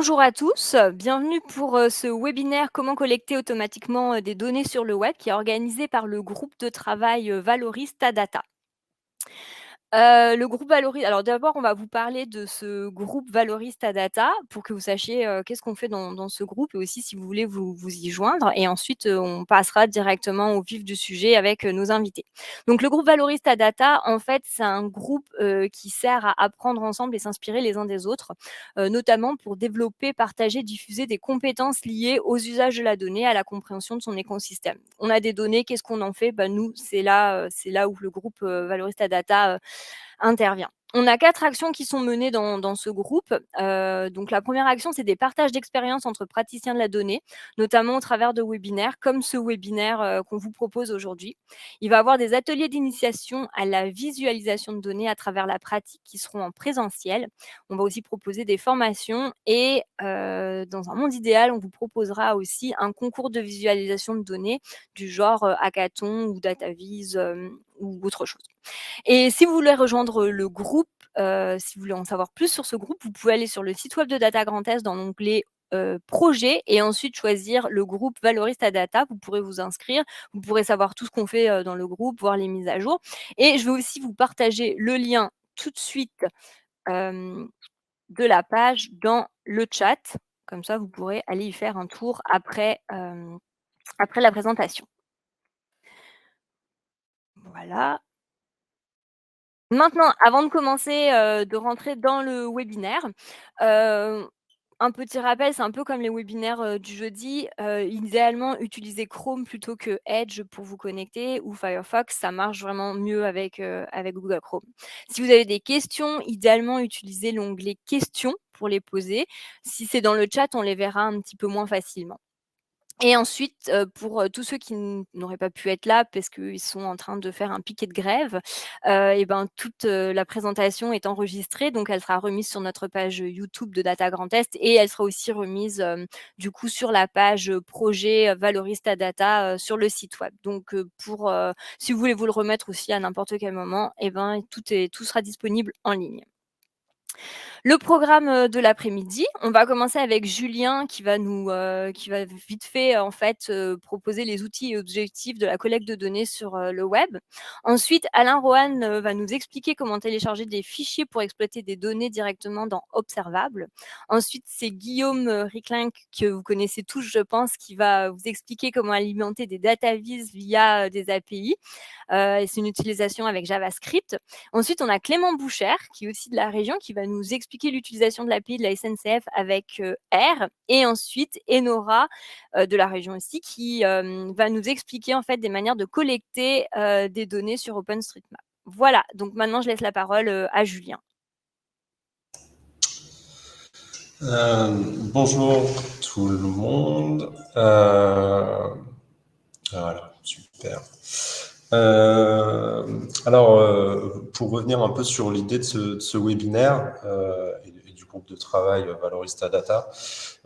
Bonjour à tous, bienvenue pour ce webinaire «Comment collecter automatiquement des données sur le web» qui est organisé par le groupe de travail Valoris Tadata. Le groupe Valoris alors d'abord, on va vous parler de ce groupe Valoris Tadata pour que vous sachiez, qu'est-ce qu'on fait dans ce groupe et aussi si vous voulez vous y joindre et ensuite, on passera directement au vif du sujet avec, nos invités. Donc le groupe Valoris Tadata, en fait, c'est un groupe, qui sert à apprendre ensemble et s'inspirer les uns des autres, notamment pour développer, partager, diffuser des compétences liées aux usages de la donnée, à la compréhension de son écosystème. On a des données, qu'est-ce qu'on en fait? Bah, nous, c'est là où le groupe, Valoris Tadata, intervient. On a 4 actions qui sont menées dans ce groupe. Donc la première action, c'est des partages d'expériences entre praticiens de la donnée, notamment au travers de webinaires comme ce webinaire, qu'on vous propose aujourd'hui. Il va y avoir des ateliers d'initiation à la visualisation de données à travers la pratique qui seront en présentiel. On va aussi proposer des formations et dans un monde idéal, on vous proposera aussi un concours de visualisation de données du genre, hackathon ou DataVis, ou autre chose. Et si vous voulez rejoindre le groupe, si vous voulez en savoir plus sur ce groupe, vous pouvez aller sur le site web de Data Grand Est dans l'onglet, projet et ensuite choisir le groupe Valoris Tadata. Vous pourrez vous inscrire, vous pourrez savoir tout ce qu'on fait, dans le groupe, voir les mises à jour et je vais aussi vous partager le lien tout de suite, hem, de la page dans le chat. Comme ça, vous pourrez aller y faire un tour après la présentation. Voilà. Maintenant, avant de commencer, de rentrer dans le webinaire, heu, un petit rappel, c'est un peu comme les webinaires, du jeudi, idéalement, utilisez Chrome plutôt que Edge pour vous connecter ou Firefox, ça marche vraiment mieux avec Google Chrome. Si vous avez des questions, idéalement, utilisez l'onglet «Questions» pour les poser. Si c'est dans le chat, on les verra un petit peu moins facilement. Et ensuite, pour, tous ceux qui n'auraient pas pu être là parce qu'ils sont en train de faire un piquet de grève, et ben, toute, la présentation est enregistrée, donc elle sera remise sur notre page YouTube de Data Grand Est et elle sera aussi remise, du coup sur la page, projet, Valoris ta data, sur le site web. Donc, si vous voulez vous le remettre aussi à n'importe quel moment et ben, tout sera disponible en ligne. Le programme, de l'après-midi, on va commencer avec Julien qui va vite fait, en fait, proposer les outils et objectifs de la collecte de données sur, le web. Ensuite, Alain Rohan, va nous expliquer comment télécharger des fichiers pour exploiter des données directement dans Observable. Ensuite, c'est Guillaume, Riclin que vous connaissez tous, je pense, qui va vous expliquer comment alimenter des data viz via, des API. Et c'est une utilisation avec JavaScript. Ensuite, on a Clément Boucher, qui est aussi de la région, qui va nous expliquer l'utilisation de l'API de la SNCF avec R. Et ensuite, Enora, de la région aussi, qui va nous expliquer en fait des manières de collecter des données sur OpenStreetMap. Voilà, donc maintenant je laisse la parole à Julien. Bonjour tout le monde. Voilà, super. Pour revenir un peu sur l'idée de ce webinaire et du groupe de travail Valorista Data,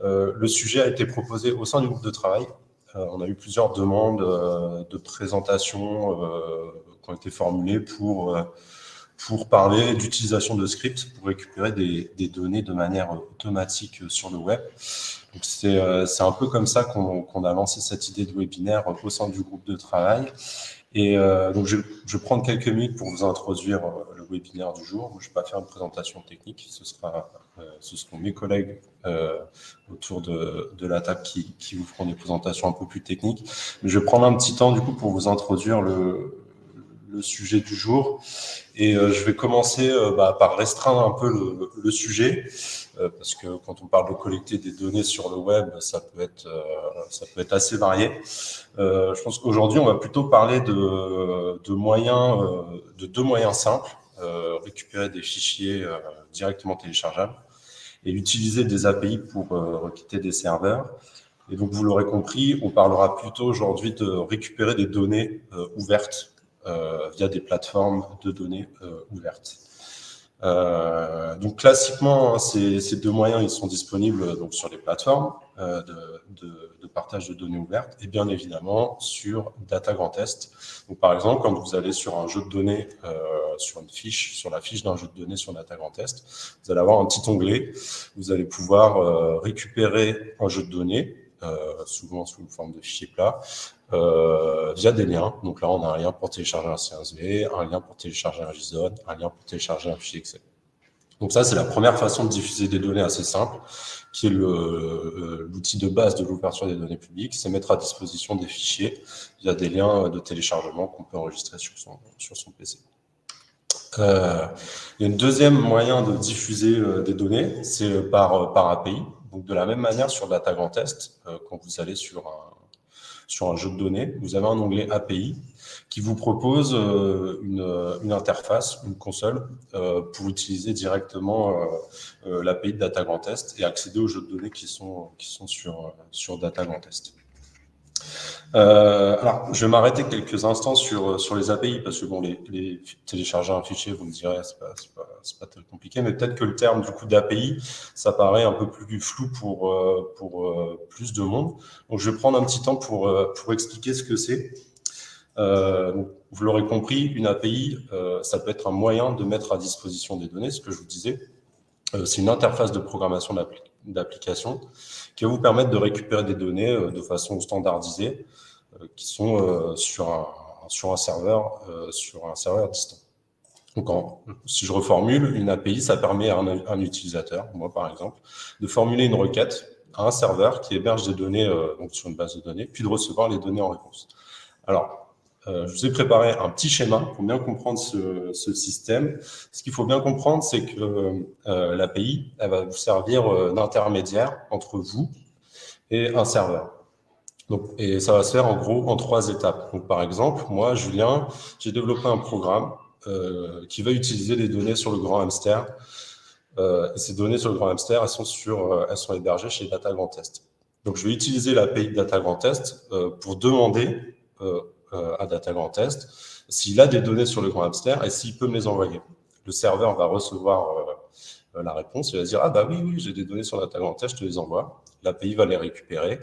le sujet a été proposé au sein du groupe de travail. On a eu plusieurs demandes de présentation qui ont été formulées pour parler d'utilisation de scripts pour récupérer des données de manière automatique sur le web. Donc c'est un peu comme ça qu'on a lancé cette idée de webinaire au sein du groupe de travail. Et donc je vais prendre quelques minutes pour vous introduire le webinaire du jour. Je ne vais pas faire une présentation technique, ce seront mes collègues autour de la table qui vous feront des présentations un peu plus techniques. Mais je vais prendre un petit temps du coup pour vous introduire le sujet du jour. Et je vais commencer par restreindre un peu le sujet, parce que quand on parle de collecter des données sur le web, ça peut être assez varié. Je pense qu'aujourd'hui, on va plutôt parler de deux moyens simples, récupérer des fichiers directement téléchargeables et utiliser des API pour requêter des serveurs. Et donc, vous l'aurez compris, on parlera plutôt aujourd'hui de récupérer des données ouvertes via des plateformes de données ouvertes. Donc classiquement, ces deux moyens, ils sont disponibles donc sur les plateformes. de partage de données ouvertes, et bien évidemment sur Data Grand Test. Donc, par exemple, quand vous allez sur un jeu de données, sur la fiche d'un jeu de données sur Data Grand Test, vous allez avoir un petit onglet, vous allez pouvoir récupérer un jeu de données, souvent sous forme de fichier plat, via des liens. Donc là, on a un lien pour télécharger un CSV, un lien pour télécharger un JSON, un lien pour télécharger un fichier Excel. Donc ça, c'est la première façon de diffuser des données assez simple, qui est l'outil de base de l'ouverture des données publiques, c'est mettre à disposition des fichiers via des liens de téléchargement qu'on peut enregistrer sur son PC. Il y a un deuxième moyen de diffuser des données, c'est par API. Donc de la même manière, sur Data Grand Test, quand vous allez sur un jeu de données, vous avez un onglet API qui vous propose une interface, une console, pour utiliser directement l'API de Data Grand Test et accéder aux jeux de données qui sont sur Data Grand Test. Alors, je vais m'arrêter quelques instants sur les API, parce que bon, les télécharger un fichier, vous me direz, c'est pas très compliqué, mais peut-être que le terme du coup d'API, ça paraît un peu plus flou pour plus de monde. Donc, je vais prendre un petit temps pour expliquer ce que c'est. Donc, vous l'aurez compris, une API, ça peut être un moyen de mettre à disposition des données, ce que je vous disais. C'est une interface de programmation d'application qui va vous permettre de récupérer des données de façon standardisée qui sont sur un serveur distant. Donc, si je reformule, une API, ça permet à un utilisateur, moi par exemple, de formuler une requête à un serveur qui héberge des données donc sur une base de données, puis de recevoir les données en réponse. Alors, je vous ai préparé un petit schéma pour bien comprendre ce système. Ce qu'il faut bien comprendre, c'est que l'API, elle va vous servir d'intermédiaire entre vous et un serveur. Donc, et ça va se faire en gros en 3 étapes. Donc, par exemple, moi, Julien, j'ai développé un programme qui va utiliser les données sur le grand hamster. Et ces données sur le grand hamster, elles sont hébergées chez Data Grand Test. Donc, je vais utiliser l'API de Data Grand Test pour demander à Data Grand Test s'il a des données sur le grand hamster et s'il peut me les envoyer. Le serveur va recevoir la réponse, il va dire « Ah bah oui, j'ai des données sur Data Grand Test, je te les envoie ». L'API va les récupérer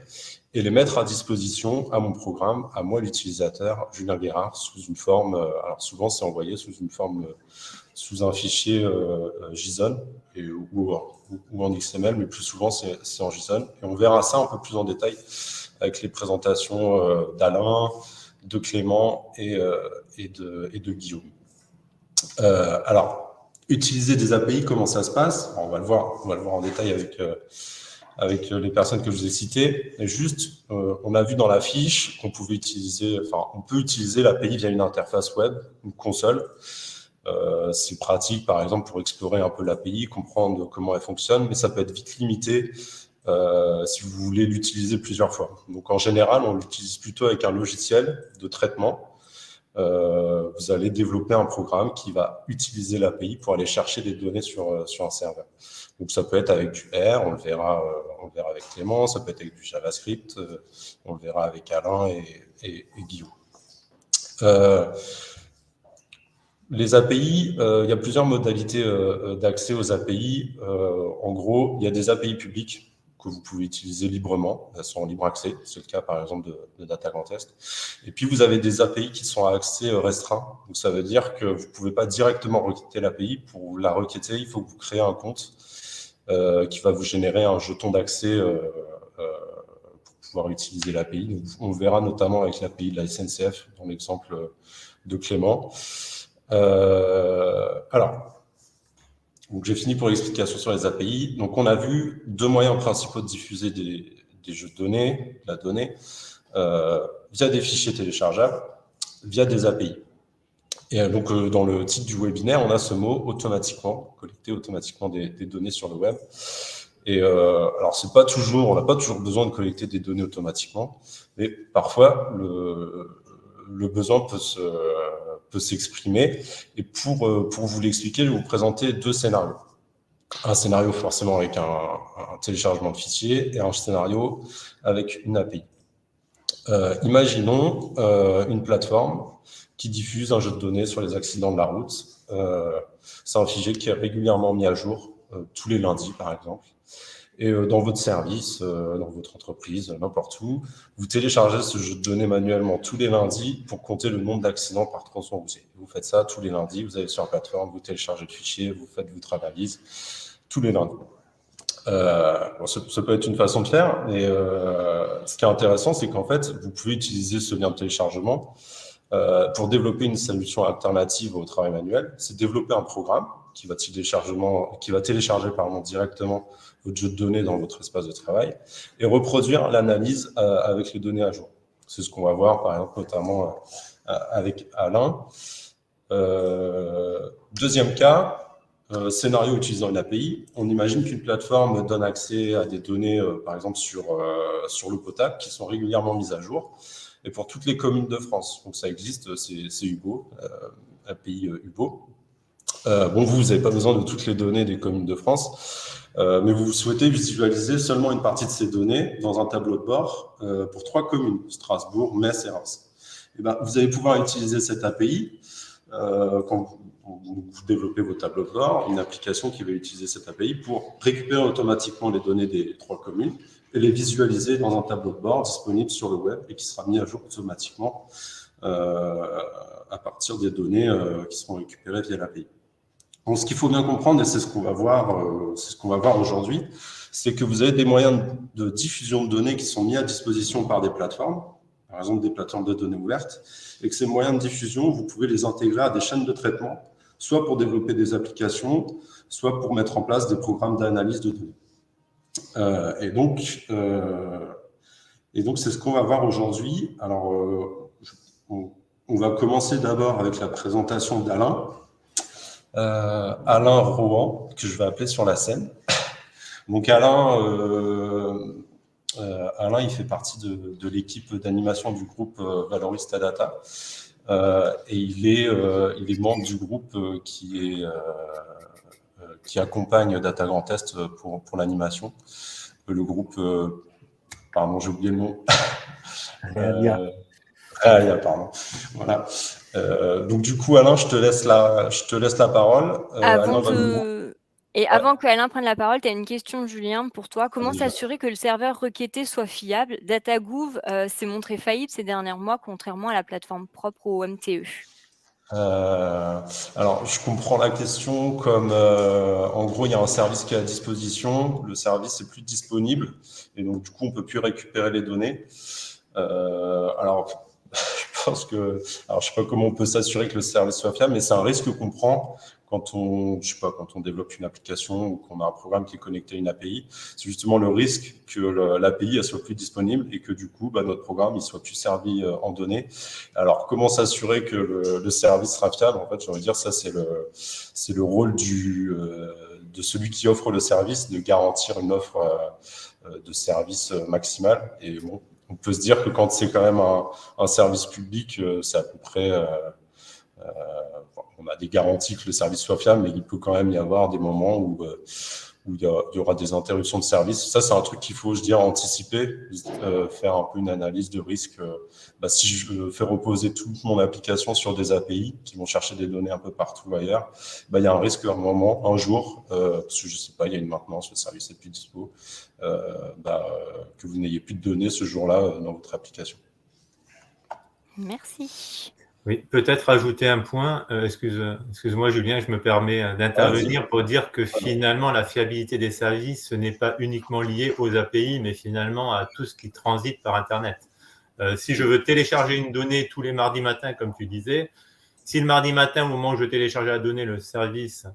et les mettre à disposition à mon programme, à moi l'utilisateur, Julien Guérard, sous une forme, alors souvent c'est envoyé sous un fichier JSON ou en XML, mais plus souvent c'est en JSON. Et on verra ça un peu plus en détail avec les présentations d'Alain, de Clément et de Guillaume. Alors, utiliser des API, comment ça se passe? On va le voir en détail avec les personnes que je vous ai citées. Et juste, on a vu dans la fiche qu'on pouvait on peut utiliser l'API via une interface web, une console. C'est pratique, par exemple, pour explorer un peu l'API, comprendre comment elle fonctionne, mais ça peut être vite limité si vous voulez l'utiliser plusieurs fois. Donc, en général, on l'utilise plutôt avec un logiciel de traitement. Vous allez développer un programme qui va utiliser l'API pour aller chercher des données sur un serveur. Donc, ça peut être avec du R, on le verra avec Clément, ça peut être avec du JavaScript, on le verra avec Alain et Guillaume. Les API, il y a plusieurs modalités d'accès aux API. En gros, il y a des API publiques que vous pouvez utiliser librement, elles sont en libre accès, c'est le cas par exemple de Data Grand Test. Et puis vous avez des API qui sont à accès restreint, donc ça veut dire que vous ne pouvez pas directement requêter l'API. Pour la requêter, il faut que vous créez un compte qui va vous générer un jeton d'accès pour pouvoir utiliser l'API. On verra notamment avec l'API de la SNCF dans l'exemple de Clément. Alors, donc j'ai fini pour l'explication sur les API. Donc on a vu 2 moyens principaux de diffuser des jeux de données, la donnée, via des fichiers téléchargeables, via des API. Et donc dans le titre du webinaire, on a ce mot automatiquement, collecter automatiquement des données sur le web. Et alors on n'a pas toujours besoin de collecter des données automatiquement, mais parfois le besoin peut s'exprimer. Et pour vous l'expliquer, je vais vous présenter 2 scénarios. Un scénario forcément avec un téléchargement de fichiers et un scénario avec une API. Imaginons une plateforme qui diffuse un jeu de données sur les accidents de la route. C'est un fichier qui est régulièrement mis à jour, tous les lundis par exemple. Et dans votre service, dans votre entreprise, n'importe où, vous téléchargez ce jeu de données manuellement tous les lundis pour compter le nombre d'accidents par tronçon routier. Vous faites ça tous les lundis, vous allez sur la plateforme, vous téléchargez le fichier, vous faites votre analyse tous les lundis. Bon, ça peut être une façon de faire, mais ce qui est intéressant, c'est qu'en fait, vous pouvez utiliser ce lien de téléchargement pour développer une solution alternative au travail manuel. C'est développer un programme qui va télécharger directement votre jeu de données dans votre espace de travail et reproduire l'analyse avec les données à jour. C'est ce qu'on va voir, par exemple, notamment avec Alain. Deuxième cas, scénario utilisant une API. On imagine qu'une plateforme donne accès à des données, par exemple, sur l'eau potable, qui sont régulièrement mises à jour, et pour toutes les communes de France. Donc ça existe, c'est Hugo, API Hugo. Bon, vous n'avez pas besoin de toutes les données des communes de France, mais vous souhaitez visualiser seulement une partie de ces données dans un tableau de bord pour 3 communes, Strasbourg, Metz et Reims. Et ben, vous allez pouvoir utiliser cette API quand vous développez vos tableaux de bord, une application qui va utiliser cette API pour récupérer automatiquement les données des 3 communes et les visualiser dans un tableau de bord disponible sur le web et qui sera mis à jour automatiquement à partir des données qui seront récupérées via l'API. Donc, ce qu'il faut bien comprendre, et c'est ce qu'on va voir aujourd'hui, c'est que vous avez des moyens de diffusion de données qui sont mis à disposition par des plateformes, par exemple des plateformes de données ouvertes, et que ces moyens de diffusion, vous pouvez les intégrer à des chaînes de traitement, soit pour développer des applications, soit pour mettre en place des programmes d'analyse de données. Et donc, c'est ce qu'on va voir aujourd'hui. Alors, on va commencer d'abord avec la présentation d'Alain. Alain Rohan, que je vais appeler sur la scène. Donc Alain, il fait partie de l'équipe d'animation du groupe Valorista Data. Et il est membre du groupe qui accompagne Data Grand Est pour l'animation. Le groupe, pardon, j'ai oublié le nom. Pardon. Voilà. Donc du coup, Alain, je te laisse la parole. Avant que Alain prenne la parole, tu as une question, Julien, pour toi. Comment s'assurer que le serveur requêté soit fiable? DataGouv s'est montré faillible ces derniers mois, contrairement à la plateforme propre au MTE. Alors, je comprends la question comme, en gros, il y a un service qui est à disposition, le service n'est plus disponible, et donc du coup, on ne peut plus récupérer les données. Alors, je pense que, alors je sais pas comment on peut s'assurer que le service soit fiable, mais c'est un risque qu'on prend quand on développe une application ou qu'on a un programme qui est connecté à une API. C'est justement le risque que l'API soit plus disponible et que du coup, notre programme il soit plus servi en données. Alors, comment s'assurer que le service sera fiable? En fait, j'ai envie de dire ça, c'est le rôle de celui qui offre le service de garantir une offre de service maximale. Et bon, on peut se dire que quand c'est quand même un service public, c'est à peu près... on a des garanties que le service soit fiable, mais il peut quand même y avoir des moments où il y aura des interruptions de service. Ça, c'est un truc qu'il faut, je dirais, anticiper, faire un peu une analyse de risque. Si je fais reposer toute mon application sur des API qui vont chercher des données un peu partout ailleurs, il y a un risque à un moment, un jour, parce que je ne sais pas, il y a une maintenance, le service n'est plus dispo, que vous n'ayez plus de données ce jour-là dans votre application. Merci. Oui, peut-être ajouter un point. Excuse-moi, Julien, je me permets d'intervenir pour dire que finalement, la fiabilité des services, ce n'est pas uniquement lié aux API, mais finalement à tout ce qui transite par Internet. Si je veux télécharger une donnée tous les mardis matins, comme tu disais, si le mardi matin, au moment où je télécharge la donnée, le service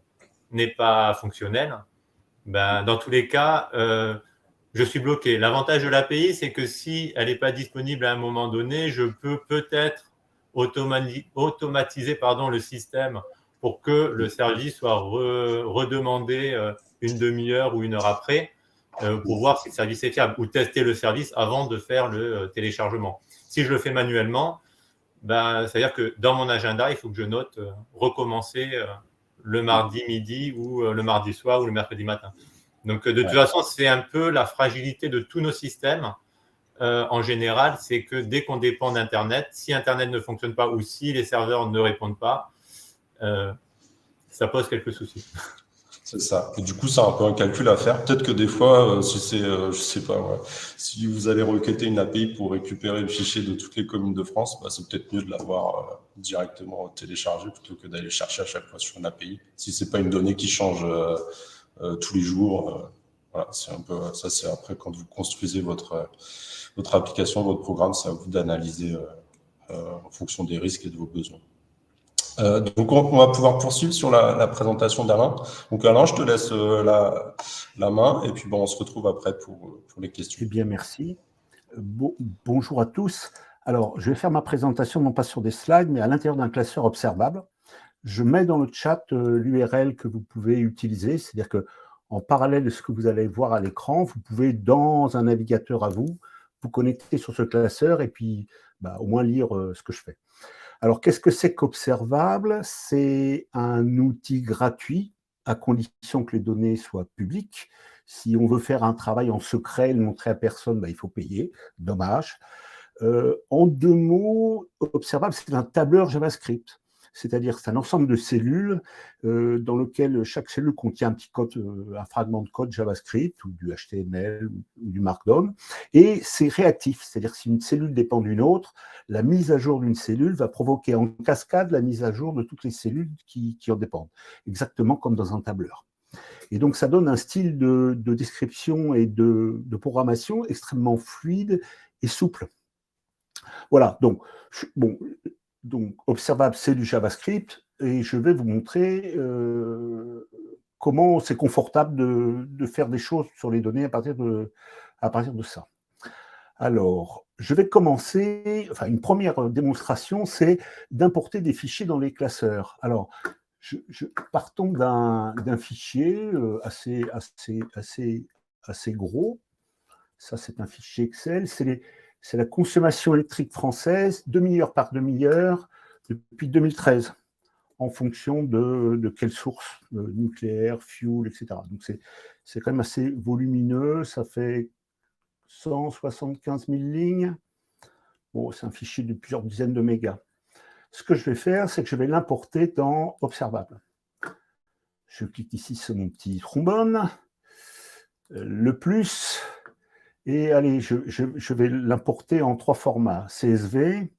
n'est pas fonctionnel, dans tous les cas, je suis bloqué. L'avantage de l'API, c'est que si elle n'est pas disponible à un moment donné, je peux peut-être automatiser le système pour que le service soit redemandé une demi-heure ou une heure après pour voir si le service est fiable ou tester le service avant de faire le téléchargement. Si je le fais manuellement, c'est-à-dire que dans mon agenda, il faut que je note recommencer le mardi midi ou le mardi soir ou le mercredi matin. Donc, de toute façon, c'est un peu la fragilité de tous nos systèmes. En général, c'est que dès qu'on dépend d'Internet, si Internet ne fonctionne pas ou si les serveurs ne répondent pas, ça pose quelques soucis. C'est ça. Et du coup, c'est un peu un calcul à faire. Peut-être que des fois, si c'est, je sais pas, ouais, si vous allez requêter une API pour récupérer le fichier de toutes les communes de France, bah, c'est peut-être mieux de l'avoir directement téléchargé plutôt que d'aller chercher à chaque fois sur une API. Si c'est pas une donnée qui change tous les jours, voilà, c'est un peu ça. C'est après quand vous construisez votre application, votre programme, c'est à vous d'analyser en fonction des risques et de vos besoins. Donc, on va pouvoir poursuivre sur la présentation d'Alain. Donc, Alain, je te laisse la main et puis bon, on se retrouve après pour les questions. Eh bien, merci. Bonjour à tous. Alors, je vais faire ma présentation non pas sur des slides, mais à l'intérieur d'un classeur observable. Je mets dans le chat l'URL que vous pouvez utiliser, c'est-à-dire qu'en parallèle de ce que vous allez voir à l'écran, vous pouvez, dans un navigateur à vous, vous connecter sur ce classeur et puis au moins lire ce que je fais. Alors, qu'est-ce que c'est qu'Observable? C'est un outil gratuit, à condition que les données soient publiques. Si on veut faire un travail en secret, le montrer à personne, il faut payer. Dommage. En 2 mots, Observable, c'est un tableur JavaScript. C'est-à-dire c'est un ensemble de cellules dans lequel chaque cellule contient un petit code, un fragment de code JavaScript ou du HTML ou du Markdown, et c'est réactif, c'est-à-dire si une cellule dépend d'une autre, la mise à jour d'une cellule va provoquer en cascade la mise à jour de toutes les cellules qui en dépendent, exactement comme dans un tableur. Et donc ça donne un style de description et de programmation extrêmement fluide et souple. Voilà, donc Observable, c'est du JavaScript, et je vais vous montrer comment c'est confortable de faire des choses sur les données à partir de ça. Alors, je vais commencer, une première démonstration, c'est d'importer des fichiers dans les classeurs. Alors, partons d'un fichier assez gros. Ça, c'est un fichier Excel. C'est la consommation électrique française, demi-heure par demi-heure, depuis 2013, en fonction de quelle source, nucléaire, fuel, etc. Donc, c'est quand même assez volumineux, ça fait 175 000 lignes. Bon, c'est un fichier de plusieurs dizaines de mégas. Ce que je vais faire, c'est que je vais l'importer dans Observable. Je clique ici sur mon petit trombone, le plus... Et allez, je vais l'importer en 3 formats. CSV.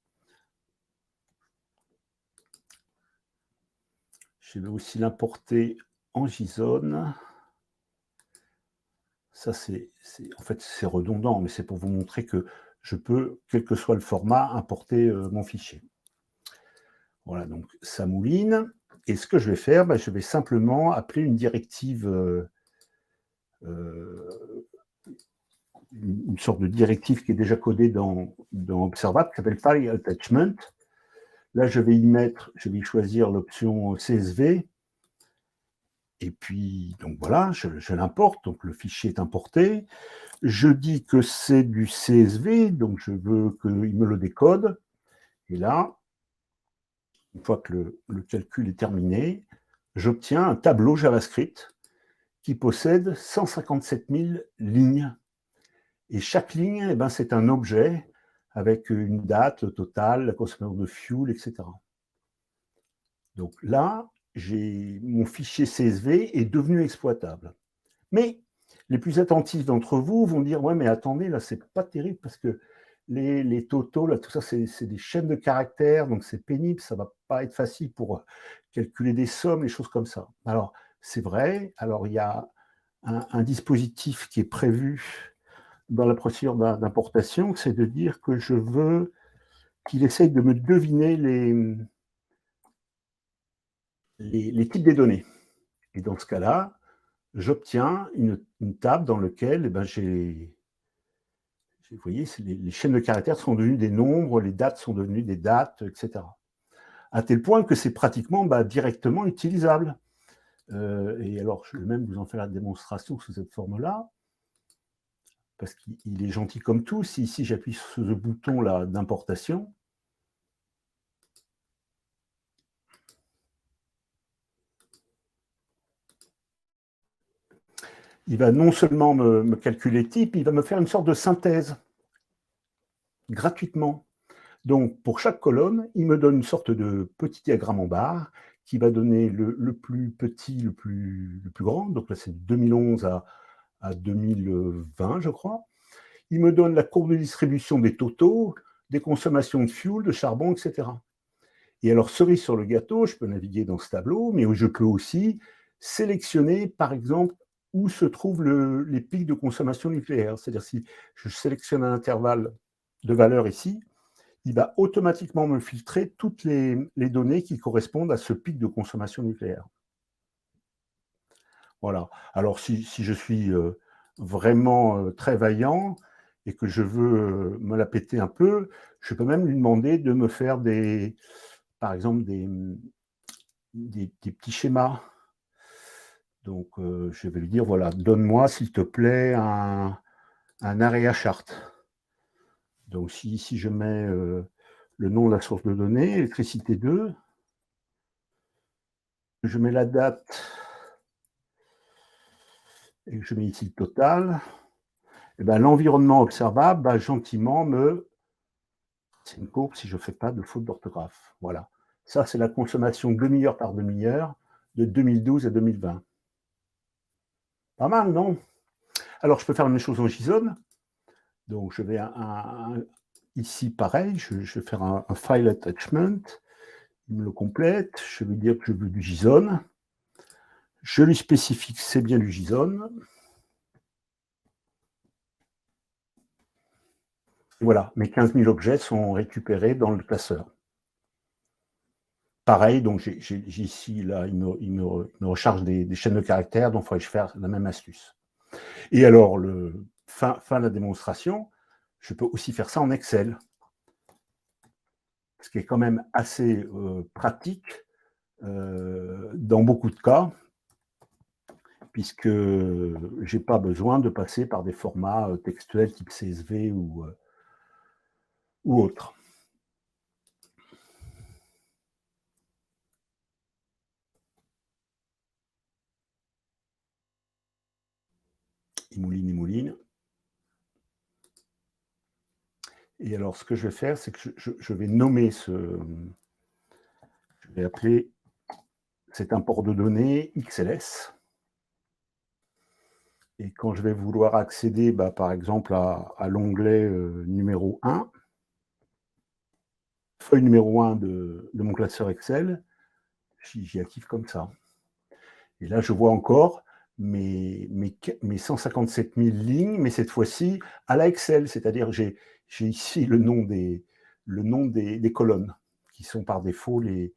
Je vais aussi l'importer en JSON. Ça, en fait, c'est redondant, mais c'est pour vous montrer que je peux, quel que soit le format, importer mon fichier. Voilà, donc ça mouline. Et ce que je vais faire, je vais simplement appeler une directive... une sorte de directive qui est déjà codée dans Observable, qui s'appelle File Attachment. Là, je vais y choisir l'option CSV. Et puis, donc voilà, je l'importe, donc le fichier est importé. Je dis que c'est du CSV, donc je veux qu'il me le décode. Et là, une fois que le calcul est terminé, j'obtiens un tableau JavaScript qui possède 157 000 lignes. Et chaque ligne, c'est un objet avec une date, le total, la consommation de fuel, etc. Donc là, mon fichier CSV est devenu exploitable. Mais les plus attentifs d'entre vous vont dire « Ouais, mais attendez, là, c'est pas terrible parce que les totaux, là, tout ça, c'est des chaînes de caractères, donc c'est pénible, ça va pas être facile pour calculer des sommes, les choses comme ça. » Alors, c'est vrai. Alors, il y a un dispositif qui est prévu dans la procédure d'importation, c'est de dire que je veux qu'il essaye de me deviner les types des données. Et dans ce cas-là, j'obtiens une table dans laquelle vous voyez, les chaînes de caractères sont devenues des nombres, les dates sont devenues des dates, etc. À tel point que c'est pratiquement directement utilisable. Et alors, je vais même vous en faire la démonstration sous cette forme-là, parce qu'il est gentil comme tout. Si ici j'appuie sur ce bouton-là d'importation, il va non seulement me calculer le type, il va me faire une sorte de synthèse, gratuitement. Donc, pour chaque colonne, il me donne une sorte de petit diagramme en barre qui va donner le plus petit, le plus grand. Donc là, c'est de 2011 à 2020, je crois. Il me donne la courbe de distribution des totaux, des consommations de fuel, de charbon, etc. Et alors, cerise sur le gâteau, je peux naviguer dans ce tableau, mais je peux aussi sélectionner, par exemple, où se trouvent les pics de consommation nucléaire. C'est-à-dire, si je sélectionne un intervalle de valeur ici, il va automatiquement me filtrer toutes les données qui correspondent à ce pic de consommation nucléaire. Voilà. Alors, si je suis vraiment très vaillant et que je veux me la péter un peu, je peux même lui demander de me faire par exemple, des petits schémas. Donc, je vais lui dire, voilà, donne-moi, s'il te plaît, un area chart. Donc, si je mets le nom de la source de données, électricité 2, je mets la date et je mets ici le total, et ben, l'environnement observable va gentiment c'est une courbe si je ne fais pas de faute d'orthographe. Voilà. Ça, c'est la consommation demi-heure par demi-heure de 2012 à 2020. Pas mal, non? Alors, je peux faire la même chose en JSON. Donc, je vais ici, pareil, je vais faire un file attachment. Il me le complète. Je vais dire que je veux du JSON. Je lui spécifie que c'est bien du JSON. Et voilà, mes 15 000 objets sont récupérés dans le classeur. Pareil, donc j'ai ici, là, il me recharge des chaînes de caractères, donc il faudrait que je fasse la même astuce. Et alors, fin de la démonstration, je peux aussi faire ça en Excel, ce qui est quand même assez pratique dans beaucoup de cas, puisque je n'ai pas besoin de passer par des formats textuels type CSV ou autre. Il mouline. Et alors, ce que je vais faire, c'est que je vais nommer je vais appeler cet import de données XLS. Et quand je vais vouloir accéder, par exemple, à l'onglet numéro 1, feuille numéro 1 de mon classeur Excel, j'y active comme ça. Et là, je vois encore mes 157 000 lignes, mais cette fois-ci à la Excel, c'est-à-dire j'ai ici le nom des colonnes, qui sont par défaut les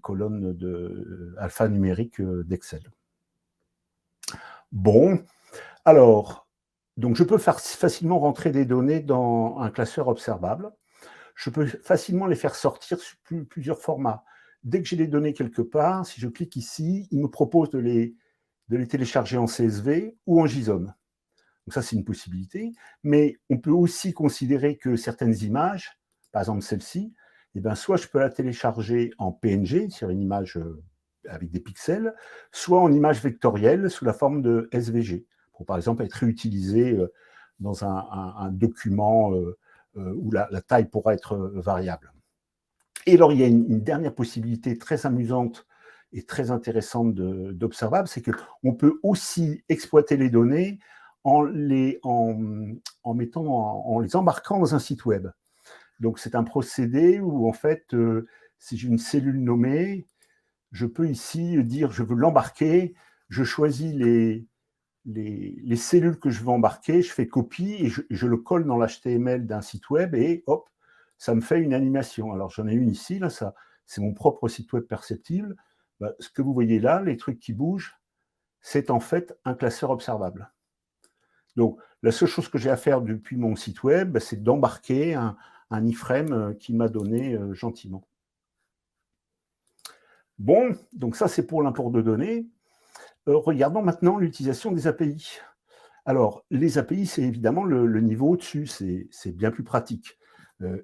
colonnes alphanumériques d'Excel. Bon, alors, donc je peux facilement rentrer des données dans un classeur observable. Je peux facilement les faire sortir sur plusieurs formats. Dès que j'ai les données quelque part, si je clique ici, il me propose de les télécharger en CSV ou en JSON. Donc ça, c'est une possibilité. Mais on peut aussi considérer que certaines images, par exemple celle-ci, soit je peux la télécharger en PNG, sur une image avec des pixels, soit en image vectorielle sous la forme de SVG, pour par exemple être réutilisée dans un document où la taille pourra être variable. Et alors, il y a une dernière possibilité très amusante et très intéressante d'observable, c'est qu'on peut aussi exploiter les données en les embarquant dans un site web. Donc, c'est un procédé où, en fait, si j'ai une cellule nommée, je peux ici dire je veux l'embarquer, je choisis les cellules que je veux embarquer, je fais copie et je le colle dans l'HTML d'un site web et hop, ça me fait une animation. Alors, j'en ai une ici, là, c'est mon propre site web perceptible. Ce que vous voyez là, les trucs qui bougent, c'est en fait un classeur observable. Donc, la seule chose que j'ai à faire depuis mon site web, c'est d'embarquer un iframe qu'il m'a donné gentiment. Bon, donc ça, c'est pour l'import de données. Regardons maintenant l'utilisation des API. Alors, les API, c'est évidemment le niveau au-dessus, c'est bien plus pratique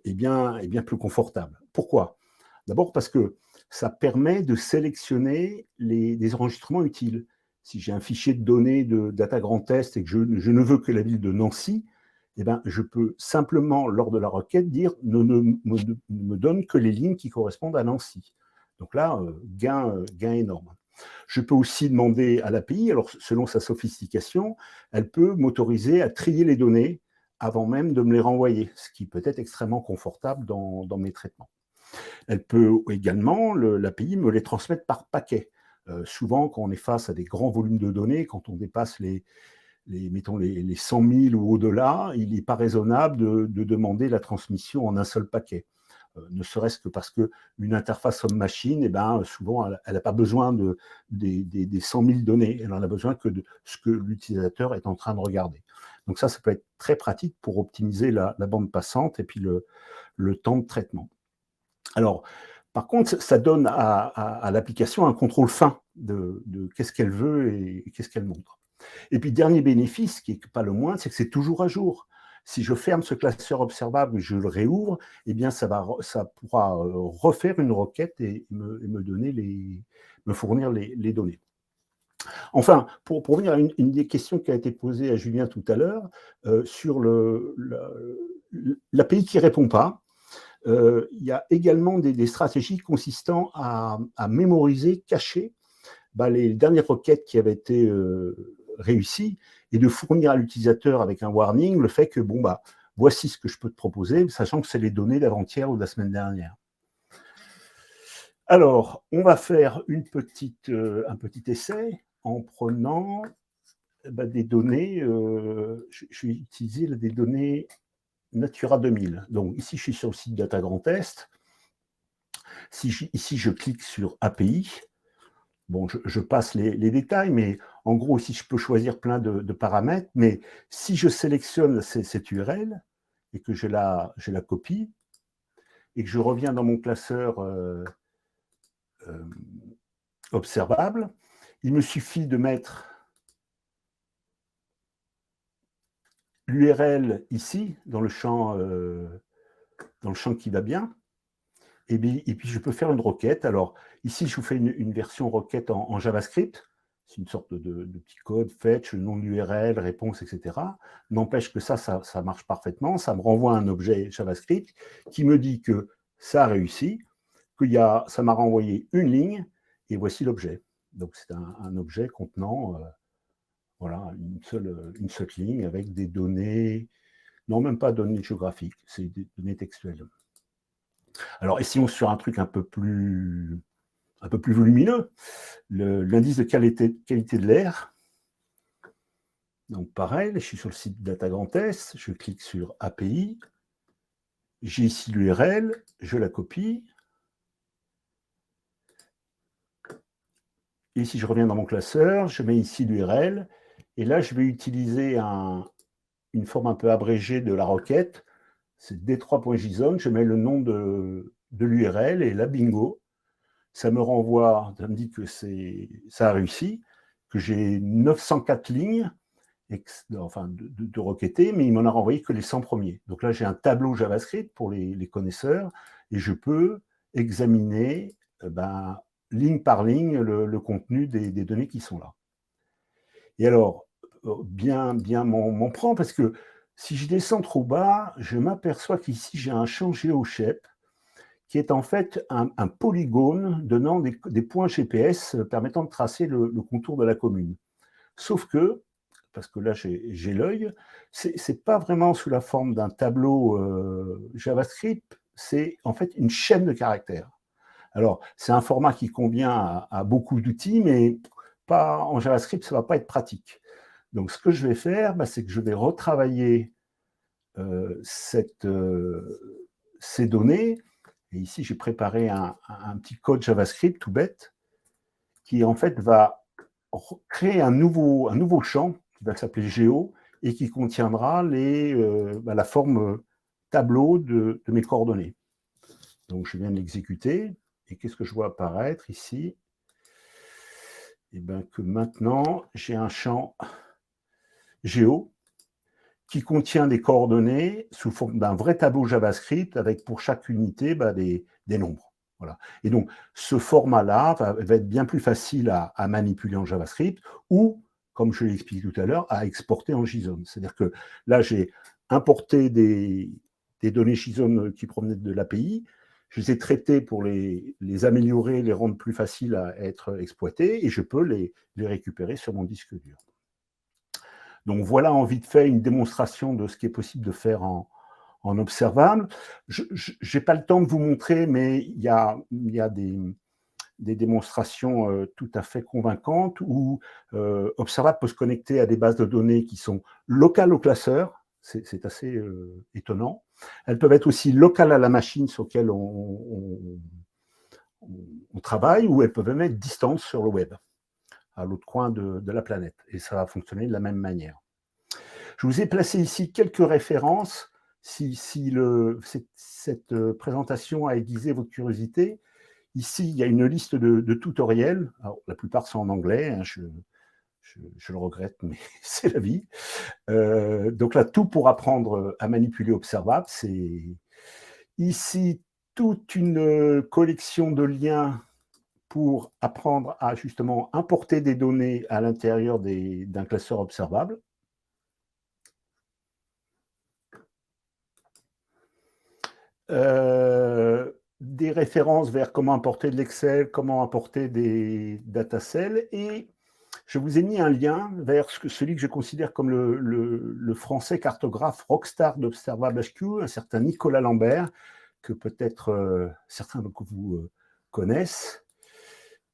et bien plus confortable. Pourquoi? D'abord parce que ça permet de sélectionner des enregistrements utiles. Si j'ai un fichier de données de data grand test et que je ne veux que la ville de Nancy, je peux simplement, lors de la requête, dire ne me donne que les lignes qui correspondent à Nancy. Donc là, gain énorme. Je peux aussi demander à l'API, alors selon sa sophistication, elle peut m'autoriser à trier les données avant même de me les renvoyer, ce qui peut être extrêmement confortable dans mes traitements. Elle peut également, l'API, me les transmettre par paquet. Souvent, quand on est face à des grands volumes de données, quand on dépasse mettons les 100 000 ou au-delà, il n'est pas raisonnable de demander la transmission en un seul paquet. Ne serait-ce que parce qu'une interface homme-machine, souvent, elle n'a pas besoin des 100 000 données. Elle en a besoin que de ce que l'utilisateur est en train de regarder. Donc ça peut être très pratique pour optimiser la bande passante et puis le temps de traitement. Alors, par contre, ça donne à l'application un contrôle fin de qu'est-ce qu'elle veut et qu'est-ce qu'elle montre. Et puis, dernier bénéfice, qui n'est pas le moindre, c'est que c'est toujours à jour. Si je ferme ce classeur observable et je le réouvre, eh bien, ça pourra refaire une requête et me fournir les données. Enfin, pour revenir à une des questions qui a été posée à Julien tout à l'heure, sur l'API qui ne répond pas, il y a également des stratégies consistant à mémoriser, cacher les dernières requêtes qui avaient été réussies et de fournir à l'utilisateur avec un warning le fait que, voici ce que je peux te proposer, sachant que c'est les données d'avant-hier ou de la semaine dernière. Alors, on va faire un petit essai en prenant des données, je vais utiliser des données Natura 2000. Donc ici, je suis sur le site Data Grand Est. Ici, je clique sur API. Bon, je passe les détails, mais en gros, ici, je peux choisir plein de paramètres. Mais si je sélectionne cette URL et que je la copie et que je reviens dans mon classeur observable, il me suffit de mettre l'URL ici, dans le champ qui va bien, et puis je peux faire une requête. Alors, ici, je vous fais une version requête en JavaScript. C'est une sorte de petit code, fetch, le nom de l'URL, réponse, etc. N'empêche que ça marche parfaitement. Ça me renvoie un objet JavaScript qui me dit que ça a réussi, ça m'a renvoyé une ligne, et voici l'objet. Donc, c'est un objet contenant une seule ligne avec des données, non, même pas données géographiques, c'est des données textuelles. Alors, essayons sur un truc un peu plus volumineux, l'indice de qualité de l'air. Donc, pareil, je suis sur le site Data Grand Est, je clique sur API, j'ai ici l'URL, je la copie. Et ici, je reviens dans mon classeur, je mets ici l'URL, et là, je vais utiliser une forme un peu abrégée de la requête. C'est d3.json, je mets le nom de l'URL, et là, bingo, ça me renvoie, ça me dit que ça a réussi, que j'ai 904 lignes de requêter, mais il m'en a renvoyé que les 100 premiers. Donc là, j'ai un tableau JavaScript pour les connaisseurs, et je peux examiner ligne par ligne le contenu des données qui sont là. Et alors, bien m'en prend, parce que si je descends trop bas, je m'aperçois qu'ici, j'ai un champ GeoShape qui est en fait un polygone donnant des points GPS permettant de tracer le contour de la commune. Sauf que, parce que là, j'ai l'œil, c'est pas vraiment sous la forme d'un tableau JavaScript, c'est en fait une chaîne de caractères. Alors, c'est un format qui convient à beaucoup d'outils, mais pas en JavaScript, ça ne va pas être pratique. Donc, ce que je vais faire, c'est que je vais retravailler ces données. Et ici, j'ai préparé un petit code JavaScript tout bête qui, en fait, va créer un nouveau champ qui va s'appeler Geo et qui contiendra la forme tableau de mes coordonnées. Donc, je viens de l'exécuter. Et qu'est-ce que je vois apparaître ici? Eh bien, que maintenant, j'ai un champ Géo qui contient des coordonnées sous forme d'un vrai tableau JavaScript avec pour chaque unité des nombres. Voilà. Et donc, ce format-là va être bien plus facile à manipuler en JavaScript ou, comme je l'ai expliqué tout à l'heure, à exporter en JSON. C'est-à-dire que là, j'ai importé des données JSON qui provenaient de l'API. je les ai traités pour les améliorer, les rendre plus faciles à être exploités, et je peux les récupérer sur mon disque dur. Donc voilà en vite fait une démonstration de ce qui est possible de faire en observable. Je n'ai pas le temps de vous montrer, mais il y a des démonstrations tout à fait convaincantes où Observable peut se connecter à des bases de données qui sont locales au classeur. C'est assez étonnant. Elles peuvent être aussi locales à la machine sur laquelle on travaille, ou elles peuvent même être distantes sur le web, à l'autre coin de la planète. Et ça va fonctionner de la même manière. Je vous ai placé ici quelques références. Si cette présentation a aiguisé votre curiosité, ici, il y a une liste de tutoriels. Alors, la plupart sont en anglais, hein, je le regrette, mais c'est la vie. Donc là, tout pour apprendre à manipuler Observable. C'est ici toute une collection de liens pour apprendre à justement importer des données à l'intérieur d'un classeur observable. Des références vers comment importer de l'Excel, comment importer des datasets, et je vous ai mis un lien vers celui que je considère comme le français cartographe rockstar d'Observable HQ, un certain Nicolas Lambert, que peut-être certains d'entre vous connaissent.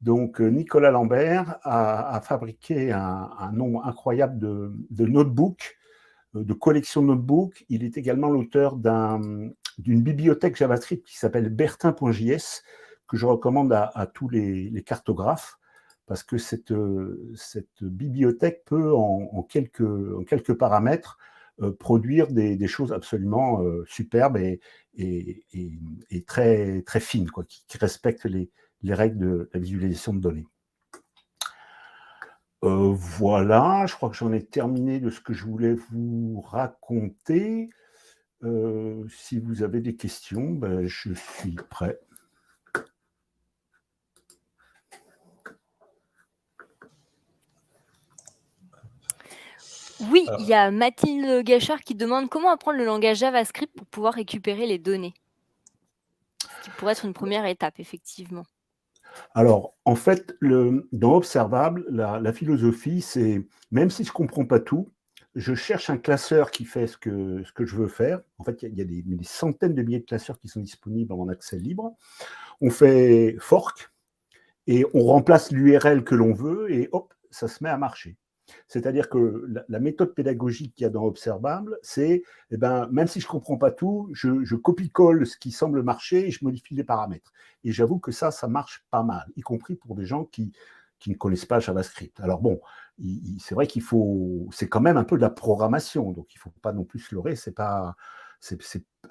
Donc Nicolas Lambert a fabriqué un nombre incroyable de notebooks, de collections de notebooks. Il est également l'auteur d'une bibliothèque JavaScript qui s'appelle Bertin.js, que je recommande à tous les cartographes, parce que cette bibliothèque peut, en quelques paramètres, produire des choses absolument superbes et très, très fines, quoi, qui respectent les règles de la visualisation de données. Voilà, je crois que j'en ai terminé de ce que je voulais vous raconter. Si vous avez des questions, ben, je suis prêt. Oui, il y a Mathilde Gachard qui demande comment apprendre le langage JavaScript pour pouvoir récupérer les données. Ce qui pourrait être une première étape, effectivement. Alors, en fait, dans Observable, la philosophie, c'est, même si je ne comprends pas tout, je cherche un classeur qui fait ce que je veux faire. En fait, il y a des centaines de milliers de classeurs qui sont disponibles en accès libre. On fait fork et on remplace l'URL que l'on veut et hop, ça se met à marcher. C'est-à-dire que la méthode pédagogique qu'il y a dans Observable, c'est, même si je ne comprends pas tout, je copie-colle ce qui semble marcher et je modifie les paramètres. Et j'avoue que ça marche pas mal, y compris pour des gens qui ne connaissent pas JavaScript. Alors bon, c'est vrai c'est quand même un peu de la programmation, donc il ne faut pas non plus se leurrer, c'est un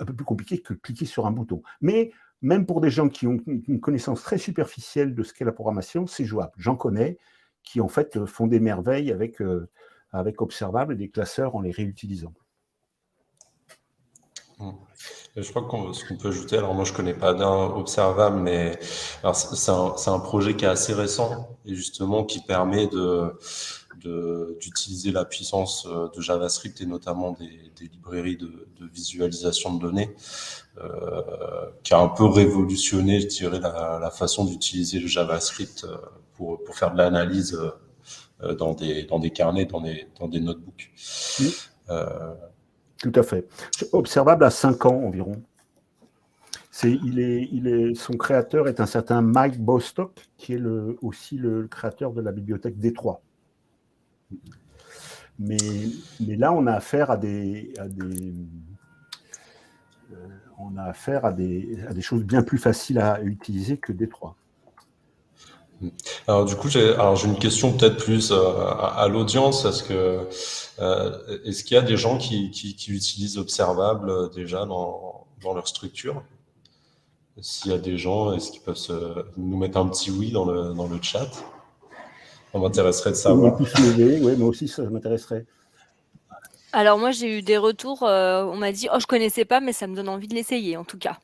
peu plus compliqué que de cliquer sur un bouton. Mais même pour des gens qui ont une connaissance très superficielle de ce qu'est la programmation, c'est jouable. J'en connais qui en fait font des merveilles avec Observable et des classeurs en les réutilisant. Je crois que ce qu'on peut ajouter, alors moi je connais pas bien Observable, mais c'est un projet qui est assez récent et justement qui permet d'utiliser la puissance de JavaScript et notamment des librairies de visualisation de données, qui a un peu révolutionné, je dirais, la façon d'utiliser le JavaScript pour faire de l'analyse dans des carnets, dans des notebooks. Oui. Tout à fait. Observable à 5 ans environ. Son créateur est un certain Mike Bostock, qui est aussi le créateur de la bibliothèque D3. Mais là, on a affaire à des choses bien plus faciles à utiliser que D3. Alors du coup, j'ai une question peut-être plus à l'audience. Est-ce qu'il y a des gens qui utilisent Observable déjà dans leur structure? S'il y a des gens, est-ce qu'ils peuvent nous mettre un petit oui dans le chat? Ça m'intéresserait de savoir. On peut se lever, oui, moi aussi, ça m'intéresserait. Alors moi, j'ai eu des retours, on m'a dit « Oh, je connaissais pas, mais ça me donne envie de l'essayer, en tout cas. »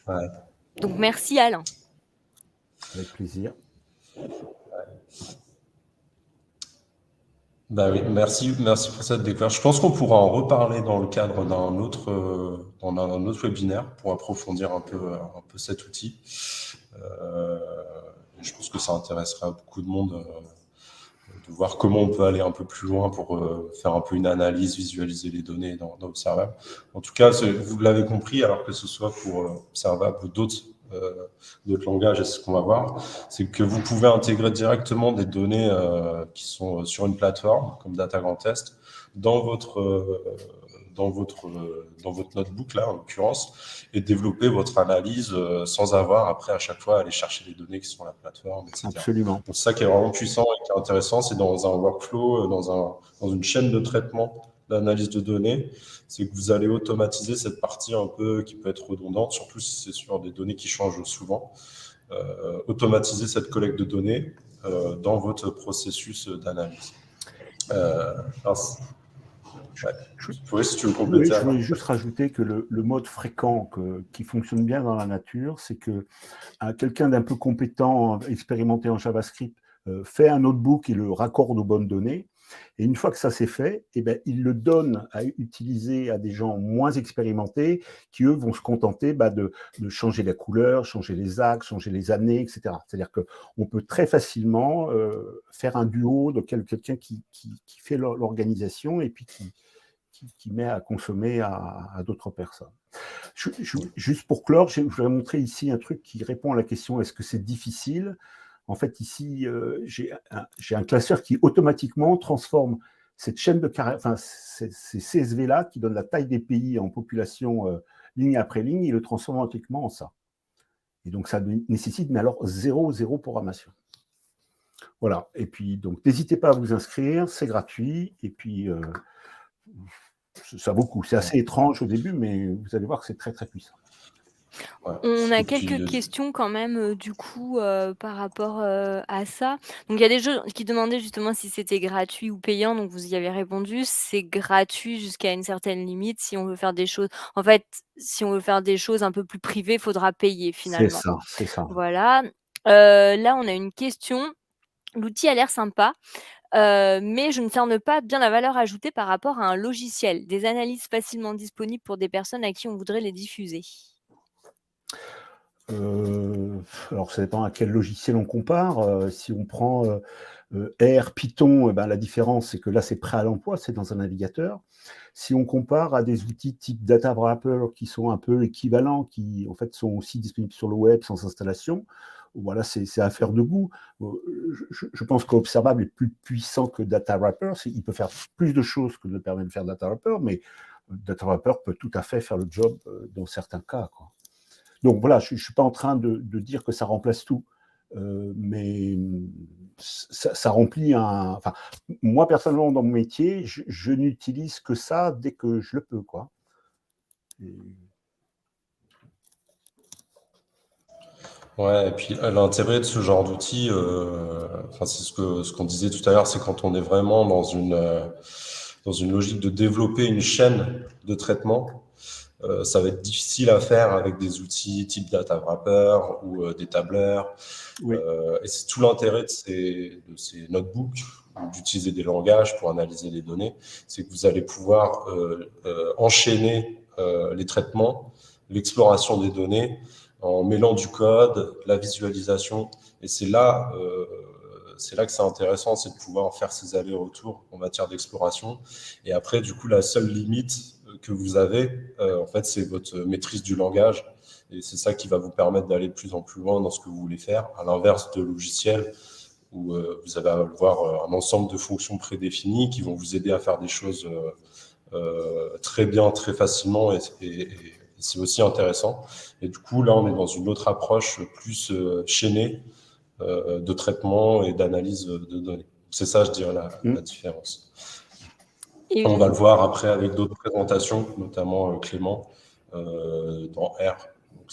Ouais. Donc, merci Alain. Avec plaisir. Bah oui, merci pour cette découverte. Je pense qu'on pourra en reparler dans le cadre dans un autre webinaire pour approfondir un peu cet outil. Je pense que ça intéressera beaucoup de monde de voir comment on peut aller un peu plus loin pour faire un peu une analyse, visualiser les données dans Observable. En tout cas, vous l'avez compris, alors que ce soit pour Observable ou d'autres langages, et c'est ce qu'on va voir, c'est que vous pouvez intégrer directement des données qui sont sur une plateforme, comme Data Grand Test, dans dans votre notebook, là, en l'occurrence, et développer votre analyse sans avoir, après, à chaque fois, à aller chercher les données qui sont sur la plateforme, etc. Absolument. Donc, c'est ça qui est vraiment puissant et qui est intéressant, c'est dans un workflow, dans une chaîne de traitement d'analyse de données, c'est que vous allez automatiser cette partie un peu qui peut être redondante, surtout si c'est sur des données qui changent souvent. Automatiser cette collecte de données dans votre processus d'analyse. Ouais. Oui, si tu veux compléter. Oui, je voulais juste rajouter que le mode fréquent qui fonctionne bien dans la nature, c'est que quelqu'un d'un peu compétent, expérimenté en JavaScript, fait un notebook et le raccorde aux bonnes données. Et une fois que ça c'est fait, eh ben, il le donne à utiliser à des gens moins expérimentés qui, eux, vont se contenter de changer la couleur, changer les axes, changer les années, etc. C'est-à-dire qu'on peut très facilement faire un duo de quelqu'un qui fait l'organisation et puis qui met à consommer à d'autres personnes. Juste pour clore, je voudrais montrer ici un truc qui répond à la question est-ce que c'est difficile? En fait, ici, j'ai un classeur qui automatiquement transforme cette chaîne de caractères, enfin, ces CSV-là qui donnent la taille des pays en population ligne après ligne, il le transforme automatiquement en ça. Et donc, ça nécessite, mais alors, zéro programmation. Voilà. Et puis, donc, n'hésitez pas à vous inscrire, c'est gratuit. Et puis, ça vaut le coup. C'est assez étrange au début, mais vous allez voir que c'est très, très puissant. Ouais. On a quelques questions quand même, du coup, par rapport à ça. Donc il y a des gens qui demandaient justement si c'était gratuit ou payant, donc vous y avez répondu. C'est gratuit jusqu'à une certaine limite. Si on veut faire des choses en fait, si on veut faire des choses un peu plus privées, il faudra payer finalement. C'est ça. Voilà. Là, on a une question. L'outil a l'air sympa, mais je ne cerne pas bien la valeur ajoutée par rapport à un logiciel. Des analyses facilement disponibles pour des personnes à qui on voudrait les diffuser. Alors, ça dépend à quel logiciel on compare. Si on prend R, Python, la différence, c'est que là, c'est prêt à l'emploi, c'est dans un navigateur. Si on compare à des outils type Data Wrapper qui sont un peu équivalents, qui en fait sont aussi disponibles sur le web sans installation, voilà, c'est affaire de goût. Je pense qu'Observable est plus puissant que Data Wrapper. Il peut faire plus de choses que ne permet de faire Data Wrapper, mais Data Wrapper peut tout à fait faire le job dans certains cas, quoi. Donc voilà, je ne suis pas en train de dire que ça remplace tout, mais ça remplit un... Enfin, moi, personnellement, dans mon métier, je n'utilise que ça dès que je le peux, quoi. Ouais, et puis l'intérêt de ce genre d'outil, c'est ce qu'on disait tout à l'heure, c'est quand on est vraiment dans une logique de développer une chaîne de traitement. Ça va être difficile à faire avec des outils type Data Wrapper ou des tableurs. Oui. Et c'est tout l'intérêt de ces notebooks, d'utiliser des langages pour analyser les données, c'est que vous allez pouvoir enchaîner les traitements, l'exploration des données, en mêlant du code, la visualisation. Et c'est là que c'est intéressant, c'est de pouvoir faire ces allers-retours en matière d'exploration. Et après, du coup, la seule limite que vous avez, en fait, c'est votre maîtrise du langage. Et c'est ça qui va vous permettre d'aller de plus en plus loin dans ce que vous voulez faire, à l'inverse de logiciels où vous allez avoir un ensemble de fonctions prédéfinies qui vont vous aider à faire des choses très bien, très facilement, et c'est aussi intéressant. Et du coup, là, on est dans une autre approche plus chaînée de traitement et d'analyse de données. C'est ça, je dirais, la différence. Et on va le voir après avec d'autres présentations, notamment Clément, dans R. Donc,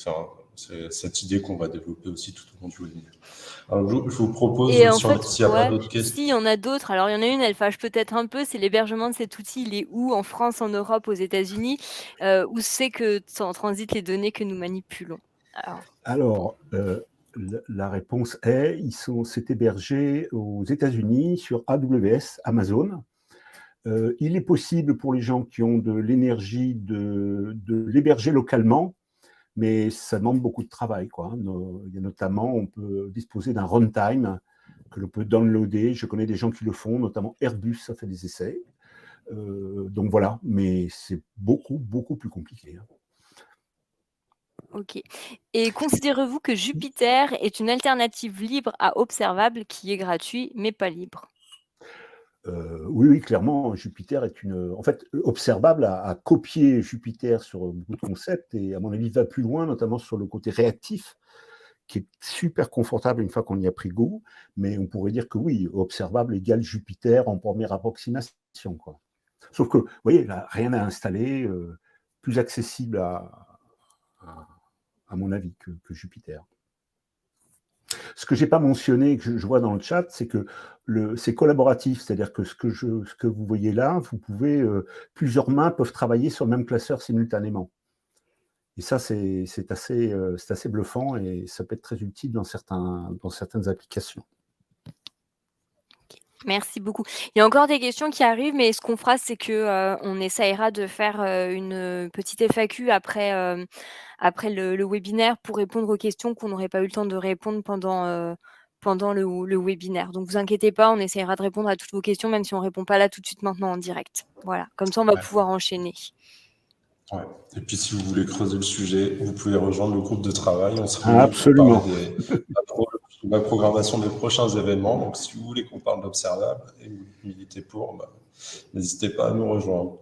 c'est cette idée qu'on va développer aussi tout au long du webinaire. Alors, je vous propose, Et en s'il n'y a pas d'autres questions. Si, il y en a d'autres. Alors, il y en a une, elle fâche peut-être un peu, c'est l'hébergement de cet outil. Il est où? En France, en Europe, aux États-Unis? Où c'est que transitent les données que nous manipulons? Alors La réponse est, c'est hébergé aux États-Unis sur AWS, Amazon. Il est possible pour les gens qui ont de l'énergie de l'héberger localement, mais ça demande beaucoup de travail, quoi. Il y a notamment, on peut disposer d'un runtime que l'on peut downloader. Je connais des gens qui le font, notamment Airbus a fait des essais. Donc voilà, mais c'est beaucoup, beaucoup plus compliqué. Ok. Et considérez-vous que Jupiter est une alternative libre à Observable qui est gratuit, mais pas libre? Oui, clairement, Jupiter est en fait, Observable a copié Jupiter sur beaucoup de concepts et, à mon avis, va plus loin, notamment sur le côté réactif, qui est super confortable une fois qu'on y a pris goût. Mais on pourrait dire que oui, Observable égale Jupiter en première approximation, quoi. Sauf que, vous voyez, là, rien à installer, plus accessible à mon avis, que Jupiter. Ce que je n'ai pas mentionné, que je vois dans le chat, c'est que c'est collaboratif, c'est-à-dire que ce que vous voyez là, vous pouvez, plusieurs mains peuvent travailler sur le même classeur simultanément. Et ça, c'est assez bluffant et ça peut être très utile dans certaines applications. Merci beaucoup. Il y a encore des questions qui arrivent, mais ce qu'on fera, c'est que on essaiera de faire une petite FAQ après le webinaire pour répondre aux questions qu'on n'aurait pas eu le temps de répondre pendant le webinaire. Donc, vous inquiétez pas, on essaiera de répondre à toutes vos questions, même si on ne répond pas là tout de suite maintenant en direct. Voilà, comme ça, on va pouvoir enchaîner. Ouais. Et puis, si vous voulez creuser le sujet, vous pouvez rejoindre le groupe de travail. On se réunit Absolument. pour parler de la programmation des prochains événements. Donc, si vous voulez qu'on parle d'Observable et vous militez pour, n'hésitez pas à nous rejoindre.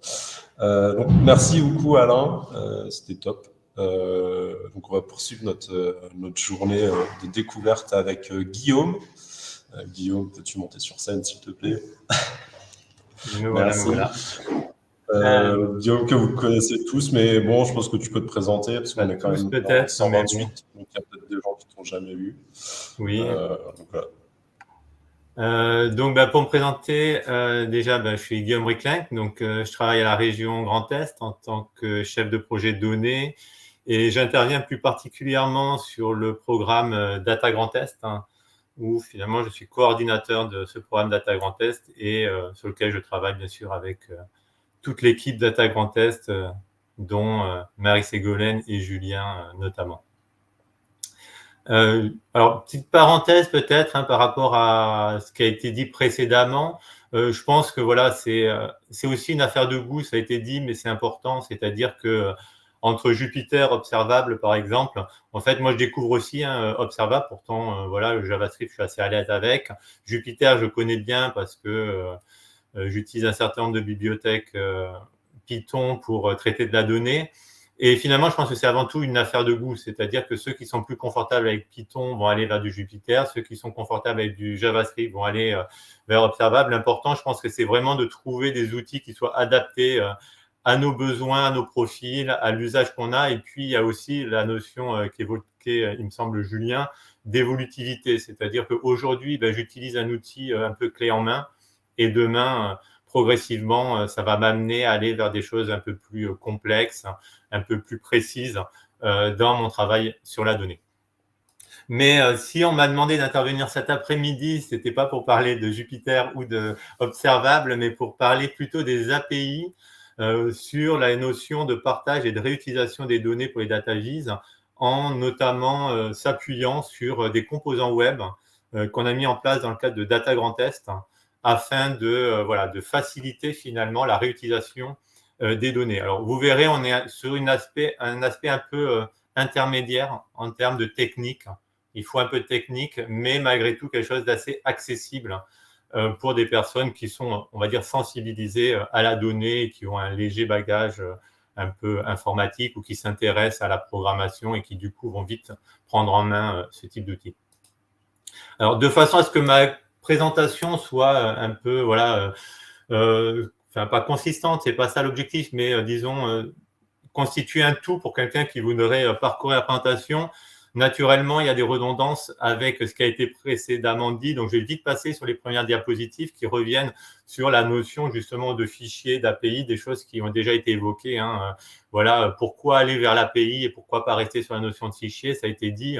Donc, merci beaucoup, Alain. C'était top. Donc, on va poursuivre notre journée de découverte avec Guillaume. Guillaume, peux-tu monter sur scène, s'il te plaît? Merci. Guillaume, que vous connaissez tous, mais bon, je pense que tu peux te présenter, parce qu'on est quand même peut-être 128, donc il y a peut-être des gens qui ne t'ont jamais vu. Oui. Donc, voilà. Donc, pour me présenter, déjà, je suis Guillaume Ricklin, donc je travaille à la région Grand Est en tant que chef de projet données et j'interviens plus particulièrement sur le programme Data Grand Est, où finalement je suis coordinateur de ce programme Data Grand Est et sur lequel je travaille bien sûr avec toute l'équipe Data Grand Est, dont Marie-Ségolène et Julien notamment. Alors, petite parenthèse peut-être par rapport à ce qui a été dit précédemment. Je pense que voilà, c'est aussi une affaire de goût, ça a été dit, mais c'est important. C'est-à-dire que entre Jupiter, Observable, par exemple, en fait, moi, je découvre aussi Observable. Pourtant, voilà, le JavaScript, je suis assez à l'aise avec. Jupiter, je connais bien parce que j'utilise un certain nombre de bibliothèques Python pour traiter de la donnée. Et finalement, je pense que c'est avant tout une affaire de goût, c'est-à-dire que ceux qui sont plus confortables avec Python vont aller vers du Jupiter, ceux qui sont confortables avec du JavaScript vont aller vers Observable. L'important, je pense que c'est vraiment de trouver des outils qui soient adaptés à nos besoins, à nos profils, à l'usage qu'on a. Et puis, il y a aussi la notion qu'évoquait, il me semble, Julien, d'évolutivité, c'est-à-dire qu'aujourd'hui, j'utilise un outil un peu clé en main et demain, progressivement, ça va m'amener à aller vers des choses un peu plus complexes, un peu plus précises dans mon travail sur la donnée. Mais si on m'a demandé d'intervenir cet après-midi, ce n'était pas pour parler de Jupiter ou de Observable, mais pour parler plutôt des API sur la notion de partage et de réutilisation des données pour les data viz, en notamment s'appuyant sur des composants web qu'on a mis en place dans le cadre de Data Grand Est, afin de faciliter finalement la réutilisation des données. Alors, vous verrez, on est sur un aspect un peu intermédiaire en termes de technique. Il faut un peu de technique, mais malgré tout quelque chose d'assez accessible pour des personnes qui sont, on va dire, sensibilisées à la donnée et qui ont un léger bagage un peu informatique ou qui s'intéressent à la programmation et qui, du coup, vont vite prendre en main ce type d'outils. Alors, de façon à ce que ma présentation soit un peu, pas consistante, c'est pas ça l'objectif, mais disons, constituer un tout pour quelqu'un qui voudrait parcourir la présentation. Naturellement, il y a des redondances avec ce qui a été précédemment dit, donc je vais vite passer sur les premières diapositives qui reviennent sur la notion justement de fichiers, d'API, des choses qui ont déjà été évoquées. Voilà, pourquoi aller vers l'API et pourquoi pas rester sur la notion de fichier, ça a été dit.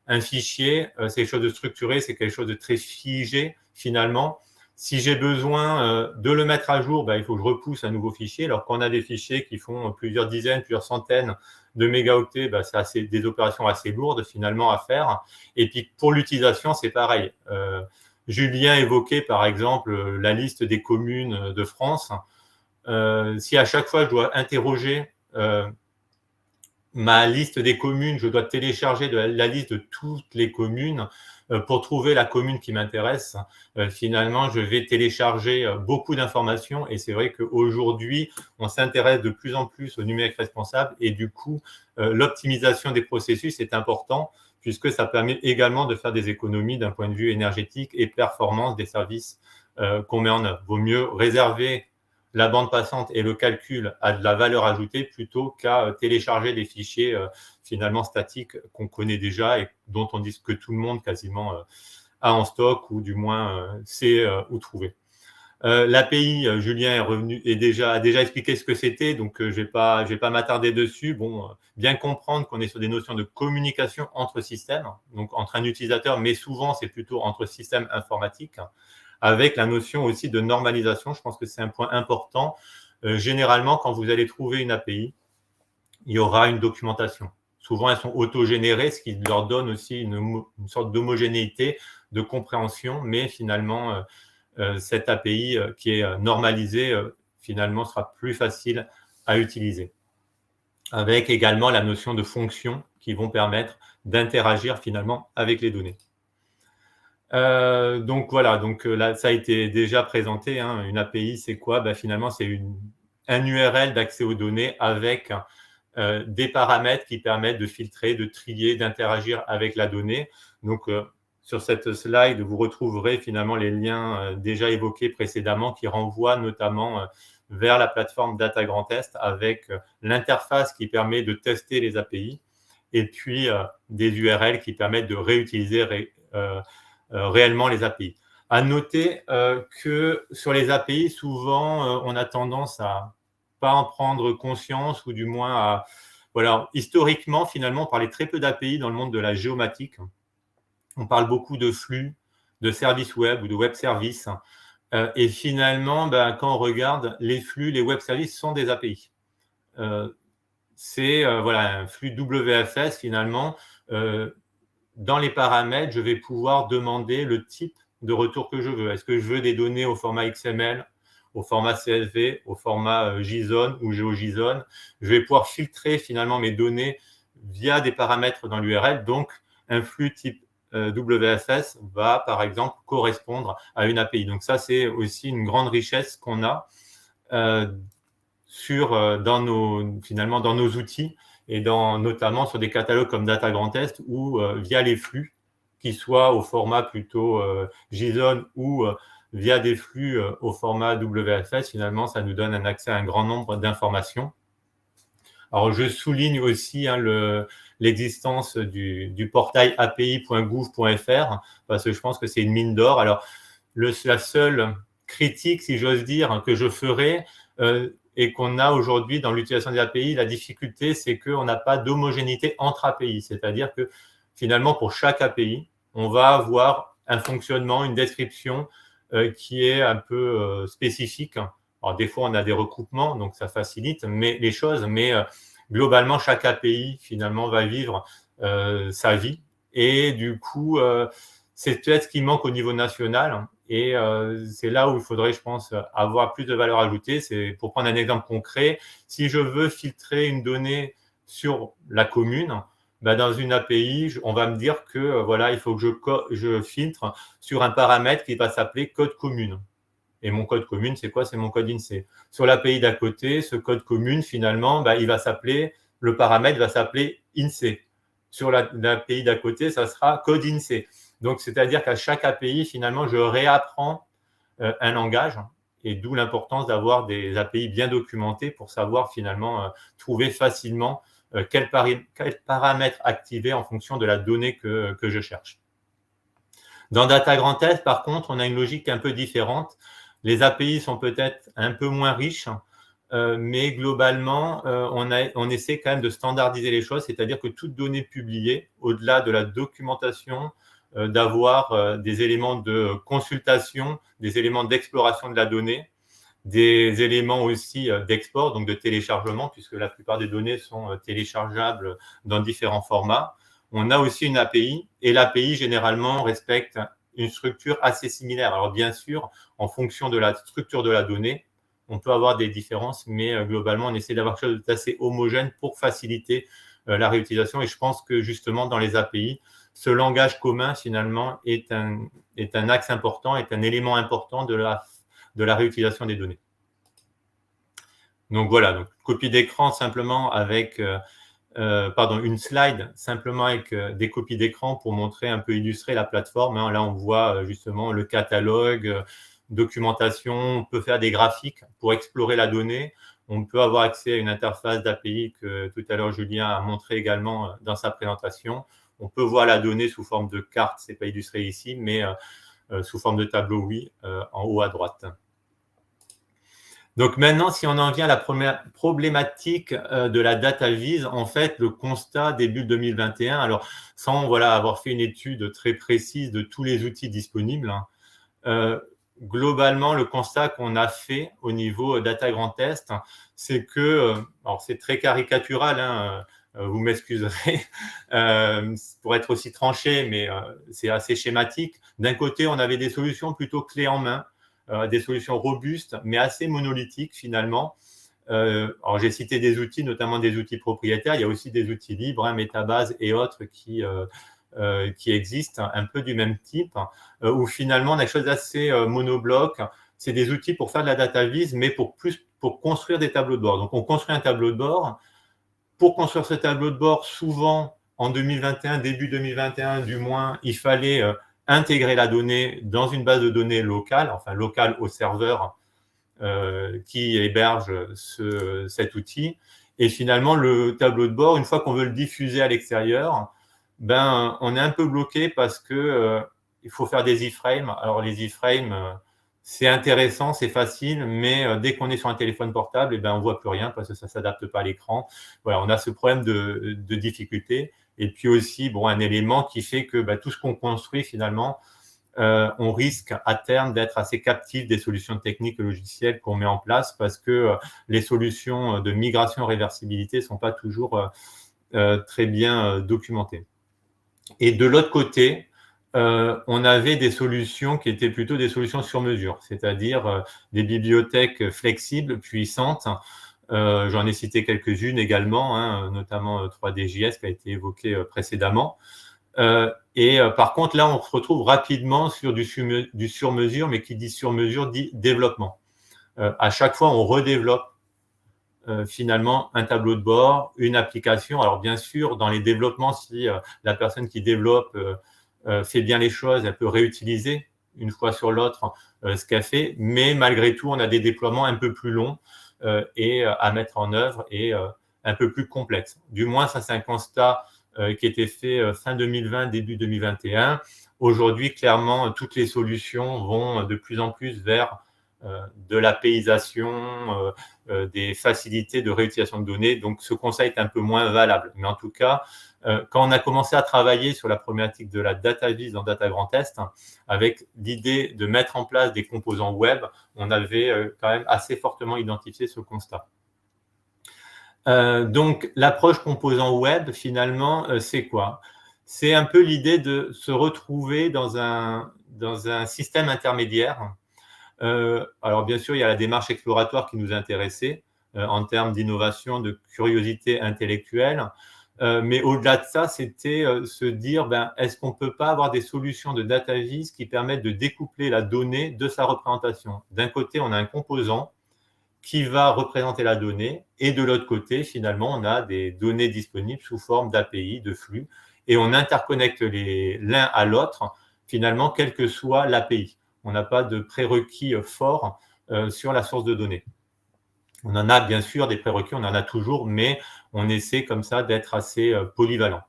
un fichier, c'est quelque chose de structuré, c'est quelque chose de très figé finalement. Si j'ai besoin de le mettre à jour, il faut que je repousse un nouveau fichier. Alors qu'on a des fichiers qui font plusieurs dizaines, plusieurs centaines de mégaoctets, c'est des opérations assez lourdes finalement à faire. Et puis pour l'utilisation, c'est pareil. Julien évoquait par exemple la liste des communes de France. Si à chaque fois je dois interroger ma liste des communes, je dois télécharger la liste de toutes les communes pour trouver la commune qui m'intéresse. Finalement, je vais télécharger beaucoup d'informations et c'est vrai qu'aujourd'hui, on s'intéresse de plus en plus au numérique responsable et du coup, l'optimisation des processus est important puisque ça permet également de faire des économies d'un point de vue énergétique et performance des services qu'on met en œuvre. Vaut mieux réserver la bande passante et le calcul a de la valeur ajoutée plutôt qu'à télécharger des fichiers finalement statiques qu'on connaît déjà et dont on dit que tout le monde quasiment a en stock ou du moins sait où trouver. L'API, Julien a déjà expliqué ce que c'était, donc je vais pas m'attarder dessus. Bon, bien comprendre qu'on est sur des notions de communication entre systèmes, donc entre un utilisateur, mais souvent c'est plutôt entre systèmes informatiques, avec la notion aussi de normalisation. Je pense que c'est un point important. Généralement, quand vous allez trouver une API, il y aura une documentation. Souvent, elles sont autogénérées, ce qui leur donne aussi une sorte d'homogénéité, de compréhension, mais finalement, cette API qui est normalisée, finalement, sera plus facile à utiliser. Avec également la notion de fonctions qui vont permettre d'interagir finalement avec les données. Donc voilà, donc là, ça a été déjà présenté. Une API, c'est quoi? Finalement, c'est un URL d'accès aux données avec des paramètres qui permettent de filtrer, de trier, d'interagir avec la donnée. Donc, sur cette slide, vous retrouverez finalement les liens déjà évoqués précédemment qui renvoient notamment vers la plateforme Data Grand Test avec l'interface qui permet de tester les API et puis des URL qui permettent de réutiliser réellement les API. À noter que sur les API, souvent, on a tendance à pas en prendre conscience ou du moins historiquement, finalement, on parlait très peu d'API dans le monde de la géomatique. On parle beaucoup de flux, de services web ou de web services. Et finalement, quand on regarde les flux, les web services sont des API. C'est un flux WFS finalement. Dans les paramètres, je vais pouvoir demander le type de retour que je veux. Est-ce que je veux des données au format XML, au format CSV, au format JSON ou GeoJSON? Je vais pouvoir filtrer finalement mes données via des paramètres dans l'URL. Donc, un flux type WFS va, par exemple, correspondre à une API. Donc, ça, c'est aussi une grande richesse qu'on a dans nos outils et notamment sur des catalogues comme Data Grand Test ou via les flux, qui soient au format plutôt JSON ou via des flux au format WFS, finalement, ça nous donne un accès à un grand nombre d'informations. Alors, je souligne aussi l'existence du portail api.gouv.fr parce que je pense que c'est une mine d'or. Alors, la seule critique, si j'ose dire, que je ferai et qu'on a aujourd'hui dans l'utilisation des API, la difficulté, c'est qu'on n'a pas d'homogénéité entre API. C'est-à-dire que finalement, pour chaque API, on va avoir un fonctionnement, une description qui est un peu spécifique. Alors, des fois, on a des recoupements, donc ça facilite les choses, mais globalement, chaque API, finalement, va vivre sa vie. Et du coup, c'est peut-être ce qui manque au niveau national. Et c'est là où il faudrait, je pense, avoir plus de valeur ajoutée. C'est pour prendre un exemple concret. Si je veux filtrer une donnée sur la commune, dans une API, on va me dire que il faut que je filtre sur un paramètre qui va s'appeler code commune. Et mon code commune, c'est quoi? C'est mon code INSEE. Sur l'API d'à côté, ce code commune, finalement, le paramètre va s'appeler INSEE. Sur l'API d'à côté, ça sera code INSEE. Donc, c'est-à-dire qu'à chaque API, finalement, je réapprends un langage et d'où l'importance d'avoir des API bien documentées pour savoir finalement trouver facilement quel paramètre activer en fonction de la donnée que je cherche. Dans Data Grand Test, par contre, on a une logique un peu différente. Les API sont peut-être un peu moins riches mais globalement, on essaie quand même de standardiser les choses, c'est-à-dire que toute donnée publiée, au-delà de la documentation, d'avoir des éléments de consultation, des éléments d'exploration de la donnée, des éléments aussi d'export, donc de téléchargement, puisque la plupart des données sont téléchargeables dans différents formats. On a aussi une API, et l'API, généralement, respecte une structure assez similaire. Alors, bien sûr, en fonction de la structure de la donnée, on peut avoir des différences, mais globalement, on essaie d'avoir quelque chose d'assez homogène pour faciliter la réutilisation. Et je pense que, justement, dans les API, ce langage commun, finalement, est un axe important, est un élément important de la réutilisation des données. Donc voilà, donc copie d'écran simplement avec, une slide simplement avec des copies d'écran pour montrer un peu illustrer la plateforme. Hein. Là, on voit justement le catalogue, documentation, on peut faire des graphiques pour explorer la donnée. On peut avoir accès à une interface d'API que tout à l'heure Julien a montré également dans sa présentation. On peut voir la donnée sous forme de carte, ce n'est pas illustré ici, mais sous forme de tableau, oui, en haut à droite. Donc maintenant, si on en vient à la première problématique de la data vise, en fait, le constat début 2021, alors sans avoir fait une étude très précise de tous les outils disponibles, globalement, le constat qu'on a fait au niveau Data Grand Est, c'est que, alors c'est très caricatural, hein, vous m'excuserez pour être aussi tranché, mais c'est assez schématique. D'un côté, on avait des solutions plutôt clés en main, des solutions robustes, mais assez monolithiques finalement. Alors j'ai cité des outils, notamment des outils propriétaires. Il y a aussi des outils libres, hein, Metabase et autres qui existent, un peu du même type, où finalement on a des choses assez monoblocs. C'est des outils pour faire de la data vise, mais pour construire des tableaux de bord. Donc on construit un tableau de bord. Pour construire ce tableau de bord, souvent en 2021, début 2021 du moins, il fallait intégrer la donnée dans une base de données locale, enfin locale au serveur qui héberge cet outil. Et finalement, le tableau de bord, une fois qu'on veut le diffuser à l'extérieur, on est un peu bloqué parce que il faut faire des iframes. Alors les iframes, c'est intéressant, c'est facile, mais dès qu'on est sur un téléphone portable, on ne voit plus rien parce que ça ne s'adapte pas à l'écran. Voilà, on a ce problème de difficulté. Et puis aussi, un élément qui fait que tout ce qu'on construit finalement, on risque à terme d'être assez captif des solutions techniques et logicielles qu'on met en place parce que les solutions de migration réversibilité ne sont pas toujours très bien documentées. Et de l'autre côté, on avait des solutions qui étaient plutôt des solutions sur mesure, c'est-à-dire des bibliothèques flexibles, puissantes. J'en ai cité quelques-unes également, hein, notamment 3DJS qui a été évoqué précédemment. Par contre, là, on se retrouve rapidement sur du sur-mesure, mais qui dit sur-mesure dit développement. À chaque fois, on redéveloppe finalement un tableau de bord, une application. Alors bien sûr, dans les développements, si la personne qui développe fait bien les choses, elle peut réutiliser une fois sur l'autre ce qu'elle fait, mais malgré tout, on a des déploiements un peu plus longs et à mettre en œuvre et un peu plus complexes. Du moins, ça c'est un constat qui a été fait fin 2020, début 2021. Aujourd'hui, clairement, toutes les solutions vont de plus en plus vers de l'APIsation, des facilités de réutilisation de données. Donc, ce conseil est un peu moins valable. Mais en tout cas, quand on a commencé à travailler sur la problématique de la data vise dans Data Grand Est, avec l'idée de mettre en place des composants web, on avait quand même assez fortement identifié ce constat. Donc, l'approche composant web, finalement, c'est quoi? C'est un peu l'idée de se retrouver dans un système intermédiaire. Alors, bien sûr, il y a la démarche exploratoire qui nous intéressait en termes d'innovation, de curiosité intellectuelle. Mais au-delà de ça, c'était se dire, est-ce qu'on ne peut pas avoir des solutions de data vise qui permettent de découpler la donnée de sa représentation? D'un côté, on a un composant qui va représenter la donnée, et de l'autre côté, finalement, on a des données disponibles sous forme d'API, de flux, et on interconnecte l'un à l'autre, finalement, quelle que soit l'API. On n'a pas de prérequis forts sur la source de données. On en a bien sûr des prérequis, on en a toujours, mais on essaie comme ça d'être assez polyvalent.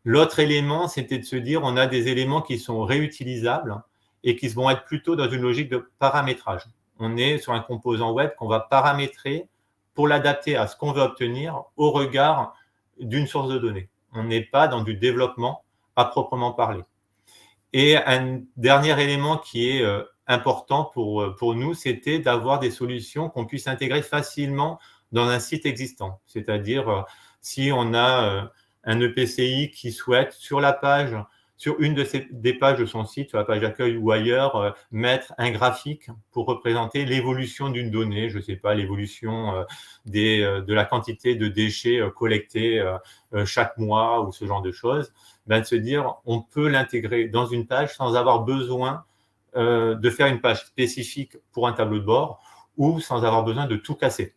L'autre élément, c'était de se dire, on a des éléments qui sont réutilisables et qui vont être plutôt dans une logique de paramétrage. on est sur un composant web qu'on va paramétrer pour l'adapter à ce qu'on veut obtenir au regard d'une source de données. On n'est pas dans du développement à proprement parler. Et un dernier élément qui est important pour nous, c'était d'avoir des solutions qu'on puisse intégrer facilement dans un site existant. C'est-à-dire, si on a un EPCI qui souhaite sur la page, sur une des pages de son site, sur la page d'accueil ou ailleurs, mettre un graphique pour représenter l'évolution d'une donnée, je ne sais pas, l'évolution de la quantité de déchets collectés chaque mois ou ce genre de choses, ben de se dire on peut l'intégrer dans une page sans avoir besoin de faire une page spécifique pour un tableau de bord ou sans avoir besoin de tout casser.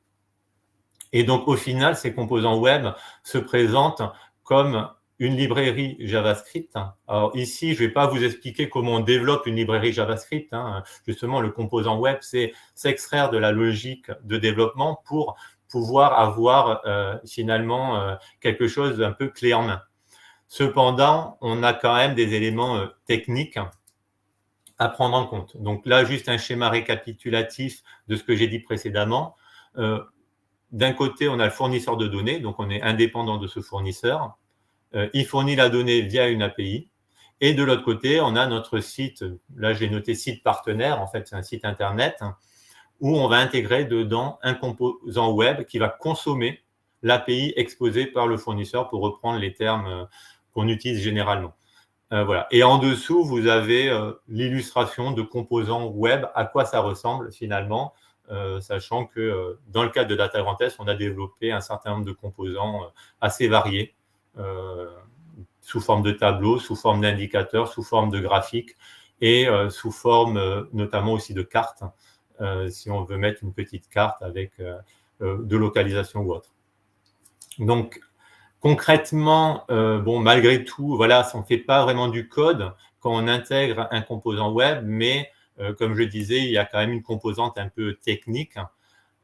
Et donc, au final, ces composants web se présentent comme une librairie JavaScript. Alors ici, je ne vais pas vous expliquer comment on développe une librairie JavaScript. Justement, le composant web, c'est s'extraire de la logique de développement pour pouvoir avoir finalement quelque chose d'un peu clé en main. Cependant, on a quand même des éléments techniques à prendre en compte. Donc là, juste un schéma récapitulatif de ce que j'ai dit précédemment. D'un côté, on a le fournisseur de données, donc on est indépendant de ce fournisseur. Il fournit la donnée via une API. Et de l'autre côté, on a notre site, là j'ai noté site partenaire, en fait c'est un site internet, où on va intégrer dedans un composant web qui va consommer l'API exposée par le fournisseur, pour reprendre les termes qu'on utilise généralement. Voilà. Et en dessous, vous avez l'illustration de composants web, à quoi ça ressemble finalement, sachant que dans le cadre de Data Grand Est, on a développé un certain nombre de composants assez variés, sous forme de tableaux, sous forme d'indicateurs, sous forme de graphiques et sous forme notamment aussi de cartes, si on veut mettre une petite carte avec de localisation ou autre. Donc, concrètement, bon, malgré tout, voilà, on ne fait pas vraiment du code quand on intègre un composant web, mais comme je disais, il y a quand même une composante un peu technique.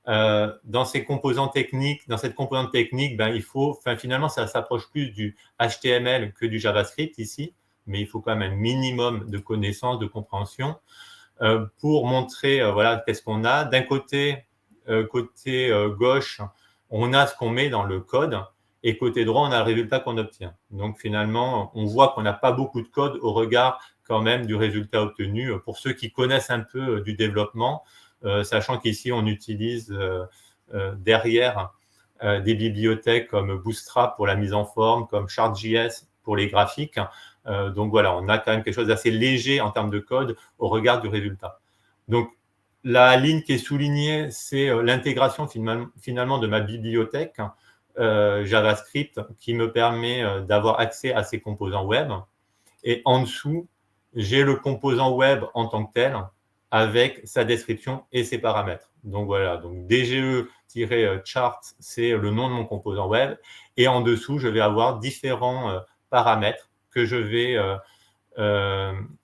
Dans ces composants techniques, dans cette composante technique, ben, il faut, finalement, ça s'approche plus du HTML que du JavaScript ici, mais il faut quand même un minimum de connaissances, de compréhension pour montrer, voilà, qu'est-ce qu'on a. D'un côté, côté gauche, on a ce qu'on met dans le code, et côté droit, on a le résultat qu'on obtient. Donc finalement, on voit qu'on n'a pas beaucoup de code au regard quand même du résultat obtenu. Pour ceux qui connaissent un peu du développement, sachant qu'ici, on utilise derrière des bibliothèques comme Bootstrap pour la mise en forme, comme Chart.js pour les graphiques. Donc voilà, on a quand même quelque chose d'assez léger en termes de code au regard du résultat. Donc, la ligne qui est soulignée, c'est l'intégration finalement de ma bibliothèque JavaScript qui me permet d'avoir accès à ces composants web. Et en dessous, j'ai le composant web en tant que tel avec sa description et ses paramètres. Donc voilà, donc DGE-chart, c'est le nom de mon composant web. Et en dessous, je vais avoir différents paramètres que je vais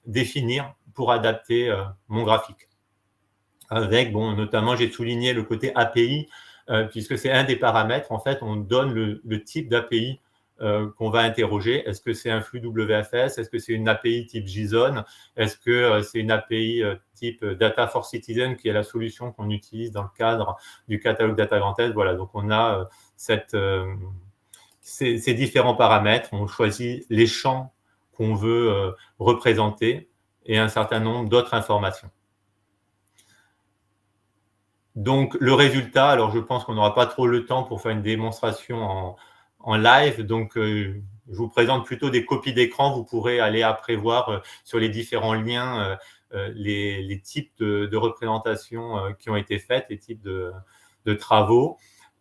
définir pour adapter mon graphique. Avec, bon, notamment, j'ai souligné le côté API, puisque c'est un des paramètres. En fait, on donne le type d'API qu'on va interroger. Est-ce que c'est un flux WFS? Est-ce que c'est une API type JSON? Est-ce que c'est une API type Data for Citizen, qui est la solution qu'on utilise dans le cadre du catalogue Data Grand Est? Voilà, donc on a ces différents paramètres. On choisit les champs qu'on veut représenter et un certain nombre d'autres informations. Donc, le résultat, alors je pense qu'on n'aura pas trop le temps pour faire une démonstration en live. Donc, je vous présente plutôt des copies d'écran. Vous pourrez aller après voir sur les différents liens les types de représentations qui ont été faites, les types de travaux.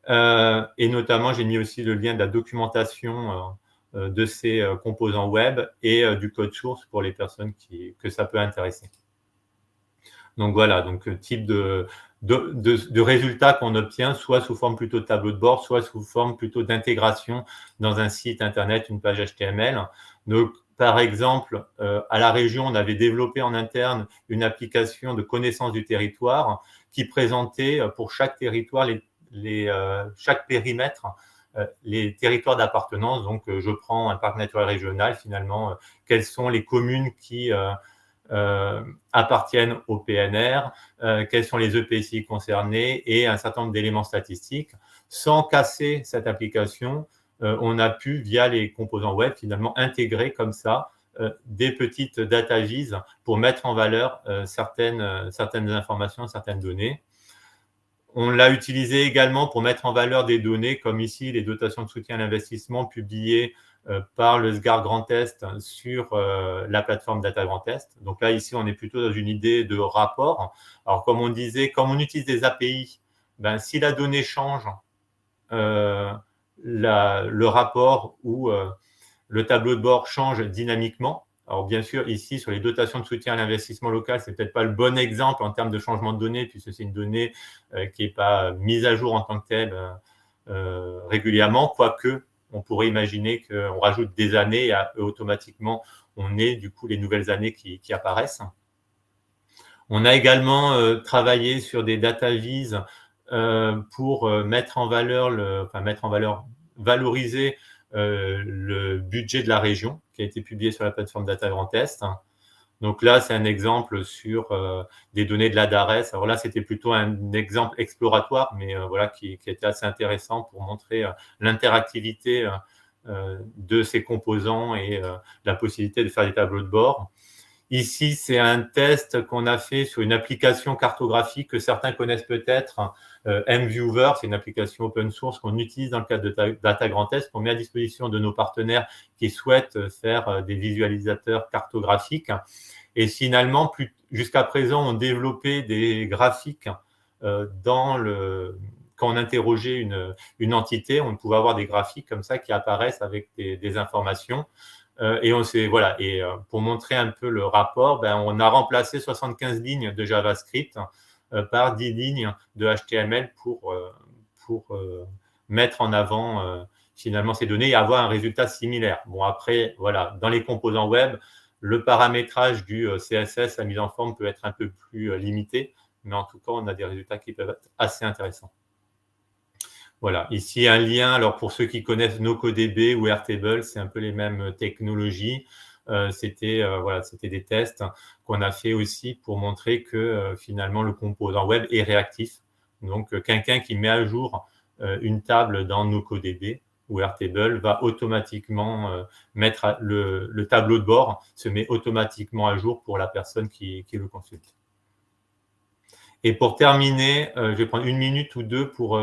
Et notamment, j'ai mis aussi le lien de la documentation de ces composants web et du code source pour les personnes que ça peut intéresser. Donc voilà, donc type de résultats qu'on obtient, soit sous forme plutôt de tableau de bord, soit sous forme plutôt d'intégration dans un site internet, une page HTML. Donc, par exemple, à la région, on avait développé en interne une application de connaissance du territoire qui présentait pour chaque territoire, chaque périmètre, les territoires d'appartenance. Donc, je prends un parc naturel régional, finalement, quelles sont les communes qui appartiennent au PNR, quels sont les EPCI concernés et un certain nombre d'éléments statistiques. Sans casser cette application, on a pu, via les composants web, finalement intégrer comme ça des petites data viz pour mettre en valeur certaines informations, certaines données. On l'a utilisé également pour mettre en valeur des données, comme ici les dotations de soutien à l'investissement publiées par le SGAR Grand Est sur la plateforme Data Grand Est. Donc là, ici, on est plutôt dans une idée de rapport. Alors, comme on disait, comme on utilise des API, ben, si la donnée change, le rapport ou le tableau de bord change dynamiquement. Alors, bien sûr, ici, sur les dotations de soutien à l'investissement local, ce n'est peut-être pas le bon exemple en termes de changement de données, puisque c'est une donnée qui n'est pas mise à jour en tant que telle régulièrement, quoique on pourrait imaginer qu'on rajoute des années et automatiquement, on ait du coup les nouvelles années qui apparaissent. On a également travaillé sur des data viz pour valoriser le budget de la région qui a été publié sur la plateforme Data Grand Est. Donc là, c'est un exemple sur des données de la DARES. Alors là, c'était plutôt un exemple exploratoire, mais voilà, qui était assez intéressant pour montrer l'interactivité de ces composants et la possibilité de faire des tableaux de bord. Ici, c'est un test qu'on a fait sur une application cartographique que certains connaissent peut-être, MViewer, c'est une application open source qu'on utilise dans le cadre de Data Grand Est, qu'on met à disposition de nos partenaires qui souhaitent faire des visualisateurs cartographiques. Et finalement, jusqu'à présent, on développait des graphiques quand on interrogeait une entité, on pouvait avoir des graphiques comme ça qui apparaissent avec des informations. Et pour montrer un peu le rapport, ben, on a remplacé 75 lignes de JavaScript par 10 lignes de HTML pour mettre en avant finalement ces données et avoir un résultat similaire. Bon, après, voilà, dans les composants web, le paramétrage du CSS, la mise en forme peut être un peu plus limité, mais en tout cas, on a des résultats qui peuvent être assez intéressants. Voilà, ici un lien. Alors pour ceux qui connaissent NoCoDB ou Airtable, c'est un peu les mêmes technologies. C'était des tests qu'on a fait aussi pour montrer que finalement le composant web est réactif. Donc quelqu'un qui met à jour une table dans NoCoDB ou Airtable va automatiquement mettre le tableau de bord se met automatiquement à jour pour la personne qui le consulte. Et pour terminer, je vais prendre 1 minute ou 2 pour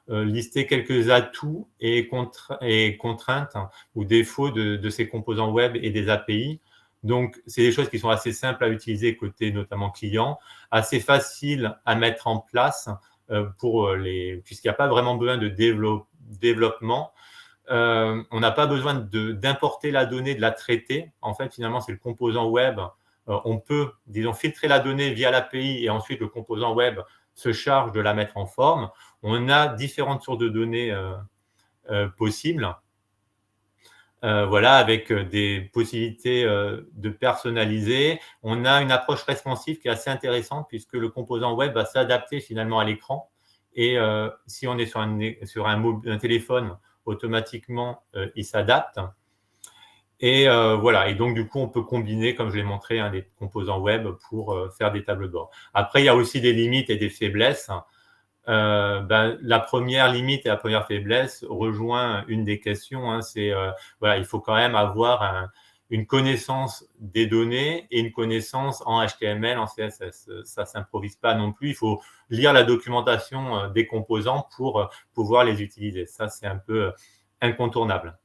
lister quelques atouts et contraintes ou défauts de ces composants web et des API. Donc, c'est des choses qui sont assez simples à utiliser côté notamment client, assez faciles à mettre en place puisqu'il n'y a pas vraiment besoin de développement. On n'a pas besoin d'importer la donnée, de la traiter. En fait, finalement, c'est le composant web. On peut, disons, filtrer la donnée via l'API et ensuite le composant web se charge de la mettre en forme. On a différentes sources de données possibles, avec des possibilités de personnaliser. On a une approche responsive qui est assez intéressante puisque le composant web va s'adapter finalement à l'écran. Et si on est sur un téléphone, automatiquement, il s'adapte. Et et donc du coup, on peut combiner, comme je l'ai montré, des composants web pour faire des tableaux de bord. Après, il y a aussi des limites et des faiblesses. La première limite et la première faiblesse rejoint une des questions. Il faut quand même avoir une connaissance des données et une connaissance en HTML, en CSS. Ça ne s'improvise pas non plus. Il faut lire la documentation des composants pour pouvoir les utiliser. Ça, c'est un peu incontournable.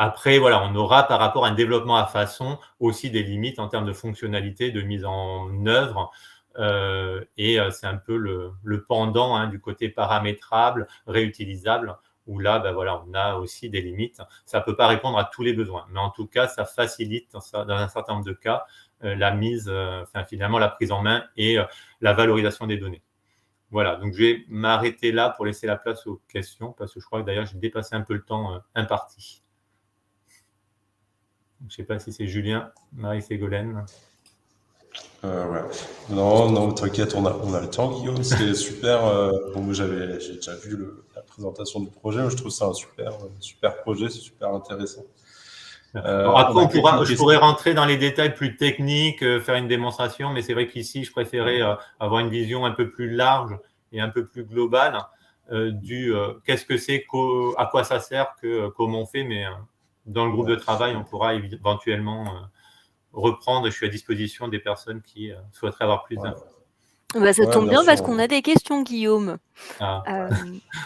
Après, on aura par rapport à un développement à façon aussi des limites en termes de fonctionnalité, de mise en œuvre. C'est un peu le pendant du côté paramétrable, réutilisable, où là, on a aussi des limites. Ça ne peut pas répondre à tous les besoins, mais en tout cas, ça facilite dans un certain nombre de cas finalement la prise en main et la valorisation des données. Voilà, donc je vais m'arrêter là pour laisser la place aux questions, parce que je crois que d'ailleurs, j'ai dépassé un peu le temps imparti. Je ne sais pas si c'est Julien, Marie-Ségolène. Non, t'inquiète, on a le temps, Guillaume. C'est super. J'ai déjà vu la présentation du projet. Je trouve ça un super projet, c'est super intéressant. Bon, après, quelques je pourrais rentrer dans les détails plus techniques, faire une démonstration, mais c'est vrai qu'ici, je préférais avoir une vision un peu plus large et un peu plus globale du qu'est-ce que c'est, à quoi ça sert, comment on fait, mais dans le groupe de travail, on pourra éventuellement reprendre. Je suis à disposition des personnes qui souhaiteraient avoir plus d'infos. Bah, ça tombe bien parce qu'on a des questions, Guillaume.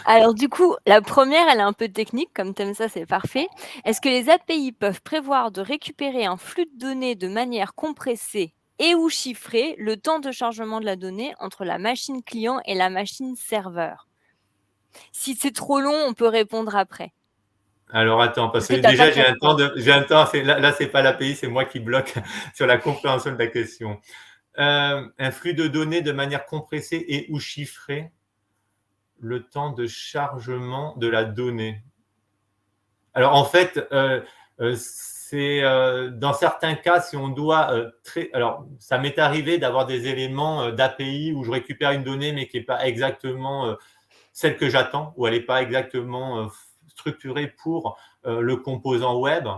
Alors du coup, la première, elle est un peu technique, comme t'aimes ça, c'est parfait. Est-ce que les API peuvent prévoir de récupérer un flux de données de manière compressée et ou chiffrée le temps de chargement de la donnée entre la machine client et la machine serveur? Si c'est trop long, on peut répondre après. Alors attends, parce que déjà j'ai un temps, là c'est pas l'API, c'est moi qui bloque sur la compréhension de la question. Un flux de données de manière compressée et ou chiffrée, le temps de chargement de la donnée. Alors en fait, c'est dans certains cas, si on doit alors ça m'est arrivé d'avoir des éléments d'API où je récupère une donnée mais qui n'est pas exactement celle que j'attends, ou elle n'est pas exactement structurée pour le composant web,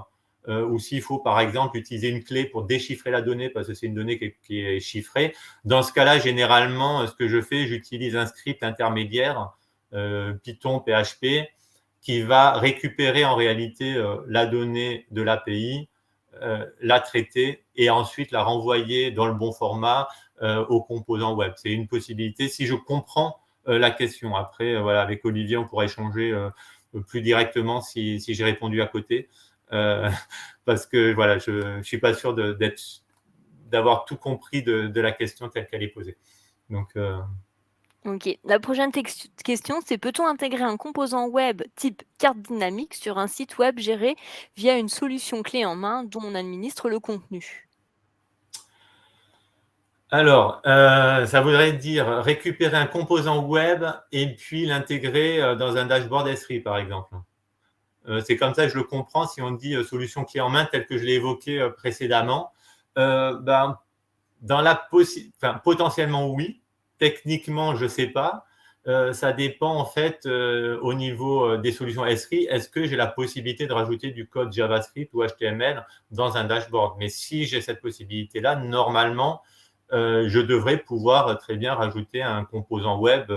ou s'il faut par exemple utiliser une clé pour déchiffrer la donnée parce que c'est une donnée qui est chiffrée. Dans ce cas-là, généralement, ce que je fais, j'utilise un script intermédiaire, Python, PHP, qui va récupérer en réalité la donnée de l'API, la traiter et ensuite la renvoyer dans le bon format au composant web. C'est une possibilité si je comprends la question. Après, voilà, avec Olivier, on pourra échanger plus directement si j'ai répondu à côté. Parce que voilà, je ne suis pas sûr d'avoir tout compris de la question telle qu'elle est posée. Donc, Ok. La prochaine question, c'est peut-on intégrer un composant web type carte dynamique sur un site web géré via une solution clé en main dont on administre le contenu? Alors, ça voudrait dire récupérer un composant web et puis l'intégrer dans un dashboard S3, par exemple. C'est comme ça que je le comprends si on dit solution clé en main telle que je l'ai évoqué précédemment. Ben, potentiellement oui, techniquement je ne sais pas. Ça dépend en fait au niveau des solutions S3. Est-ce que j'ai la possibilité de rajouter du code JavaScript ou HTML dans un dashboard? Mais si j'ai cette possibilité-là, normalement, je devrais pouvoir très bien rajouter un composant web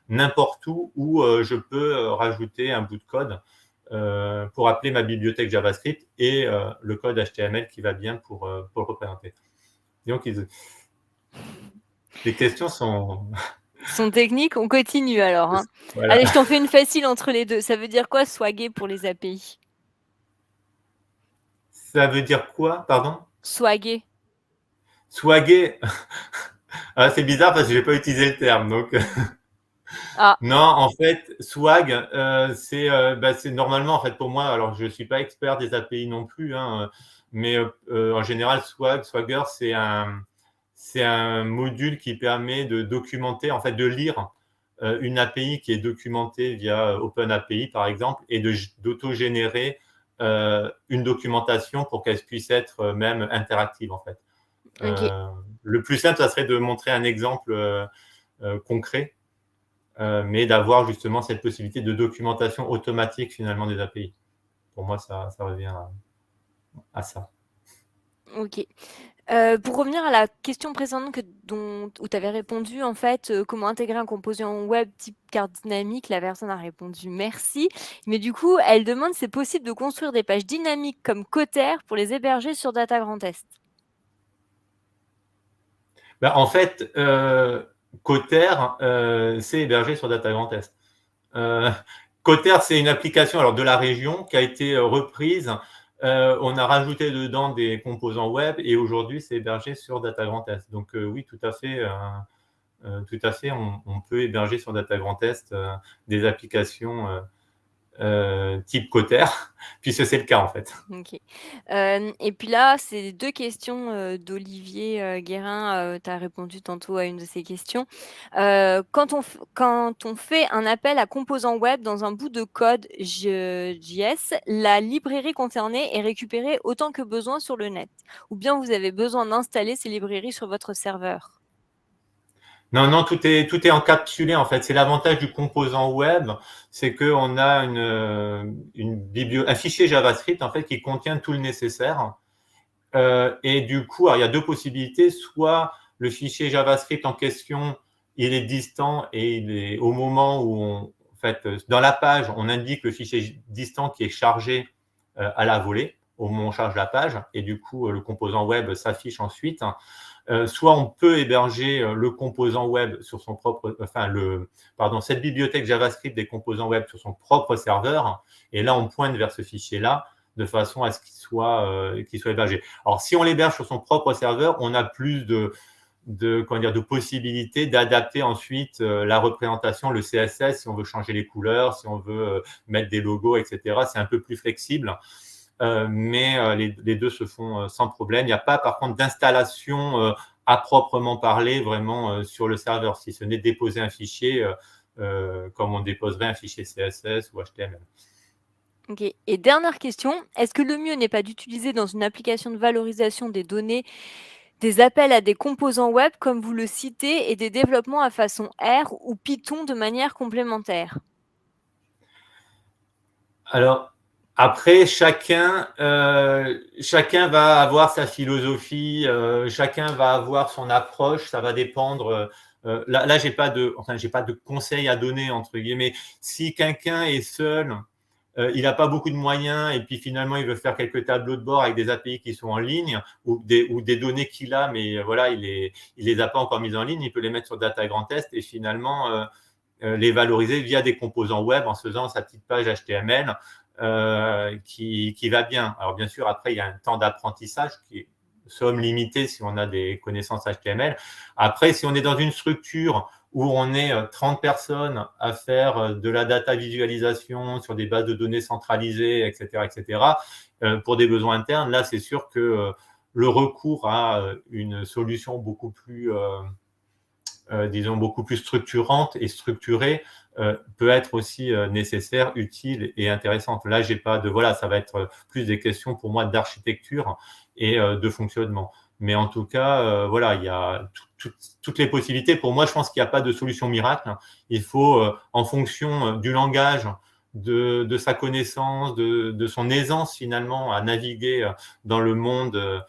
n'importe où je peux rajouter un bout de code pour appeler ma bibliothèque JavaScript et le code HTML qui va bien pour le représenter. Donc, les questions sont techniques, on continue alors. Hein. Voilà. Allez, je t'en fais une facile entre les deux. Ça veut dire quoi, swaguer pour les API? Ça veut dire quoi, pardon? Swaguer. Swaguer. Ah, c'est bizarre parce que je n'ai pas utilisé le terme. Donc, non, en fait, swag, c'est normalement, en fait, pour moi, alors je ne suis pas expert des API non plus, hein, mais en général, Swagger, c'est un module qui permet de documenter, en fait, de lire une API qui est documentée via OpenAPI, par exemple, et d'auto-générer une documentation pour qu'elle puisse être même interactive, en fait. Okay. Le plus simple, ça serait de montrer un exemple concret, mais d'avoir justement cette possibilité de documentation automatique finalement des API. Pour moi, ça revient à ça. Ok. Pour revenir à la question précédente où tu avais répondu, en fait, comment intégrer un composant web type carte dynamique, la personne a répondu merci. Mais du coup, elle demande si c'est possible de construire des pages dynamiques comme Cotter pour les héberger sur Data Grand Est. Ben, en fait, Cotter, c'est hébergé sur Data Grand Est. Cotter, c'est une application alors, de la région qui a été reprise. On a rajouté dedans des composants web et aujourd'hui, c'est hébergé sur Data Grand Est. Donc oui, tout à fait, on peut héberger sur Data Grand Est des applications type Cotter, puisque c'est le cas en fait. Ok. Et puis là, c'est deux questions d'Olivier Guérin. Tu as répondu tantôt à une de ces questions. Quand on fait un appel à composant web dans un bout de code JS, la librairie concernée est récupérée autant que besoin sur le net. Ou bien vous avez besoin d'installer ces librairies sur votre serveur? Non, non, tout est encapsulé en fait. C'est l'avantage du composant web, c'est qu'on a un fichier JavaScript en fait qui contient tout le nécessaire. Et du coup, alors, il y a deux possibilités. Soit le fichier JavaScript en question, il est distant et il est au moment où en fait, dans la page, on indique le fichier distant qui est chargé à la volée au moment où on charge la page, et du coup, le composant web s'affiche ensuite. Soit on peut héberger le composant web sur son propre, cette bibliothèque JavaScript des composants web sur son propre serveur, et là, on pointe vers ce fichier-là de façon à ce qu'il soit hébergé. Alors, si on l'héberge sur son propre serveur, on a plus de possibilités d'adapter ensuite la représentation, le CSS, si on veut changer les couleurs, si on veut mettre des logos, etc. C'est un peu plus flexible. Mais les deux se font sans problème. Il n'y a pas, par contre, d'installation à proprement parler vraiment sur le serveur, si ce n'est déposer un fichier comme on déposerait un fichier CSS ou HTML. Ok. Et dernière question, est-ce que le mieux n'est pas d'utiliser dans une application de valorisation des données des appels à des composants web, comme vous le citez, et des développements à façon R ou Python de manière complémentaire? Alors, après, chacun va avoir sa philosophie, chacun va avoir son approche, ça va dépendre. Là, j'ai pas de conseils à donner, entre guillemets. Si quelqu'un est seul, il n'a pas beaucoup de moyens et puis finalement, il veut faire quelques tableaux de bord avec des API qui sont en ligne ou des données qu'il a, mais voilà, il les a pas encore mises en ligne, il peut les mettre sur Data Grand Test et finalement les valoriser via des composants web en se faisant sa petite page HTML qui va bien. Alors bien sûr, après, il y a un temps d'apprentissage qui est somme limité si on a des connaissances HTML. Après, si on est dans une structure où on est 30 personnes à faire de la data visualisation sur des bases de données centralisées, etc., pour des besoins internes, là, c'est sûr que le recours à une solution beaucoup plus, beaucoup plus structurante et structurée peut être aussi nécessaire, utile et intéressante. Là, j'ai pas de ça va être plus des questions pour moi d'architecture et de fonctionnement. Mais en tout cas, il y a toutes les possibilités. Pour moi, je pense qu'il n'y a pas de solution miracle. Il faut, en fonction du langage, de sa connaissance, de son aisance finalement à naviguer dans le monde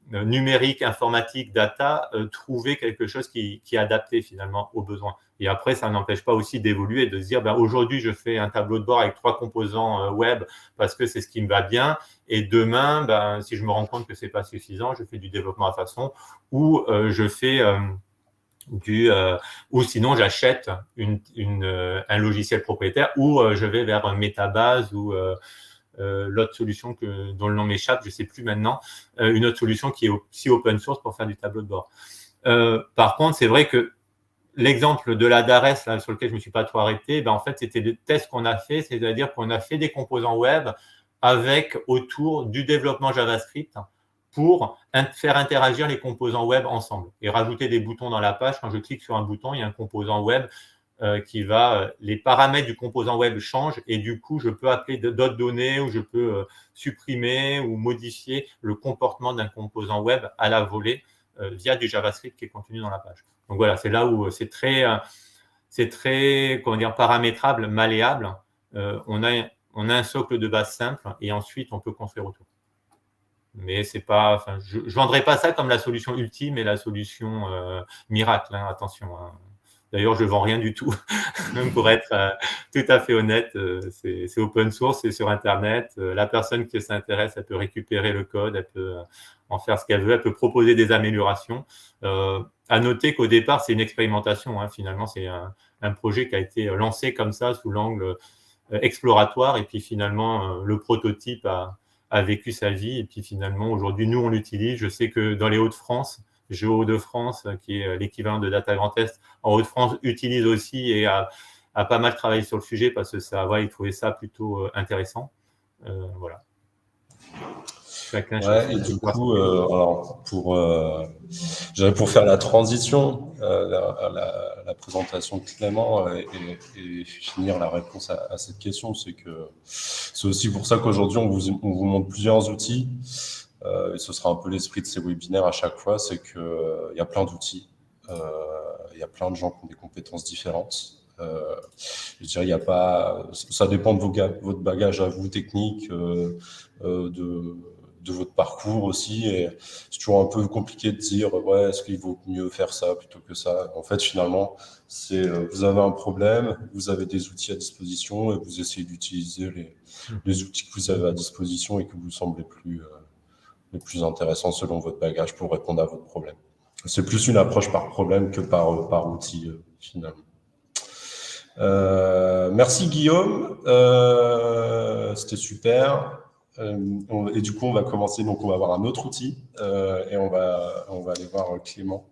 numérique, informatique, data, trouver quelque chose qui est adapté finalement aux besoins. Et après, ça n'empêche pas aussi d'évoluer et de se dire, aujourd'hui, je fais un tableau de bord avec 3 composants web parce que c'est ce qui me va bien. Et demain, si je me rends compte que c'est pas suffisant, je fais du développement à façon ou je fais ou sinon j'achète un logiciel propriétaire ou je vais vers Metabase ou l'autre solution dont le nom m'échappe, je ne sais plus maintenant, une autre solution qui est aussi open source pour faire du tableau de bord. Par contre, c'est vrai que l'exemple de la DARES, là, sur lequel je ne me suis pas trop arrêté, en fait, c'était des tests qu'on a fait, c'est-à-dire qu'on a fait des composants web avec autour du développement JavaScript pour faire interagir les composants web ensemble et rajouter des boutons dans la page. Quand je clique sur un bouton, il y a un composant web les paramètres du composant web changent et du coup, je peux appeler d'autres données ou je peux supprimer ou modifier le comportement d'un composant web à la volée via du JavaScript qui est contenu dans la page. Donc voilà, c'est là où c'est très paramétrable, malléable. On a un socle de base simple et ensuite, on peut construire autour. Mais c'est pas, je ne vendrai pas ça comme la solution ultime et la solution miracle, hein, attention. Hein. D'ailleurs, je ne vends rien du tout, pour être tout à fait honnête. C'est open source, c'est sur Internet. La personne qui s'intéresse, elle peut récupérer le code, elle peut en faire ce qu'elle veut, elle peut proposer des améliorations. À noter qu'au départ, c'est une expérimentation. Hein, finalement, c'est un projet qui a été lancé comme ça, sous l'angle exploratoire. Et puis finalement, le prototype a vécu sa vie. Et puis finalement, aujourd'hui, nous, on l'utilise. Je sais que dans les Hauts-de-France, Géo-de-France, qui est l'équivalent de Data Grand Test, en Hauts-de-France, utilise aussi et a pas mal travaillé sur le sujet parce que il trouvait ça plutôt intéressant. Voilà. Ouais, et du coup, alors pour faire la transition, la présentation de Clément et finir la réponse à cette question, c'est que c'est aussi pour ça qu'aujourd'hui on vous montre plusieurs outils. Et ce sera un peu l'esprit de ces webinaires à chaque fois, c'est qu'il y a plein d'outils. Il il y a plein de gens qui ont des compétences différentes. Je dirais, il y a pas, ça dépend de votre bagage à vous technique, de votre parcours aussi. Et c'est toujours un peu compliqué de dire, ouais, est-ce qu'il vaut mieux faire ça plutôt que ça? En fait, finalement, c'est vous avez un problème, vous avez des outils à disposition et vous essayez d'utiliser les outils que vous avez à disposition et qui vous semblent les plus intéressants selon votre bagage pour répondre à votre problème. C'est plus une approche par problème que par outil, finalement. Merci Guillaume, c'était super. Et du coup, on va commencer, donc on va avoir un autre outil et on va aller voir Clément,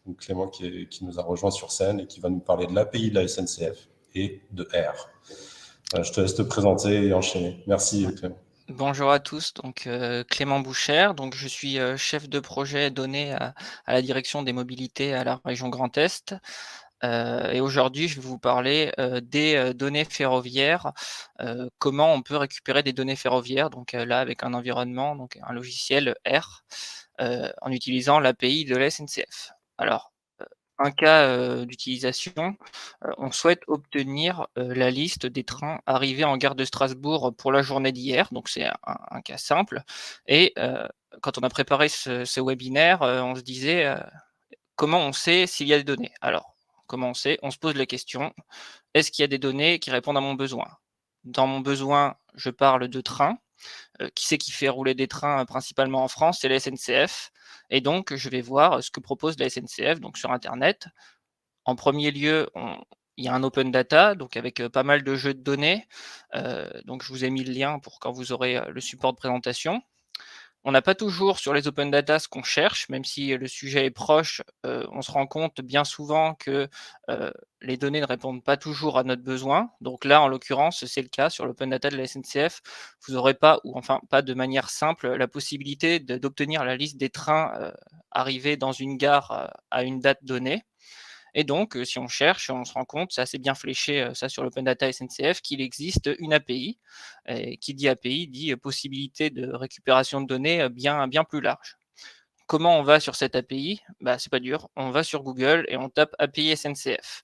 donc Clément qui nous a rejoint sur scène et qui va nous parler de l'API de la SNCF et de R. Je te laisse te présenter et enchaîner. Merci Clément. Bonjour à tous, donc Clément Bouchère, donc je suis chef de projet données à la direction des mobilités à la région Grand Est. Et aujourd'hui, je vais vous parler des données ferroviaires, comment on peut récupérer des données ferroviaires, donc là avec un environnement, donc un logiciel R, en utilisant l'API de la SNCF. Alors, un cas d'utilisation, on souhaite obtenir la liste des trains arrivés en gare de Strasbourg pour la journée d'hier, donc c'est un cas simple. Et quand on a préparé ce webinaire, on se disait comment on sait s'il y a des données? Alors, comment on sait? On se pose la question, est-ce qu'il y a des données qui répondent à mon besoin? Dans mon besoin, je parle de trains. Qui c'est qui fait rouler des trains principalement en France? C'est la SNCF. Et donc, je vais voir ce que propose la SNCF donc sur internet. En premier lieu, il y a un open data, donc avec pas mal de jeux de données. Donc je vous ai mis le lien pour quand vous aurez le support de présentation. On n'a pas toujours sur les open data ce qu'on cherche, même si le sujet est proche, on se rend compte bien souvent que les données ne répondent pas toujours à notre besoin. Donc là, en l'occurrence, c'est le cas sur l'open data de la SNCF. Vous n'aurez pas, ou enfin pas de manière simple, la possibilité d'obtenir la liste des trains arrivés dans une gare à une date donnée. Et donc, si on cherche, on se rend compte, c'est assez bien fléché, ça sur l'Open Data SNCF, qu'il existe une API. Et qui dit API dit possibilité de récupération de données bien plus large. Comment on va sur cette API? Bah, c'est pas dur, on va sur Google et on tape API SNCF.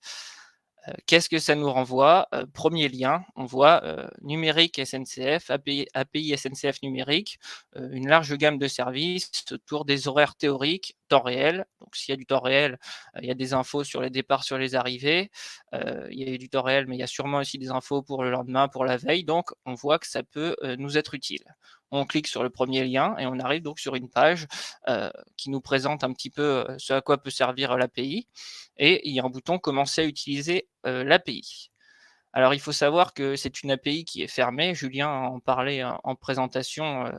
Qu'est-ce que ça nous renvoie? Premier lien, on voit numérique SNCF, API SNCF numérique, une large gamme de services autour des horaires théoriques, temps réel. Donc s'il y a du temps réel, il y a des infos sur les départs, sur les arrivées. Il y a du temps réel, mais il y a sûrement aussi des infos pour le lendemain, pour la veille. Donc on voit que ça peut nous être utile. On clique sur le premier lien et on arrive donc sur une page qui nous présente un petit peu ce à quoi peut servir l'API. Et il y a un bouton commencer à utiliser l'API. Alors il faut savoir que c'est une API qui est fermée. Julien en parlait en présentation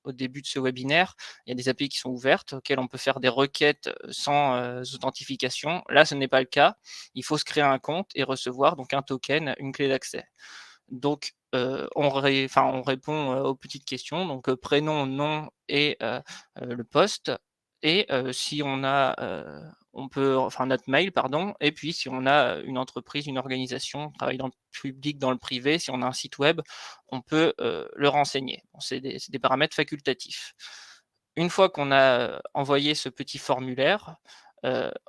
au début de ce webinaire. Il y a des API qui sont ouvertes, auxquelles on peut faire des requêtes sans authentification. Là, ce n'est pas le cas. Il faut se créer un compte et recevoir donc un token, une clé d'accès. Donc, on répond aux petites questions, donc prénom, nom et le poste. Et si on a, notre mail, pardon. Et puis, si on a une entreprise, une organisation, on travaille dans le public, dans le privé, si on a un site web, on peut le renseigner. Bon, c'est des paramètres facultatifs. Une fois qu'on a envoyé ce petit formulaire,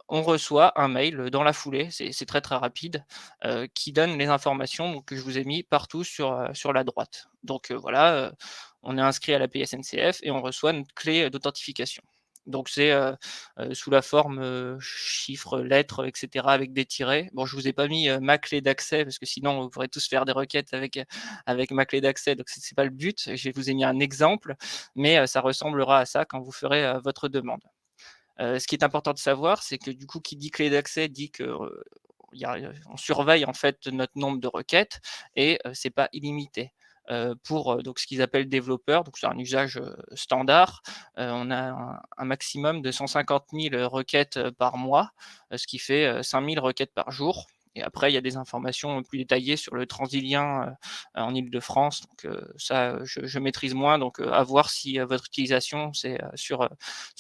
on reçoit un mail dans la foulée, c'est très très rapide, qui donne les informations donc, que je vous ai mis partout sur la droite. Donc voilà, on est inscrit à l'API SNCF et on reçoit notre clé d'authentification. Donc c'est sous la forme chiffres, lettres, etc. avec des tirets. Bon, je vous ai pas mis ma clé d'accès parce que sinon vous pourrez tous faire des requêtes avec ma clé d'accès. Donc c'est pas le but. Je vous ai mis un exemple, mais ça ressemblera à ça quand vous ferez votre demande. Ce qui est important de savoir, c'est que du coup, qui dit clé d'accès dit que on surveille en fait notre nombre de requêtes et c'est pas illimité. Pour donc ce qu'ils appellent développeurs, donc c'est un usage standard, on a un maximum de 150 000 requêtes par mois, ce qui fait 5 000 requêtes par jour. Et après, il y a des informations plus détaillées sur le Transilien en Île-de-France. Donc ça, je maîtrise moins. Donc à voir si votre utilisation, c'est sur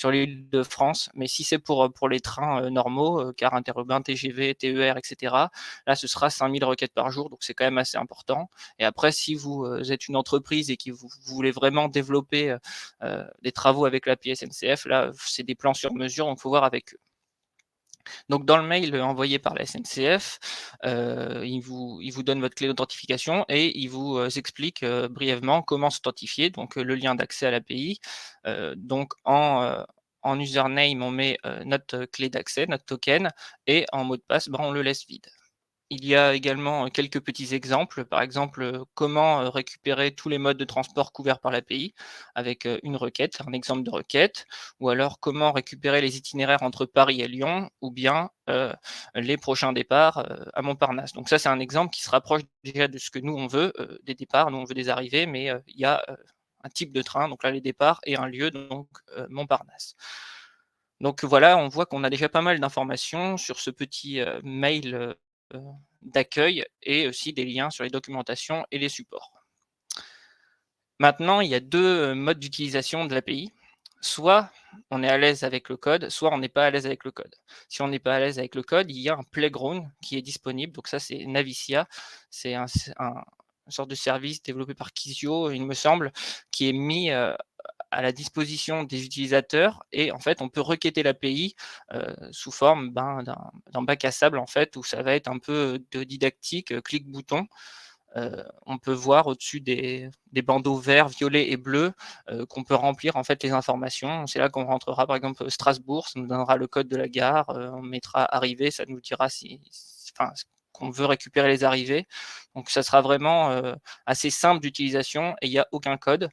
l'Île-de-France. Mais si c'est pour les trains normaux, car interurbain, TGV, TER, etc., là, ce sera 5000 requêtes par jour. Donc c'est quand même assez important. Et après, si vous êtes une entreprise et que vous voulez vraiment développer des travaux avec l'API SNCF, là, c'est des plans sur mesure. Donc il faut voir avec eux. Donc dans le mail envoyé par la SNCF, il vous donne votre clé d'authentification et il vous explique brièvement comment s'authentifier, donc le lien d'accès à l'API. Donc en username, on met notre clé d'accès, notre token, et en mot de passe, on le laisse vide. Il y a également quelques petits exemples, par exemple comment récupérer tous les modes de transport couverts par l'API avec une requête, un exemple de requête, ou alors comment récupérer les itinéraires entre Paris et Lyon, ou bien les prochains départs à Montparnasse. Donc ça, c'est un exemple qui se rapproche déjà de ce que nous, on veut, des départs, nous, on veut des arrivées, mais il y a un type de train, donc là, les départs, et un lieu, donc Montparnasse. Donc voilà, on voit qu'on a déjà pas mal d'informations sur ce petit mail d'accueil et aussi des liens sur les documentations et les supports. Maintenant, il y a 2 modes d'utilisation de l'API. Soit on est à l'aise avec le code, soit on n'est pas à l'aise avec le code. Si on n'est pas à l'aise avec le code, il y a un playground qui est disponible. Donc ça, c'est Navicia. C'est une sorte de service développé par Kizio, il me semble, qui est mis à la disposition des utilisateurs, et en fait, on peut requêter l'API sous forme d'un bac à sable, en fait, où ça va être un peu de didactique, clic-bouton. On peut voir au-dessus des bandeaux verts, violets et bleus qu'on peut remplir en fait les informations. C'est là qu'on rentrera par exemple Strasbourg, ça nous donnera le code de la gare, on mettra arrivée, ça nous dira qu'on veut récupérer les arrivées. Donc ça sera vraiment assez simple d'utilisation et il n'y a aucun code.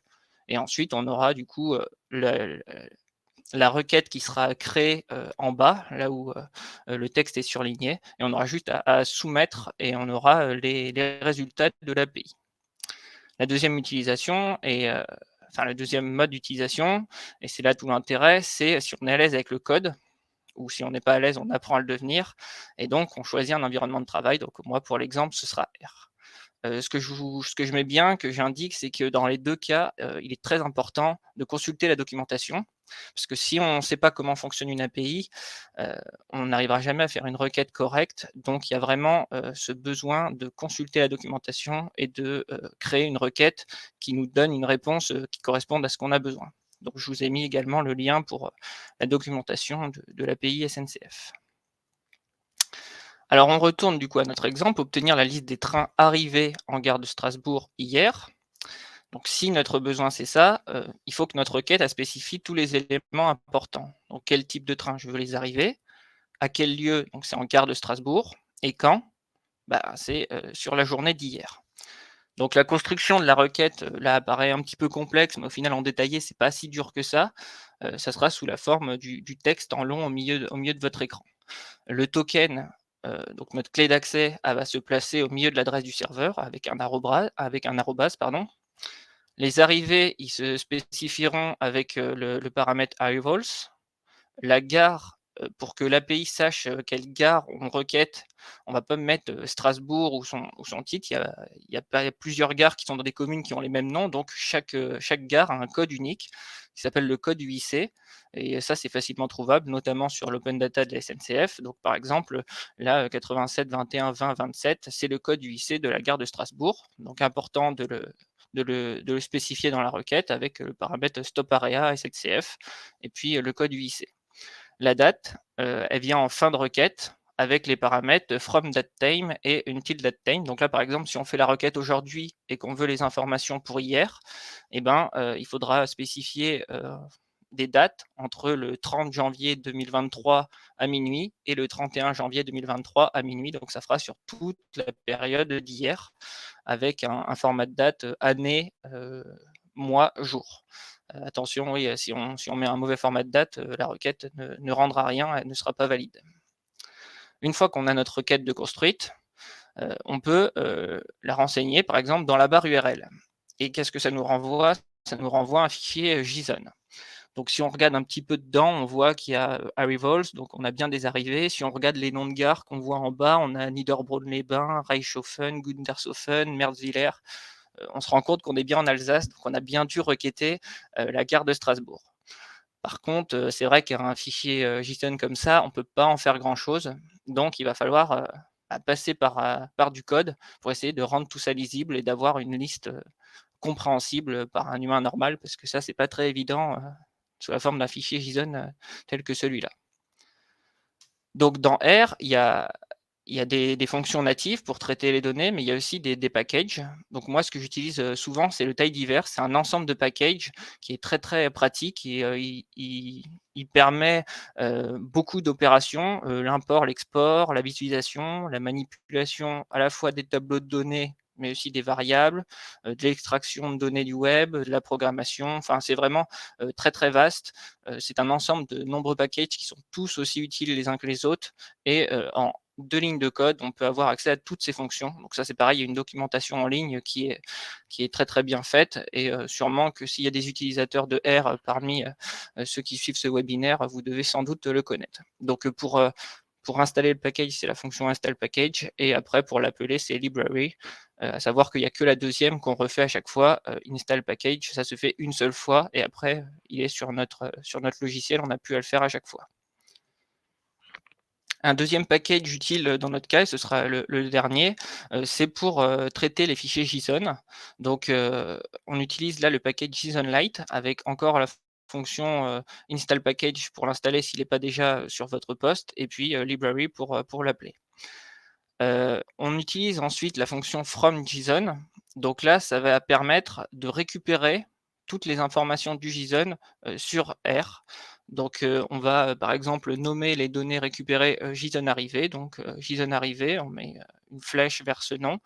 Et ensuite, on aura du coup la requête qui sera créée en bas, là où le texte est surligné, et on aura juste à soumettre et on aura les résultats de l'API. La deuxième utilisation, le deuxième mode d'utilisation, et c'est là tout l'intérêt, c'est si on est à l'aise avec le code, ou si on n'est pas à l'aise, on apprend à le devenir, et donc on choisit un environnement de travail. Donc moi, pour l'exemple, ce sera R. Ce que je mets bien, que j'indique, c'est que dans les 2 cas, il est très important de consulter la documentation. Parce que si on ne sait pas comment fonctionne une API, on n'arrivera jamais à faire une requête correcte. Donc il y a vraiment ce besoin de consulter la documentation et de créer une requête qui nous donne une réponse qui corresponde à ce qu'on a besoin. Donc je vous ai mis également le lien pour la documentation de l'API SNCF. Alors on retourne du coup à notre exemple, obtenir la liste des trains arrivés en gare de Strasbourg hier. Donc si notre besoin c'est ça, il faut que notre requête spécifie tous les éléments importants. Donc quel type de train je veux les arriver, à quel lieu, donc c'est en gare de Strasbourg, et quand, c'est sur la journée d'hier. Donc la construction de la requête, là, apparaît un petit peu complexe, mais au final en détaillé, c'est pas si dur que ça. Ça sera sous la forme du texte en long au milieu de votre écran. Le token, donc notre clé d'accès, elle va se placer au milieu de l'adresse du serveur avec un arrobase, pardon. Les arrivées, ils se spécifieront avec le paramètre arrivals. La gare, pour que l'API sache quelle gare on requête, on va pas mettre Strasbourg ou son titre. Il y a plusieurs gares qui sont dans des communes qui ont les mêmes noms, donc chaque gare a un code unique qui s'appelle le code UIC, et ça c'est facilement trouvable, notamment sur l'open data de la SNCF. Donc par exemple, là 87 21 20 27, c'est le code UIC de la gare de Strasbourg, donc important de le spécifier dans la requête avec le paramètre stop area SNCF et puis le code UIC. La date, elle vient en fin de requête avec les paramètres from datetime et until datetime. Donc là, par exemple, si on fait la requête aujourd'hui et qu'on veut les informations pour hier, il faudra spécifier des dates entre le 30 janvier 2023 à minuit et le 31 janvier 2023 à minuit. Donc ça fera sur toute la période d'hier avec un format de date année, mois, jour. Attention, oui, si on met un mauvais format de date, la requête ne rendra rien, elle ne sera pas valide. Une fois qu'on a notre requête de construite, on peut la renseigner par exemple dans la barre URL. Et qu'est-ce que ça nous renvoie? Ça nous renvoie un fichier JSON. Donc si on regarde un petit peu dedans, on voit qu'il y a arrivals, donc on a bien des arrivées. Si on regarde les noms de gares qu'on voit en bas, on a Niederbronn-les-Bains, Reichshofen, Gundershofen, Merzwiller. On se rend compte qu'on est bien en Alsace, donc on a bien dû requêter la gare de Strasbourg. Par contre, c'est vrai qu'un fichier JSON comme ça, on ne peut pas en faire grand-chose. Donc, il va falloir passer par du code pour essayer de rendre tout ça lisible et d'avoir une liste compréhensible par un humain normal, parce que ça, c'est pas très évident sous la forme d'un fichier JSON tel que celui-là. Donc dans R, il y a des fonctions natives pour traiter les données, mais il y a aussi des packages. Donc moi, ce que j'utilise souvent, c'est le tidyverse. C'est un ensemble de packages qui est très, très pratique et il permet beaucoup d'opérations, l'import, l'export, la visualisation, la manipulation à la fois des tableaux de données, mais aussi des variables, de l'extraction de données du web, de la programmation. Enfin, c'est vraiment très, très vaste. C'est un ensemble de nombreux packages qui sont tous aussi utiles les uns que les autres et en 2 lignes de code, on peut avoir accès à toutes ces fonctions. Donc ça, c'est pareil, il y a une documentation en ligne qui est très, très bien faite et sûrement que s'il y a des utilisateurs de R parmi ceux qui suivent ce webinaire, vous devez sans doute le connaître. Donc pour installer le package, c'est la fonction install package et après pour l'appeler, c'est library, à savoir qu'il n'y a que la deuxième qu'on refait à chaque fois, install package, ça se fait une seule fois et après, il est sur notre logiciel, on n'a plus à le faire à chaque fois. Un deuxième package utile dans notre cas, et ce sera le dernier, c'est pour traiter les fichiers JSON. Donc, on utilise là le package JSONLite avec encore la fonction install package pour l'installer s'il n'est pas déjà sur votre poste, et puis library pour l'appeler. On utilise ensuite la fonction from JSON. Donc là, ça va permettre de récupérer toutes les informations du JSON sur R. Donc, on va par exemple nommer les données récupérées JSON arrivé. Donc, JSON arrivé, on met une flèche vers ce nom,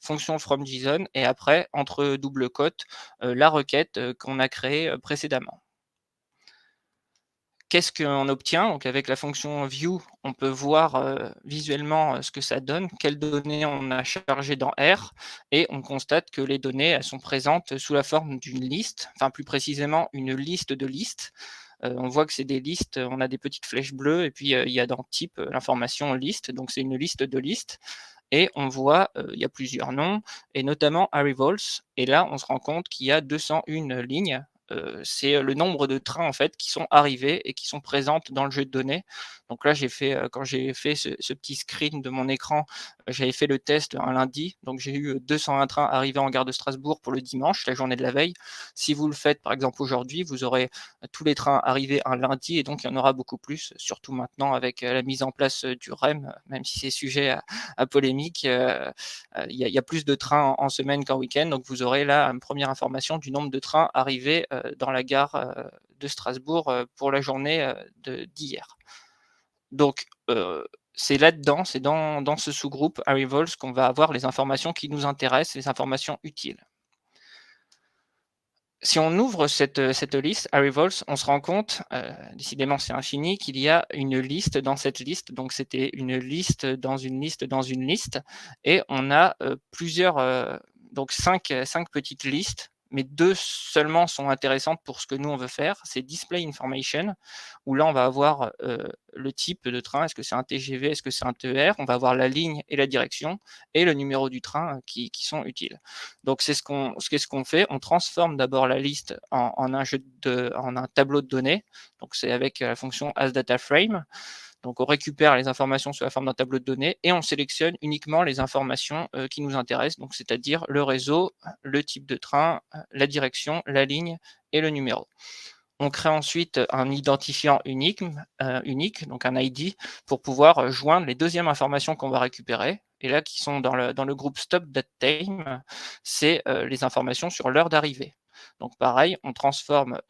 fonction from JSON, et après, entre double quotes, la requête qu'on a créée précédemment. Qu'est-ce qu'on obtient? Donc avec la fonction view, on peut voir visuellement ce que ça donne, quelles données on a chargées dans R, et on constate que les données elles sont présentes sous la forme d'une liste, enfin plus précisément une liste de listes. On voit que c'est des listes, on a des petites flèches bleues, et puis il y a dans type l'information liste, donc c'est une liste de listes. Et on voit, il y a plusieurs noms, et notamment arrivals. Et là, on se rend compte qu'il y a 201 lignes. C'est le nombre de trains en fait qui sont arrivés et qui sont présentes dans le jeu de données. Donc là, quand j'ai fait ce petit screen de mon écran, j'avais fait le test un lundi. Donc j'ai eu 201 trains arrivés en gare de Strasbourg pour le dimanche, la journée de la veille. Si vous le faites par exemple aujourd'hui, vous aurez tous les trains arrivés un lundi et donc il y en aura beaucoup plus, surtout maintenant avec la mise en place du REM, même si c'est sujet à polémique. Il y a plus de trains en semaine qu'en week-end, donc vous aurez là une première information du nombre de trains arrivés dans la gare de Strasbourg pour la journée d'hier. Donc, c'est là-dedans, c'est dans ce sous-groupe Arrivals qu'on va avoir les informations qui nous intéressent, les informations utiles. Si on ouvre cette liste Arrivals, on se rend compte, décidément c'est infini, qu'il y a une liste dans cette liste. Donc c'était une liste dans une liste dans une liste. Et on a plusieurs, donc 5 petites listes, mais 2 seulement sont intéressantes pour ce que nous on veut faire. C'est Display Information, où là on va avoir le type de train, est-ce que c'est un TGV, est-ce que c'est un TER, on va avoir la ligne et la direction, et le numéro du train qui sont utiles. Donc c'est ce qu'on fait, on transforme d'abord la liste en un tableau de données, donc c'est avec la fonction asDataFrame. Donc on récupère les informations sous la forme d'un tableau de données et on sélectionne uniquement les informations qui nous intéressent, donc c'est-à-dire le réseau, le type de train, la direction, la ligne et le numéro. On crée ensuite un identifiant unique, donc un ID, pour pouvoir joindre les deuxièmes informations qu'on va récupérer. Et là, qui sont dans le groupe stop.datetime, c'est les informations sur l'heure d'arrivée. Donc pareil, on transforme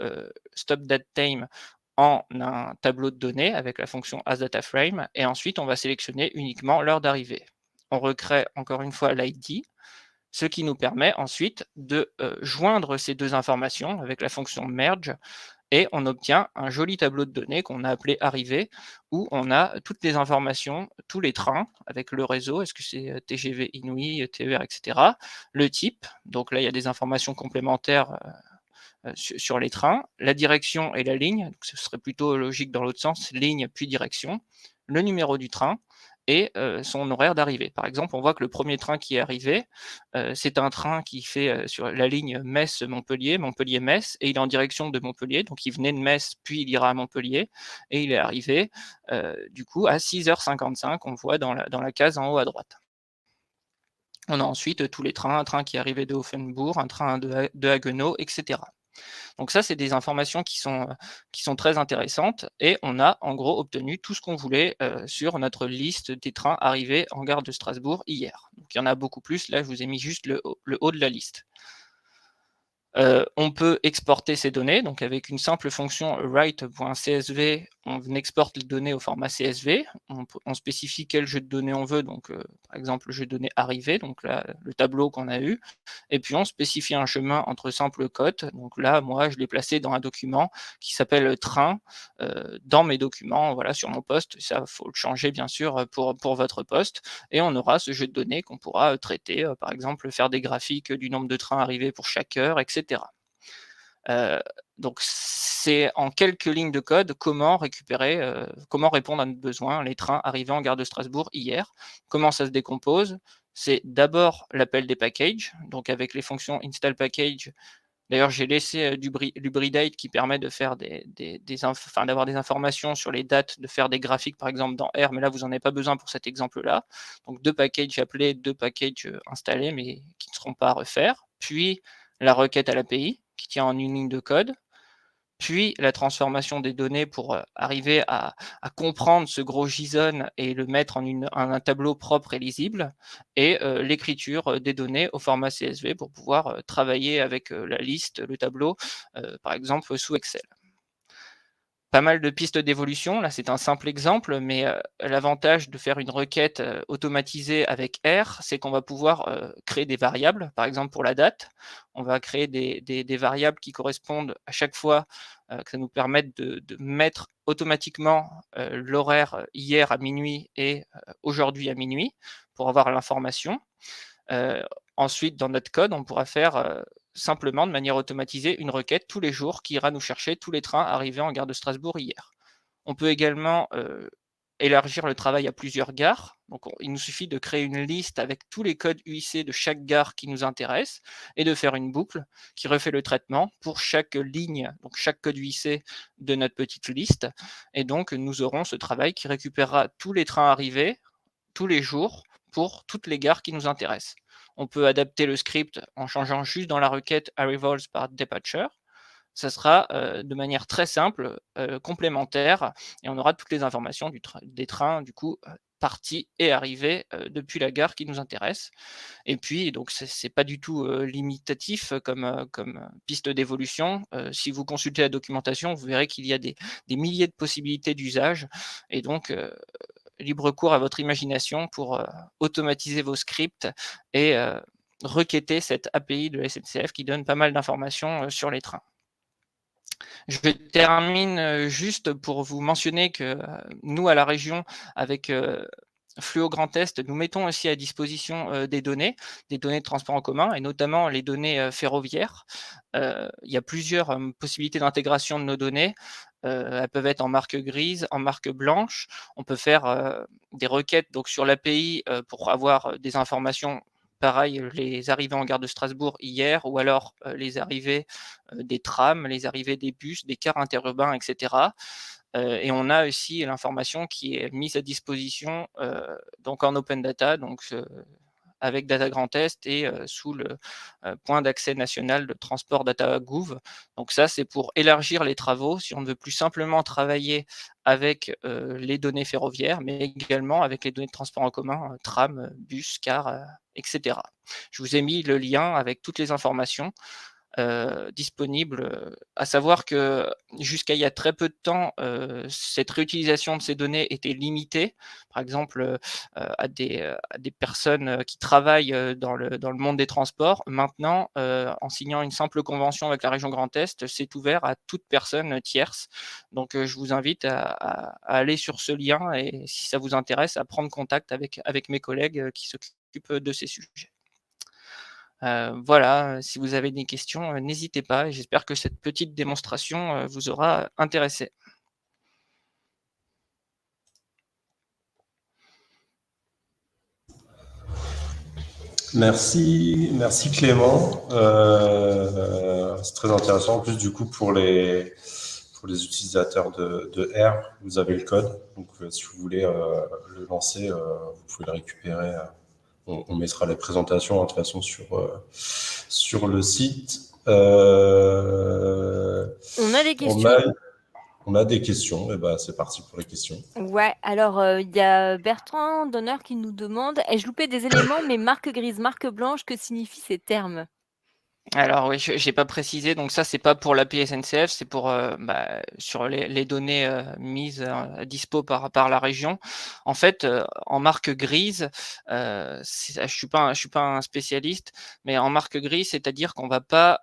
stop.datetime en un tableau de données avec la fonction asDataFrame, et ensuite on va sélectionner uniquement l'heure d'arrivée. On recrée encore une fois l'ID, ce qui nous permet ensuite de joindre ces deux informations avec la fonction merge, et on obtient un joli tableau de données qu'on a appelé arrivée, où on a toutes les informations, tous les trains avec le réseau, est-ce que c'est TGV Inouï, TER, etc. Le type, donc là il y a des informations complémentaires sur les trains, la direction et la ligne, donc ce serait plutôt logique dans l'autre sens, ligne puis direction, le numéro du train et son horaire d'arrivée. Par exemple, on voit que le premier train qui est arrivé, c'est un train qui fait sur la ligne Metz-Montpellier, Montpellier-Metz, et il est en direction de Montpellier, donc il venait de Metz, puis il ira à Montpellier, et il est arrivé du coup à 6h55, on voit dans la case en haut à droite. On a ensuite tous les trains, un train qui est arrivé de Offenbourg, un train de Haguenau, etc. Donc ça, c'est des informations qui sont très intéressantes et on a en gros obtenu tout ce qu'on voulait sur notre liste des trains arrivés en gare de Strasbourg hier. Donc il y en a beaucoup plus, là je vous ai mis juste le haut de la liste. On peut exporter ces données, donc avec une simple fonction write.csv, on exporte les données au format CSV, on spécifie quel jeu de données on veut, donc par exemple le jeu de données arrivé, donc là le tableau qu'on a eu, et puis on spécifie un chemin entre simples cotes, donc là moi je l'ai placé dans un document qui s'appelle train, dans mes documents, voilà, sur mon poste, ça faut le changer bien sûr pour votre poste, et on aura ce jeu de données qu'on pourra traiter, par exemple faire des graphiques du nombre de trains arrivés pour chaque heure, etc. Donc c'est en quelques lignes de code comment récupérer, comment répondre à notre besoin, les trains arrivés en gare de Strasbourg hier. Comment ça se décompose? C'est d'abord l'appel des packages, donc avec les fonctions install package. D'ailleurs, j'ai laissé l'hybridate qui permet de faire d'avoir des informations sur les dates, de faire des graphiques par exemple dans R, mais là vous n'en avez pas besoin pour cet exemple-là. Donc 2 packages appelés, 2 packages installés, mais qui ne seront pas à refaire. Puis la requête à l'API qui tient en une ligne de code. Puis la transformation des données pour arriver à comprendre ce gros JSON et le mettre en un tableau propre et lisible, et l'écriture des données au format CSV pour pouvoir travailler avec la liste, le tableau, par exemple sous Excel. Pas mal de pistes d'évolution, là c'est un simple exemple, mais l'avantage de faire une requête automatisée avec R, c'est qu'on va pouvoir créer des variables, par exemple pour la date, on va créer des variables qui correspondent à chaque fois, que ça nous permette de mettre automatiquement l'horaire hier à minuit et aujourd'hui à minuit, pour avoir l'information. Ensuite, dans notre code, on pourra faire simplement de manière automatisée une requête tous les jours qui ira nous chercher tous les trains arrivés en gare de Strasbourg hier. On peut également élargir le travail à plusieurs gares. Donc, il nous suffit de créer une liste avec tous les codes UIC de chaque gare qui nous intéresse et de faire une boucle qui refait le traitement pour chaque ligne, donc chaque code UIC de notre petite liste. Et donc, nous aurons ce travail qui récupérera tous les trains arrivés tous les jours pour toutes les gares qui nous intéressent. On peut adapter le script en changeant juste dans la requête arrivals par dispatcher. Ça sera de manière très simple, complémentaire, et on aura toutes les informations des trains, du coup, partis et arrivés depuis la gare qui nous intéresse. Et puis, donc, c'est pas du tout limitatif comme piste d'évolution. Si vous consultez la documentation, vous verrez qu'il y a des milliers de possibilités d'usage, et donc, libre cours à votre imagination pour automatiser vos scripts et requêter cette API de la SNCF qui donne pas mal d'informations sur les trains. Je termine juste pour vous mentionner que nous, à la région, avec Fluo Grand Est, nous mettons aussi à disposition des données de transport en commun, et notamment les données ferroviaires. Il y a plusieurs possibilités d'intégration de nos données. Elles peuvent être en marque grise, en marque blanche. On peut faire des requêtes donc, sur l'API pour avoir des informations. Pareil, les arrivées en gare de Strasbourg hier, ou alors les arrivées des trams, les arrivées des bus, des cars interurbains, etc. Et on a aussi l'information qui est mise à disposition donc en open data, donc avec Data Grand Est et sous le point d'accès national de transport Data Gouv. Donc ça, c'est pour élargir les travaux, si on ne veut plus simplement travailler avec les données ferroviaires, mais également avec les données de transport en commun, tram, bus, car, etc. Je vous ai mis le lien avec toutes les informations disponibles, à savoir que jusqu'à il y a très peu de temps, cette réutilisation de ces données était limitée, par exemple à des personnes qui travaillent dans le monde des transports. Maintenant, en signant une simple convention avec la région Grand Est, c'est ouvert à toute personne tierce. Donc je vous invite à aller sur ce lien, et si ça vous intéresse, à prendre contact avec mes collègues qui s'occupent de ces sujets. Voilà, si vous avez des questions, n'hésitez pas, et j'espère que cette petite démonstration vous aura intéressé. Merci Clément. C'est très intéressant. En plus, du coup, pour les utilisateurs de R, vous avez le code. Donc, si vous voulez le lancer, vous pouvez le récupérer. On mettra les présentations de toute façon sur le site. On a des On questions. a, on a des questions, et ben c'est parti pour les questions. Ouais, alors il y a Bertrand Donner qui nous demande: «Ai-je loupé des éléments, mais marque grise, marque blanche, que signifient ces termes?» Alors oui, je j'ai pas précisé, donc ça, c'est pas pour l'API SNCF, c'est pour, sur les données, mises, à dispo par la région. En fait, en marque grise, je suis pas un spécialiste, mais en marque grise, c'est-à-dire qu'on va pas,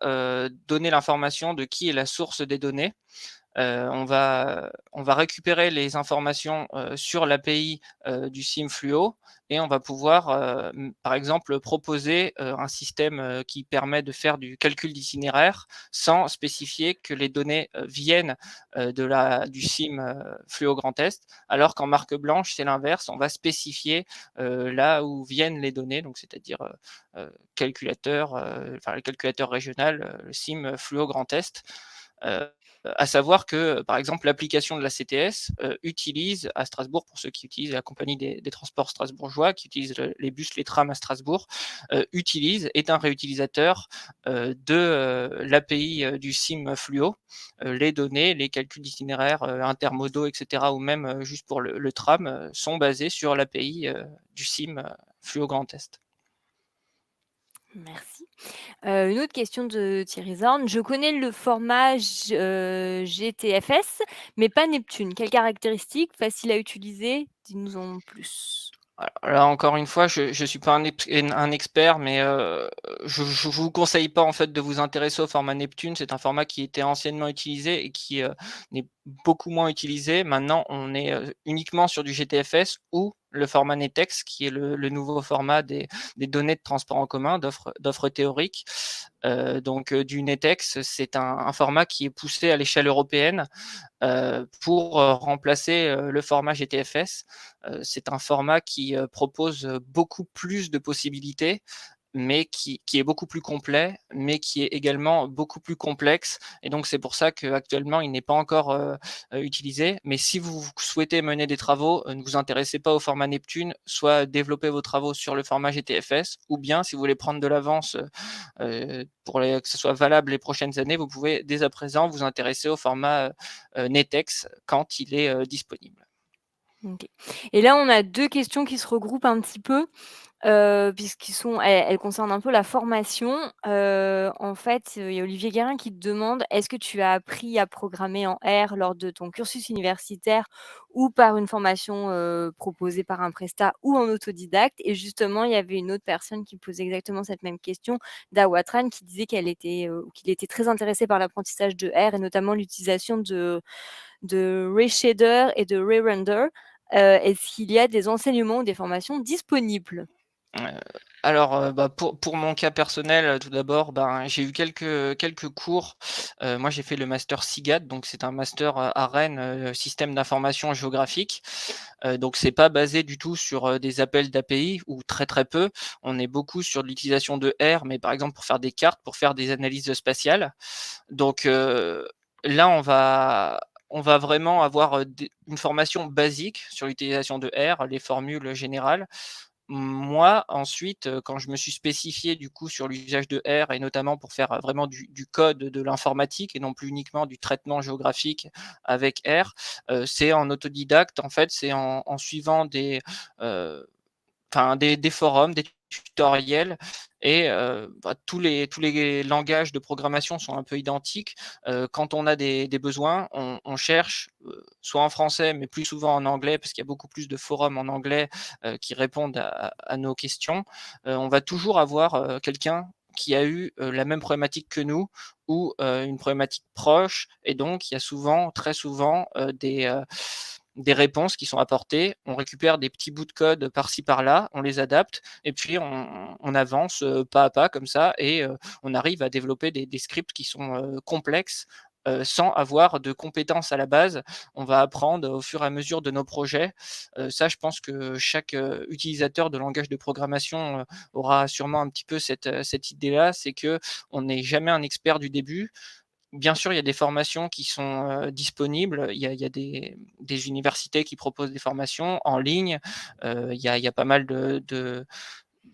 donner l'information de qui est la source des données. On va récupérer les informations, sur l'API, du SIM Fluo et on va pouvoir, par exemple, proposer, un système, qui permet de faire du calcul d'itinéraire sans spécifier que les données, viennent, du SIM, Fluo Grand Est. Alors qu'en marque blanche, c'est l'inverse, on va spécifier, là où viennent les données, donc c'est-à-dire, calculateur, enfin le calculateur régional, le SIM Fluo Grand Est. À savoir que, par exemple, l'application de la CTS utilise à Strasbourg, pour ceux qui utilisent la compagnie des transports strasbourgeois, qui utilisent les bus, les trams à Strasbourg, est un réutilisateur de l'API du SIM Fluo. Les données, les calculs d'itinéraires intermodaux, etc., ou même juste pour le tram, sont basés sur l'API du SIM Fluo Grand Est. Merci. Une autre question de Thierry Zorn: «Je connais le format GTFS, mais pas Neptune. Quelles caractéristiques? Facile à utiliser? Dis-nous en plus.» Là, encore une fois, je suis pas un expert, mais je vous conseille pas, en fait, de vous intéresser au format Neptune. C'est un format qui était anciennement utilisé et qui, n'est beaucoup moins utilisé. Maintenant, on est, uniquement sur du GTFS ou le format NETEX, qui est le nouveau format des données de transport en commun, d'offres théoriques. Donc du NETEX, c'est un format qui est poussé à l'échelle européenne, pour, remplacer, le format GTFS. C'est un format qui, propose, beaucoup plus de possibilités, mais qui est beaucoup plus complet, mais qui est également beaucoup plus complexe et donc c'est pour ça qu'actuellement il n'est pas encore, utilisé. Mais si vous souhaitez mener des travaux, ne vous intéressez pas au format Neptune, soit développez vos travaux sur le format GTFS ou bien si vous voulez prendre de l'avance, que ce soit valable les prochaines années, vous pouvez dès à présent vous intéresser au format, NETEX quand il est, disponible. OK. Et là, on a 2 questions qui se regroupent un petit peu. Elles concernent un peu la formation. En fait, il y a Olivier Guérin qui te demande: «Est-ce que tu as appris à programmer en R lors de ton cursus universitaire ou par une formation, proposée par un prestat ou en autodidacte?» Et justement, il y avait une autre personne qui posait exactement cette même question, Dawatran, qui disait qu'il était très intéressé par l'apprentissage de R et notamment l'utilisation de RayShader et de RayRender. Est-ce qu'il y a des enseignements ou des formations disponibles? Heu, alors, pour mon cas personnel, tout d'abord, ben, j'ai eu quelques cours. Moi, j'ai fait le master SIGAD, donc c'est un master, à Rennes, système d'information géographique. Donc c'est pas basé du tout sur, des appels d'API ou très, très peu. On est beaucoup sur de l'utilisation de R, mais par exemple pour faire des cartes, pour faire des analyses spatiales. Donc, là, on va vraiment avoir, une formation basique sur l'utilisation de R, les formules générales. Moi, ensuite, quand je me suis spécifié du coup sur l'usage de R et notamment pour faire, vraiment du code de l'informatique et non plus uniquement du traitement géographique avec R, c'est en autodidacte. En fait, c'est en suivant heu enfin des forums, des tutoriels et tous les langages de programmation sont un peu identiques. Quand on a des besoins, on cherche, soit en français, mais plus souvent en anglais parce qu'il y a beaucoup plus de forums en anglais, qui répondent à nos questions. On va toujours avoir, quelqu'un qui a eu, la même problématique que nous ou, une problématique proche et donc il y a souvent, très souvent, des réponses qui sont apportées. On récupère des petits bouts de code par-ci par-là, on les adapte et puis on avance, pas à pas comme ça et on arrive à développer des scripts qui sont, complexes, sans avoir de compétences à la base. On va apprendre au fur et à mesure de nos projets. Ça, je pense que chaque, utilisateur de langage de programmation, aura sûrement un petit peu cette idée-là, c'est qu'on n'est jamais un expert du début. Bien sûr, il y a des formations qui sont, disponibles. Il y a des universités qui proposent des formations en ligne. Il y a pas mal de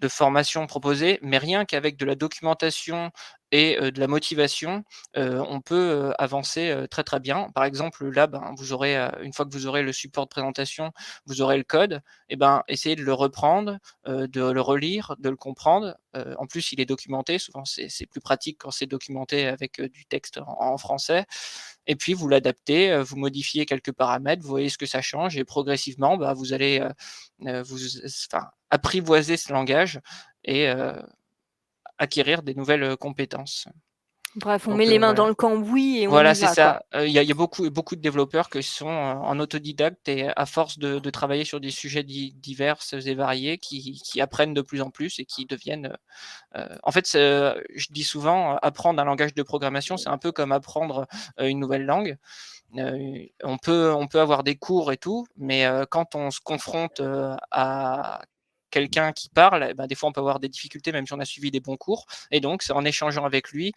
formations proposées, mais rien qu'avec de la documentation et de la motivation, on peut avancer très très bien. Par exemple, là, vous aurez, une fois que vous aurez le support de présentation, vous aurez le code, et essayez de le reprendre, de le relire, de le comprendre. En plus, il est documenté, souvent c'est plus pratique quand c'est documenté avec du texte en français. Et puis vous l'adaptez, vous modifiez quelques paramètres, vous voyez ce que ça change et progressivement, vous allez, apprivoiser ce langage et acquérir des nouvelles compétences. Bref, on met Donc les mains dans voilà. le cambouis et on Voilà, y c'est va, quoi. ça. Il y a beaucoup de développeurs qui sont en autodidacte et à force de travailler sur des sujets divers et variés, qui apprennent de plus en plus et qui deviennent, en fait, je dis souvent, apprendre un langage de programmation, c'est un peu comme apprendre, une nouvelle langue. On peut avoir des cours et tout, mais quand on se confronte, à quelqu'un qui parle, des fois on peut avoir des difficultés même si on a suivi des bons cours, et donc c'est en échangeant avec lui,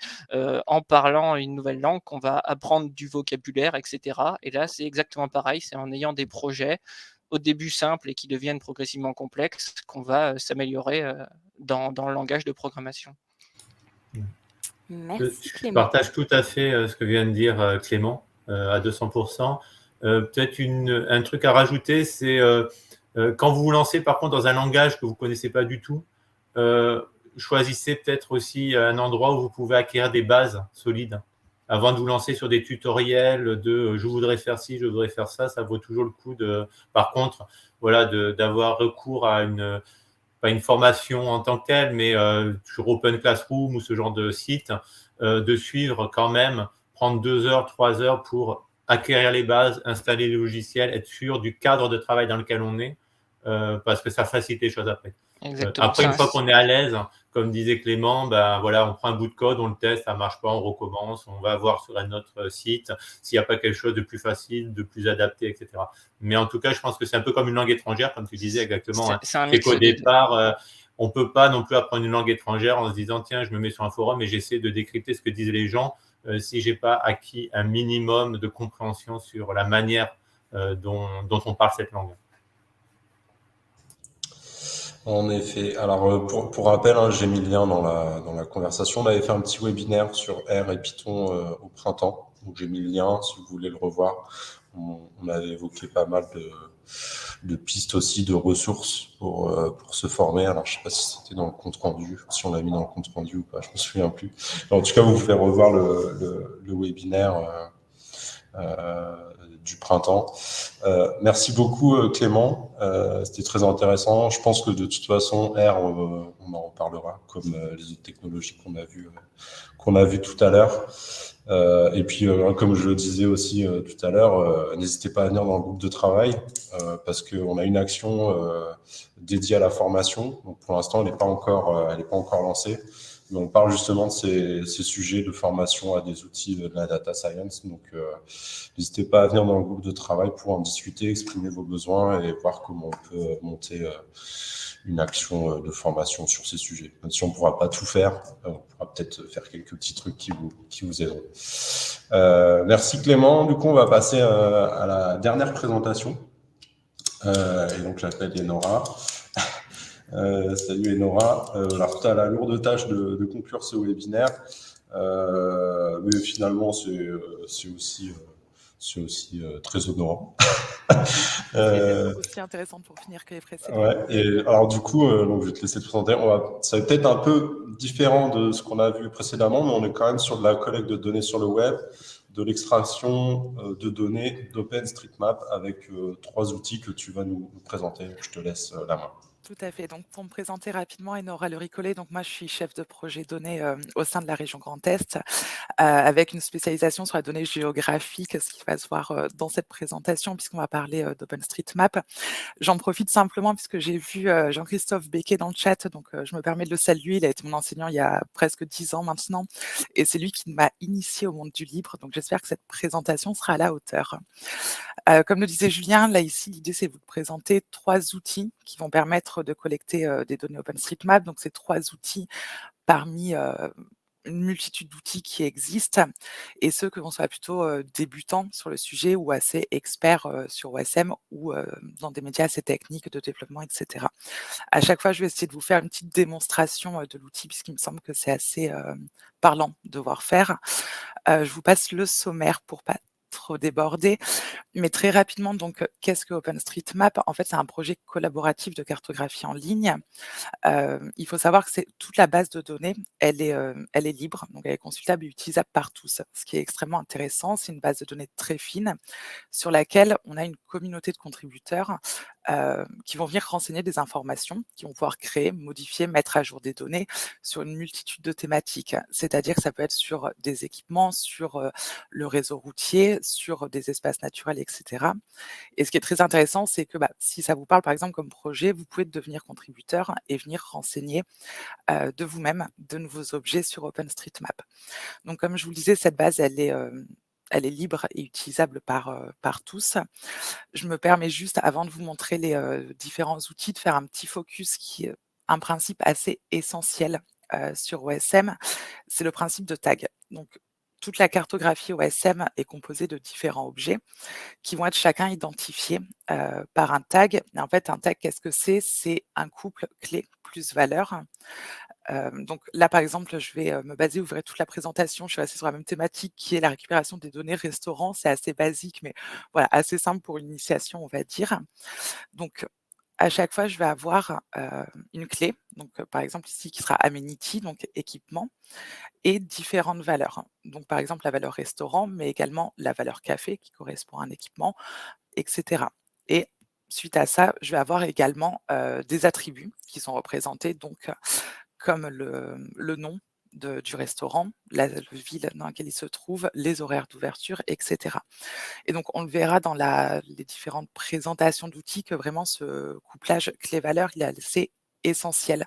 en parlant une nouvelle langue qu'on va apprendre du vocabulaire et cetera, et là c'est exactement pareil, c'est en ayant des projets au début simples et qui deviennent progressivement complexes qu'on va, s'améliorer, dans le langage de programmation. Merci Je Clément. partage tout à fait ce que vient de dire Clément à 200%. Peut-être un truc à rajouter, c'est quand vous vous lancez par contre dans un langage que vous ne connaissez pas du tout, choisissez peut-être aussi un endroit où vous pouvez acquérir des bases solides. Avant de vous lancer sur des tutoriels de je voudrais faire ci, je voudrais faire ça, ça vaut toujours le coup par contre, voilà, d'avoir recours à pas une formation en tant que telle, mais sur Open Classroom ou ce genre de site, de suivre quand même, prendre 2 heures, 3 heures pour acquérir les bases, installer les logiciels, être sûr du cadre de travail dans lequel on est, parce que ça facilite les choses après. Exactement, Après, une ça fois qu'on est à l'aise, comme disait Clément, voilà, on prend un bout de code, on le teste, ça ne marche pas, on recommence, on va voir sur un autre site s'il n'y a pas quelque chose de plus facile, de plus adapté, etc. Mais en tout cas, je pense que c'est un peu comme une langue étrangère, comme tu disais exactement. C'est un C'est mix qu'au des deux. départ, on ne peut pas non plus apprendre une langue étrangère en se disant, tiens, je me mets sur un forum et j'essaie de décrypter ce que disent les gens si je n'ai pas acquis un minimum de compréhension sur la manière dont on parle cette langue. En effet. Alors, pour rappel, hein, j'ai mis le lien dans la conversation. On avait fait un petit webinaire sur R et Python au printemps. Donc, j'ai mis le lien si vous voulez le revoir. On avait évoqué pas mal de pistes aussi, de ressources pour se former. Alors, je sais pas si c'était dans le compte rendu, si on l'a mis dans le compte rendu ou pas, je me souviens plus. Mais en tout cas, vous pouvez revoir le webinaire du printemps. Merci beaucoup Clément, c'était très intéressant. Je pense que de toute façon R, on en reparlera comme les autres technologies qu'on a vu tout à l'heure. Et puis comme je le disais aussi tout à l'heure, n'hésitez pas à venir dans le groupe de travail parce qu'on a une action dédiée à la formation. Donc pour l'instant, elle n'est pas encore lancée. Mais on parle justement de ces sujets de formation à des outils de la data science. Donc, n'hésitez pas à venir dans le groupe de travail pour en discuter, exprimer vos besoins et voir comment on peut monter une action de formation sur ces sujets. Même si on ne pourra pas tout faire, on pourra peut-être faire quelques petits trucs qui vous aideront. Merci Clément. Du coup, on va passer à la dernière présentation. Et donc, j'appelle Enora. Salut Enora. Alors, tu as la lourde tâche de conclure ce webinaire, mais finalement, c'est aussi très honorant. C'est aussi intéressant pour finir que les précédents. Ouais, et alors du coup, donc je vais te laisser te présenter. Ça va peut-être un peu différent de ce qu'on a vu précédemment, mais on est quand même sur de la collecte de données sur le web, de l'extraction de données d'OpenStreetMap avec 3 outils que tu vas nous présenter. Je te laisse la main. Tout à fait. Donc, pour me présenter rapidement, Enora Le Ricollet. Donc, moi, je suis chef de projet données au sein de la région Grand Est, avec une spécialisation sur la donnée géographique, ce qui va se voir dans cette présentation, puisqu'on va parler d'OpenStreetMap. J'en profite simplement puisque j'ai vu Jean-Christophe Becquet dans le chat, donc je me permets de le saluer. Il a été mon enseignant il y a presque 10 ans maintenant, et c'est lui qui m'a initié au monde du libre. Donc, j'espère que cette présentation sera à la hauteur. Comme le disait Julien, là ici, l'idée c'est de vous présenter 3 outils qui vont permettre de collecter des données OpenStreetMap. Donc, ces 3 outils parmi une multitude d'outils qui existent et ceux que l'on soit plutôt, débutant sur le sujet ou assez expert, sur OSM ou, dans des médias assez techniques de développement et cetera. À chaque fois, je vais essayer de vous faire une petite démonstration, de l'outil puisqu'il me semble que c'est assez, parlant de voir faire. Je vous passe le sommaire pour pas trop déborder. Mais très rapidement donc, qu'est-ce que OpenStreetMap? En fait, c'est un projet collaboratif de cartographie en ligne. Il faut savoir que c'est toute la base de données, elle est libre, donc elle est consultable et utilisable par tous. Ce qui est extrêmement intéressant, c'est une base de données très fine sur laquelle on a une communauté de contributeurs, qui vont venir renseigner des informations, qui vont pouvoir créer, modifier, mettre à jour des données sur une multitude de thématiques. C'est-à-dire que ça peut être sur des équipements, sur, le réseau routier, sur des espaces naturels et cetera. Et ce qui est très intéressant, c'est que, bah, si ça vous parle, par exemple, comme projet, vous pouvez devenir contributeur et venir renseigner, de vous-même de nouveaux objets sur OpenStreetMap. Donc comme je vous le disais, cette base, elle est libre et utilisable par tous. Je me permets juste, avant de vous montrer les, différents outils, de faire un petit focus qui est un principe assez essentiel, sur OSM, c'est le principe de tag. Donc toute la cartographie OSM est composée de différents objets qui vont être chacun identifiés, par un tag. Et en fait, un tag, qu'est-ce que c'est? C'est un couple clé plus valeur. Donc là, par exemple, je vais, me baser, vous verrez toute la présentation, je suis restée sur la même thématique qui est la récupération des données restaurants. C'est assez basique, mais voilà, assez simple pour l'initiation, on va dire. Donc à chaque fois, je vais avoir, une clé, donc par exemple ici qui sera amenity, donc équipement et différentes valeurs. Donc par exemple, la valeur restaurant, mais également la valeur café qui correspond à un équipement et cetera. Et suite à ça, je vais avoir également, des attributs qui sont représentés donc, comme le nom du restaurant, la ville dans laquelle il se trouve, les horaires d'ouverture et cetera. Et donc on le verra dans les différentes présentations d'outils que vraiment ce couplage clé-valeur, il est assez essentiel,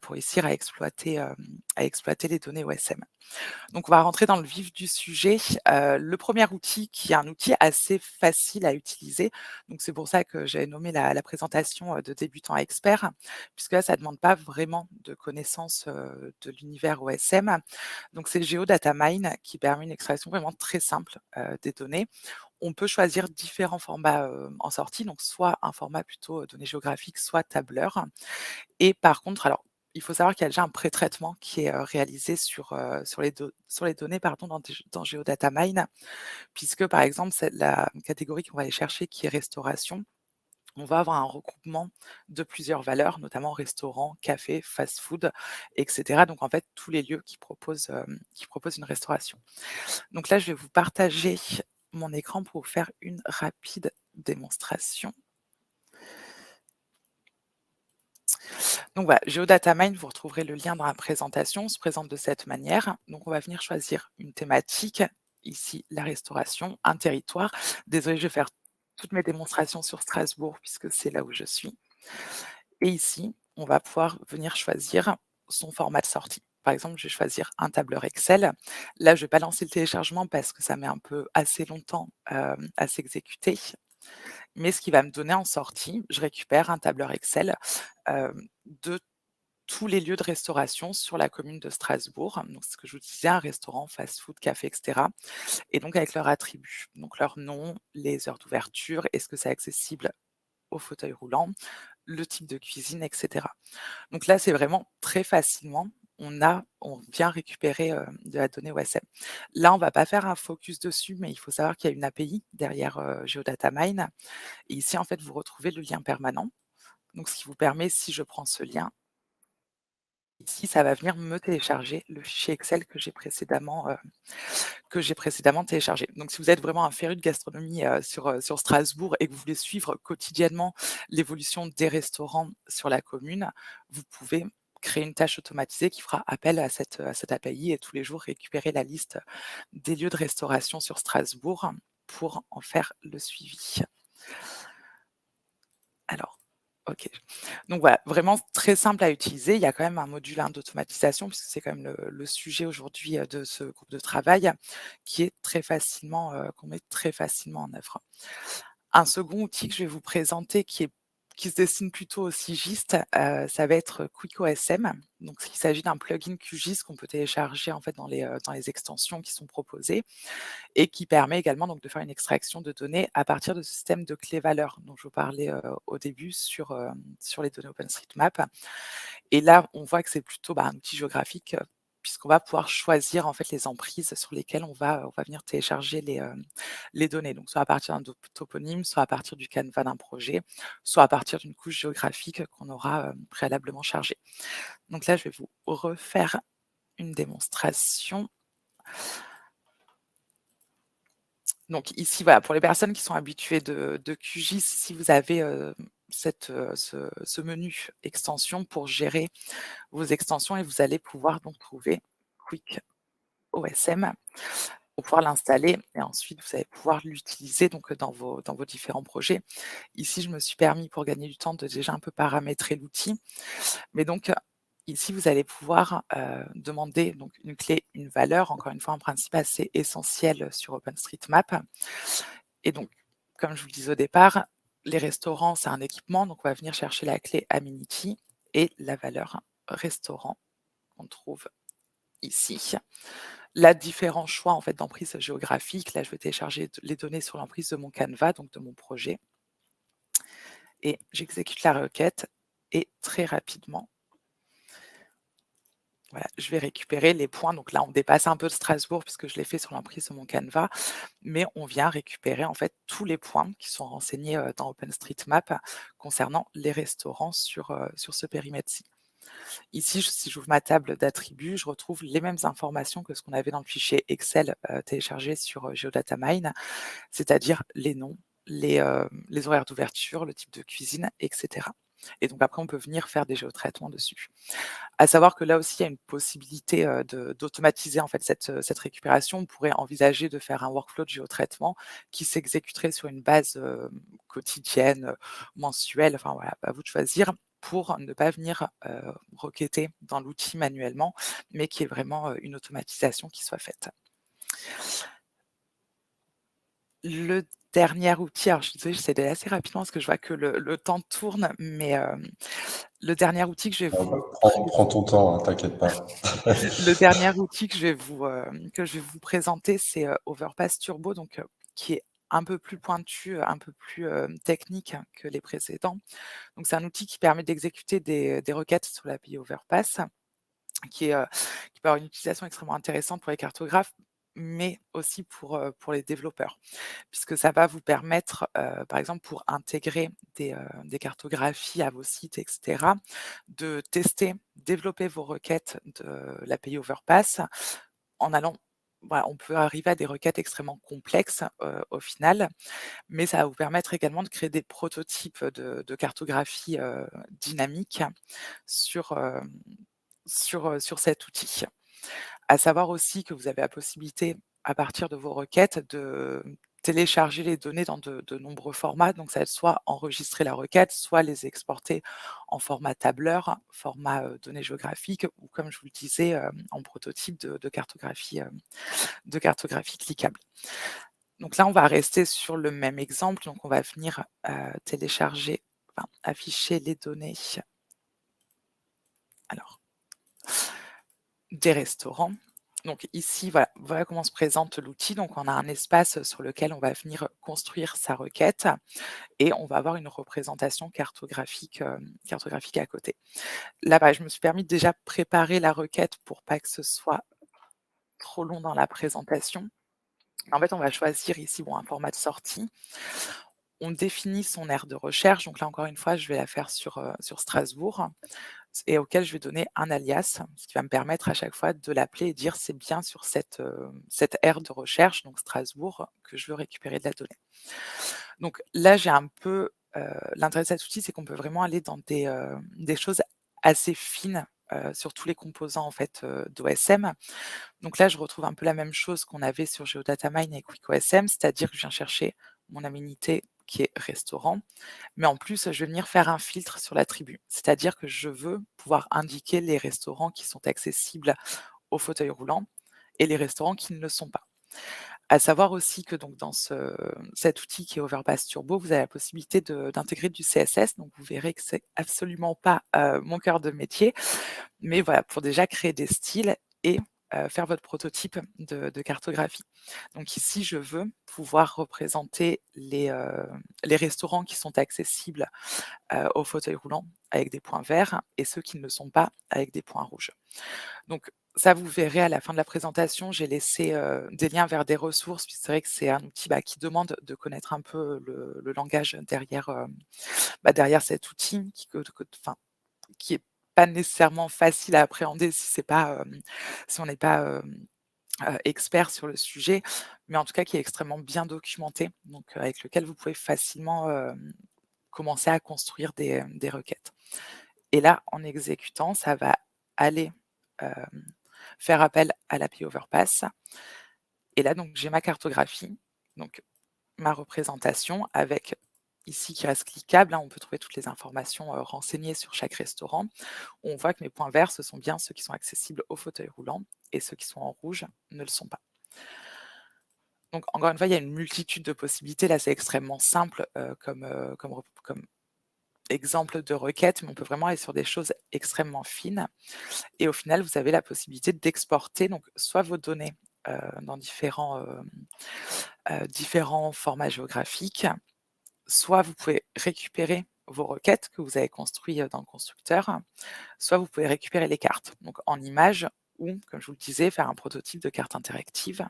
pour réussir à exploiter les données OSM. Donc on va rentrer dans le vif du sujet. Le premier outil qui est un outil assez facile à utiliser, donc c'est pour ça que j'ai nommé la présentation, de débutant à expert, puisque là ça ne demande pas vraiment de connaissance, de l'univers OSM. Donc c'est GeoDataMine qui permet une extraction vraiment très simple, des données. On peut choisir différents formats, en sortie, donc soit un format plutôt, données géographiques, soit tableur. Et par contre, alors, il faut savoir qu'il y a déjà un pré-traitement qui est, réalisé sur les données pardon, dans GeoDataMine, puisque par exemple, c'est la catégorie qu'on va aller chercher qui est restauration, on va avoir un regroupement de plusieurs valeurs, notamment restaurant, café, fast-food et cetera. Donc en fait, tous les lieux qui proposent une restauration. Donc là, je vais vous partager mon écran pour vous faire une rapide démonstration. Donc voilà, GeoDataMine, vous retrouverez le lien dans la présentation, on se présente de cette manière. Donc on va venir choisir une thématique, ici la restauration, un territoire. Désolée, je vais faire toutes mes démonstrations sur Strasbourg puisque c'est là où je suis. Et ici, on va pouvoir venir choisir son format de sortie. Par exemple, je vais choisir un tableur Excel. Là, je ne vais pas lancer le téléchargement parce que ça met un peu assez longtemps à s'exécuter. Mais ce qui va me donner en sortie, je récupère un tableur Excel de tous les lieux de restauration sur la commune de Strasbourg. Donc, c'est ce que je vous disais, un restaurant, fast-food, café, etc. Et donc avec leurs attributs, donc leur nom, les heures d'ouverture, est-ce que c'est accessible au fauteuil roulant, le type de cuisine, etc. Donc là, c'est vraiment très facilement, on vient récupérer de la donnée OSM. Là, on va pas faire un focus dessus, mais il faut savoir qu'il y a une API derrière GeoDataMine. Et ici, en fait, vous retrouvez le lien permanent. Donc, ce qui vous permet, si je prends ce lien, ici, ça va venir me télécharger le fichier Excel que j'ai précédemment téléchargé. Donc si vous êtes vraiment un féru de gastronomie, sur Strasbourg et que vous voulez suivre quotidiennement l'évolution des restaurants sur la commune, vous pouvez créer une tâche automatisée qui fera appel à cette API et tous les jours récupérer la liste des lieux de restauration sur Strasbourg pour en faire le suivi. Alors, OK. Donc voilà, vraiment très simple à utiliser. Il y a quand même un module, hein, d'automatisation puisque c'est quand même le sujet aujourd'hui, de ce groupe de travail qui est très facilement, qu'on met très facilement en œuvre. Un second outil que je vais vous présenter qui est qui se destine plutôt aux sigistes, ça va être QuickOSM. Donc il s'agit d'un plugin QGIS qu'on peut télécharger en fait dans les extensions qui sont proposées et qui permet également donc de faire une extraction de données à partir de ce système de clés-valeurs dont je vous parlais, au début sur les données OpenStreetMap. Et là, on voit que c'est plutôt, un outil géographique, puisqu'on va pouvoir choisir en fait les emprises sur lesquelles on va venir télécharger les données. Donc soit à partir d'un toponyme, soit à partir du canevas d'un projet, soit à partir d'une couche géographique qu'on aura, préalablement chargée. Donc là, je vais vous refaire une démonstration. Donc ici, voilà, pour les personnes qui sont habituées de QGIS, si vous avez, ce menu extension pour gérer vos extensions et vous allez pouvoir donc trouver QuickOSM pour pouvoir l'installer et ensuite vous allez pouvoir l'utiliser donc dans vos différents projets. Ici, je me suis permis pour gagner du temps de déjà un peu paramétrer l'outil. Mais donc ici, vous allez pouvoir, demander donc une clé, une valeur, encore une fois un principe assez essentiel sur OpenStreetMap. Et donc, comme je vous le disais au départ, les restaurants, c'est un équipement, donc on va venir chercher la clé Amenity et la valeur restaurant qu'on trouve ici. Là, différents choix en fait d'emprise géographique. Là, je vais télécharger les données sur l'emprise de mon canevas, donc de mon projet. Et j'exécute la requête et très rapidement, voilà, je vais récupérer les points. Donc là, on dépasse un peu de Strasbourg puisque je l'ai fait sur l'emprise de mon canevas, mais on vient récupérer en fait tous les points qui sont renseignés dans OpenStreetMap concernant les restaurants sur ce périmètre-ci. Ici, si j'ouvre ma table d'attributs, je retrouve les mêmes informations que ce qu'on avait dans le fichier Excel téléchargé sur GeoDataMine, c'est-à-dire les noms, les horaires d'ouverture, le type de cuisine, etc. Et donc après, on peut venir faire des géotraitements dessus. À savoir que là aussi, il y a une possibilité d'automatiser en fait cette récupération. On pourrait envisager de faire un workflow de géotraitement qui s'exécuterait sur une base quotidienne, mensuelle, enfin voilà, à vous de choisir, pour ne pas venir requêter dans l'outil manuellement, mais qui est vraiment une automatisation qui soit faite. Le dernier outil, alors je suis désolée, j'essaie d'aller assez rapidement parce que je vois que le temps tourne, mais le dernier outil que je vais vous Prends ton temps, hein, t'inquiète pas. le dernier outil que je vais vous présenter, c'est Overpass Turbo, donc qui est un peu plus pointu, un peu plus technique que les précédents. Donc c'est un outil qui permet d'exécuter des requêtes sur l'API Overpass, qui peut avoir une utilisation extrêmement intéressante pour les cartographes, mais aussi pour les développeurs. Puisque ça va vous permettre, par exemple, pour intégrer des cartographies à vos sites et cetera, de tester, développer vos requêtes de l'API Overpass en allant voilà, on peut arriver à des requêtes extrêmement complexes, au final, mais ça va vous permettre également de créer des prototypes de cartographie, dynamique sur, sur cet outil. À savoir aussi que vous avez la possibilité, à partir de vos requêtes, de télécharger les données dans de nombreux formats. Donc ça va être soit enregistrer la requête, soit les exporter en format tableur, format, données géographiques ou comme je vous le disais, en prototype de cartographie cliquable. Donc là, on va rester sur le même exemple. Donc on va venir, télécharger, enfin afficher les données. Alors des restaurants. Donc ici, voilà comment se présente l'outil. Donc on a un espace sur lequel on va venir construire sa requête et on va avoir une représentation cartographique, cartographique à côté. Là, je me suis permis de déjà préparer la requête pour pas que ce soit trop long dans la présentation. En fait, on va choisir ici un format de sortie. On définit son aire de recherche. Donc là, encore une fois, je vais la faire sur Strasbourg et auquel je vais donner un alias, ce qui va me permettre à chaque fois de l'appeler et dire c'est bien sur cette aire de recherche, donc Strasbourg, que je veux récupérer de la donnée. Donc là, j'ai un peu l'intérêt de cet outil, c'est qu'on peut vraiment aller dans des choses assez fines sur tous les composants en fait d'OSM. Donc là, je retrouve un peu la même chose qu'on avait sur GeoDataMine et QuickOSM, c'est-à-dire que je viens chercher mon aménité qui est restaurant, mais en plus, je vais venir faire un filtre sur l'attribut. C'est-à-dire que je veux pouvoir indiquer les restaurants qui sont accessibles au fauteuil roulant et les restaurants qui ne le sont pas. À savoir aussi que donc dans cet outil qui est Overpass Turbo, vous avez la possibilité d'intégrer du CSS. Donc vous verrez que c'est absolument pas mon cœur de métier, mais voilà, pour déjà créer des styles et faire votre prototype de cartographie. Donc ici, je veux pouvoir représenter les restaurants qui sont accessibles au fauteuil roulant avec des points verts et ceux qui ne le sont pas avec des points rouges. Donc ça, vous verrez à la fin de la présentation, j'ai laissé des liens vers des ressources, puis c'est vrai que c'est un outil qui demande de connaître un peu le langage derrière cet outil qui est pas nécessairement facile à appréhender si on n'est pas expert sur le sujet, mais en tout cas qui est extrêmement bien documenté, donc avec lequel vous pouvez facilement commencer à construire des requêtes. Et là, en exécutant, ça va aller faire appel à l'API Overpass. Et là, donc, j'ai ma cartographie, donc ma représentation avec ici qui reste cliquable. On peut trouver toutes les informations renseignées sur chaque restaurant. On voit que mes points verts, ce sont bien ceux qui sont accessibles au fauteuil roulant et ceux qui sont en rouge ne le sont pas. Donc, encore une fois, il y a une multitude de possibilités. Là, c'est extrêmement simple comme exemple de requête, mais on peut vraiment aller sur des choses extrêmement fines. Et au final, vous avez la possibilité d'exporter donc soit vos données dans différents formats géographiques, soit vous pouvez récupérer vos requêtes que vous avez construites dans le constructeur, soit vous pouvez récupérer les cartes, donc en images ou, comme je vous le disais, faire un prototype de carte interactive.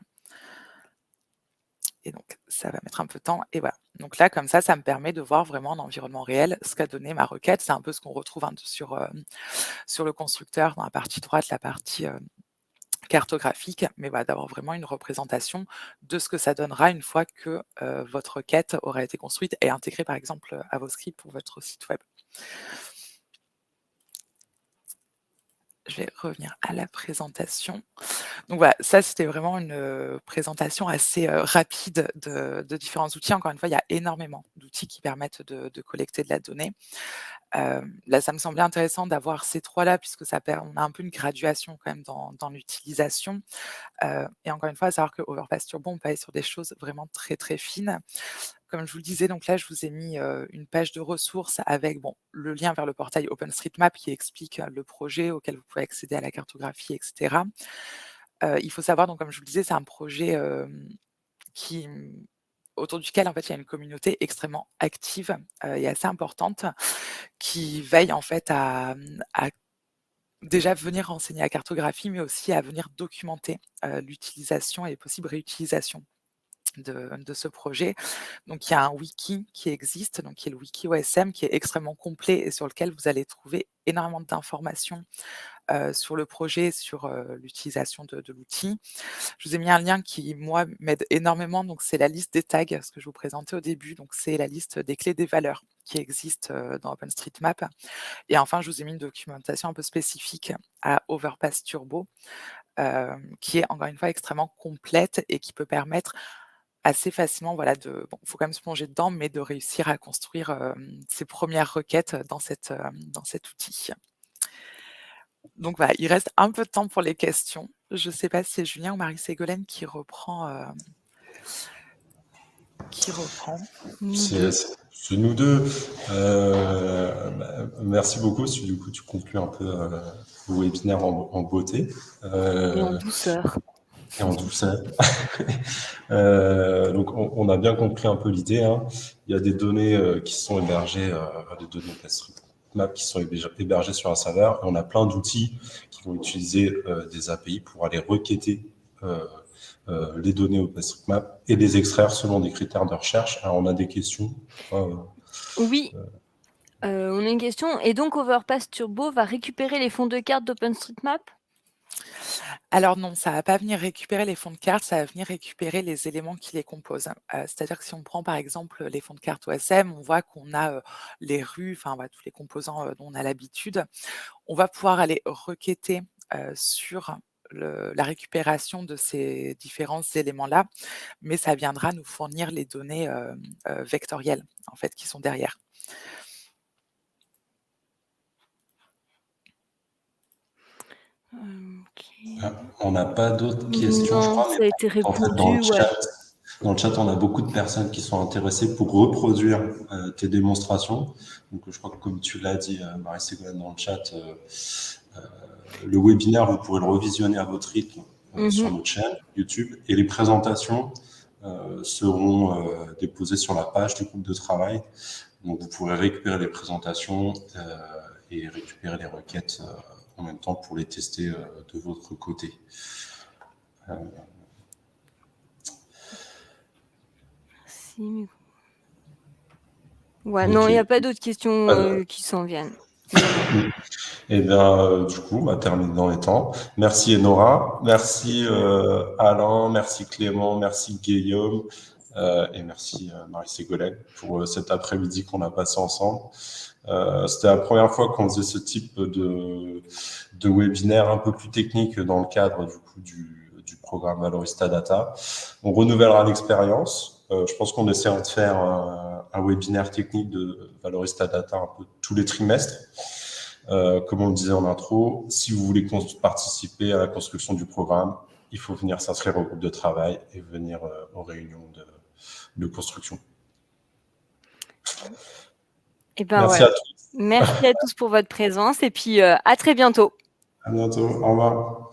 Et donc, ça va mettre un peu de temps. Et voilà. Donc là, comme ça me permet de voir vraiment en environnement réel ce qu'a donné ma requête. C'est un peu ce qu'on retrouve sur le constructeur, dans la partie droite, la partie cartographique, mais voilà, d'avoir vraiment une représentation de ce que ça donnera une fois que votre requête aura été construite et intégrée, par exemple, à vos scripts pour votre site web. Je vais revenir à la présentation. Donc voilà, ça c'était vraiment une présentation assez rapide de différents outils. Encore une fois, il y a énormément d'outils qui permettent de collecter de la donnée. Là, ça me semblait intéressant d'avoir ces trois-là puisque on a un peu une graduation quand même dans l'utilisation. Et encore une fois, à savoir que Overpass Turbo, on peut aller sur des choses vraiment très, très fines. Comme je vous le disais, donc là, je vous ai mis une page de ressources avec le lien vers le portail OpenStreetMap qui explique le projet auquel vous pouvez accéder à la cartographie, etc. Il faut savoir, donc comme je vous le disais, c'est un projet autour duquel en fait il y a une communauté extrêmement active et assez importante qui veille en fait à déjà venir renseigner la cartographie, mais aussi à venir documenter l'utilisation et les possibles réutilisations de ce projet. Donc il y a un wiki qui existe, donc qui est le wiki OSM, qui est extrêmement complet et sur lequel vous allez trouver énormément d'informations sur le projet, sur l'utilisation de l'outil. Je vous ai mis un lien qui, moi, m'aide énormément, donc c'est la liste des tags, ce que je vous présentais au début, donc c'est la liste des clés des valeurs qui existe dans OpenStreetMap. Et enfin, je vous ai mis une documentation un peu spécifique à Overpass Turbo, qui est encore une fois extrêmement complète et qui peut permettre assez facilement, voilà, il faut quand même se plonger dedans, mais de réussir à construire ses premières requêtes dans cet outil. Donc voilà, il reste un peu de temps pour les questions. Je ne sais pas si c'est Julien ou Marie-Ségolène qui reprend. C'est nous deux. Merci beaucoup. Du coup, tu conclus un peu le webinaire en beauté. Et en douceur. Et en douceur. Donc, on a bien compris un peu l'idée. Hein. Il y a des données qui sont hébergées, des données OpenStreetMap qui sont hébergées sur un serveur. Et on a plein d'outils qui vont utiliser des API pour aller requêter les données OpenStreetMap et les extraire selon des critères de recherche. Alors, on a des questions. Oui. On a une question. Et donc, Overpass Turbo va récupérer les fonds de carte d'OpenStreetMap ? Alors non, ça ne va pas venir récupérer les fonds de carte, ça va venir récupérer les éléments qui les composent. C'est-à-dire que si on prend par exemple les fonds de carte OSM, on voit qu'on a les rues, enfin voilà, tous les composants dont on a l'habitude. On va pouvoir aller requêter sur la récupération de ces différents éléments-là, mais ça viendra nous fournir les données vectorielles en fait qui sont derrière. OK. On n'a pas d'autres questions, je Non, crois, ça a été mais en fait, dans le répondu, ouais. chat, on a beaucoup de personnes qui sont intéressées pour reproduire tes démonstrations. Donc, je crois que comme tu l'as dit, Marie-Ségolène, dans le chat, le webinaire, vous pourrez le revisionner à votre rythme sur notre chaîne YouTube, et les présentations seront déposées sur la page du groupe de travail. Donc, vous pourrez récupérer les présentations et récupérer les requêtes en même temps pour les tester de votre côté. Merci. Ouais, Ok. non, il n'y a pas d'autres questions Alors. qui s'en viennent. Et bien, du coup, on va terminer dans les temps. Merci Enora, merci Alain, merci Clément, merci Guillaume et merci Marie-Ségolène pour cet après-midi qu'on a passé ensemble. C'était la première fois qu'on faisait ce type de webinaire un peu plus technique dans le cadre du coup du programme Valorista Data. On renouvellera l'expérience. Je pense qu'on essaiera de faire un webinaire technique de Valorista Data un peu tous les trimestres. Comme on le disait en intro, si vous voulez participer à la construction du programme, il faut venir s'inscrire au groupe de travail et venir aux réunions de construction. Et ben Merci voilà. à tous. Merci à tous pour votre présence et puis à très bientôt. À bientôt. Au revoir.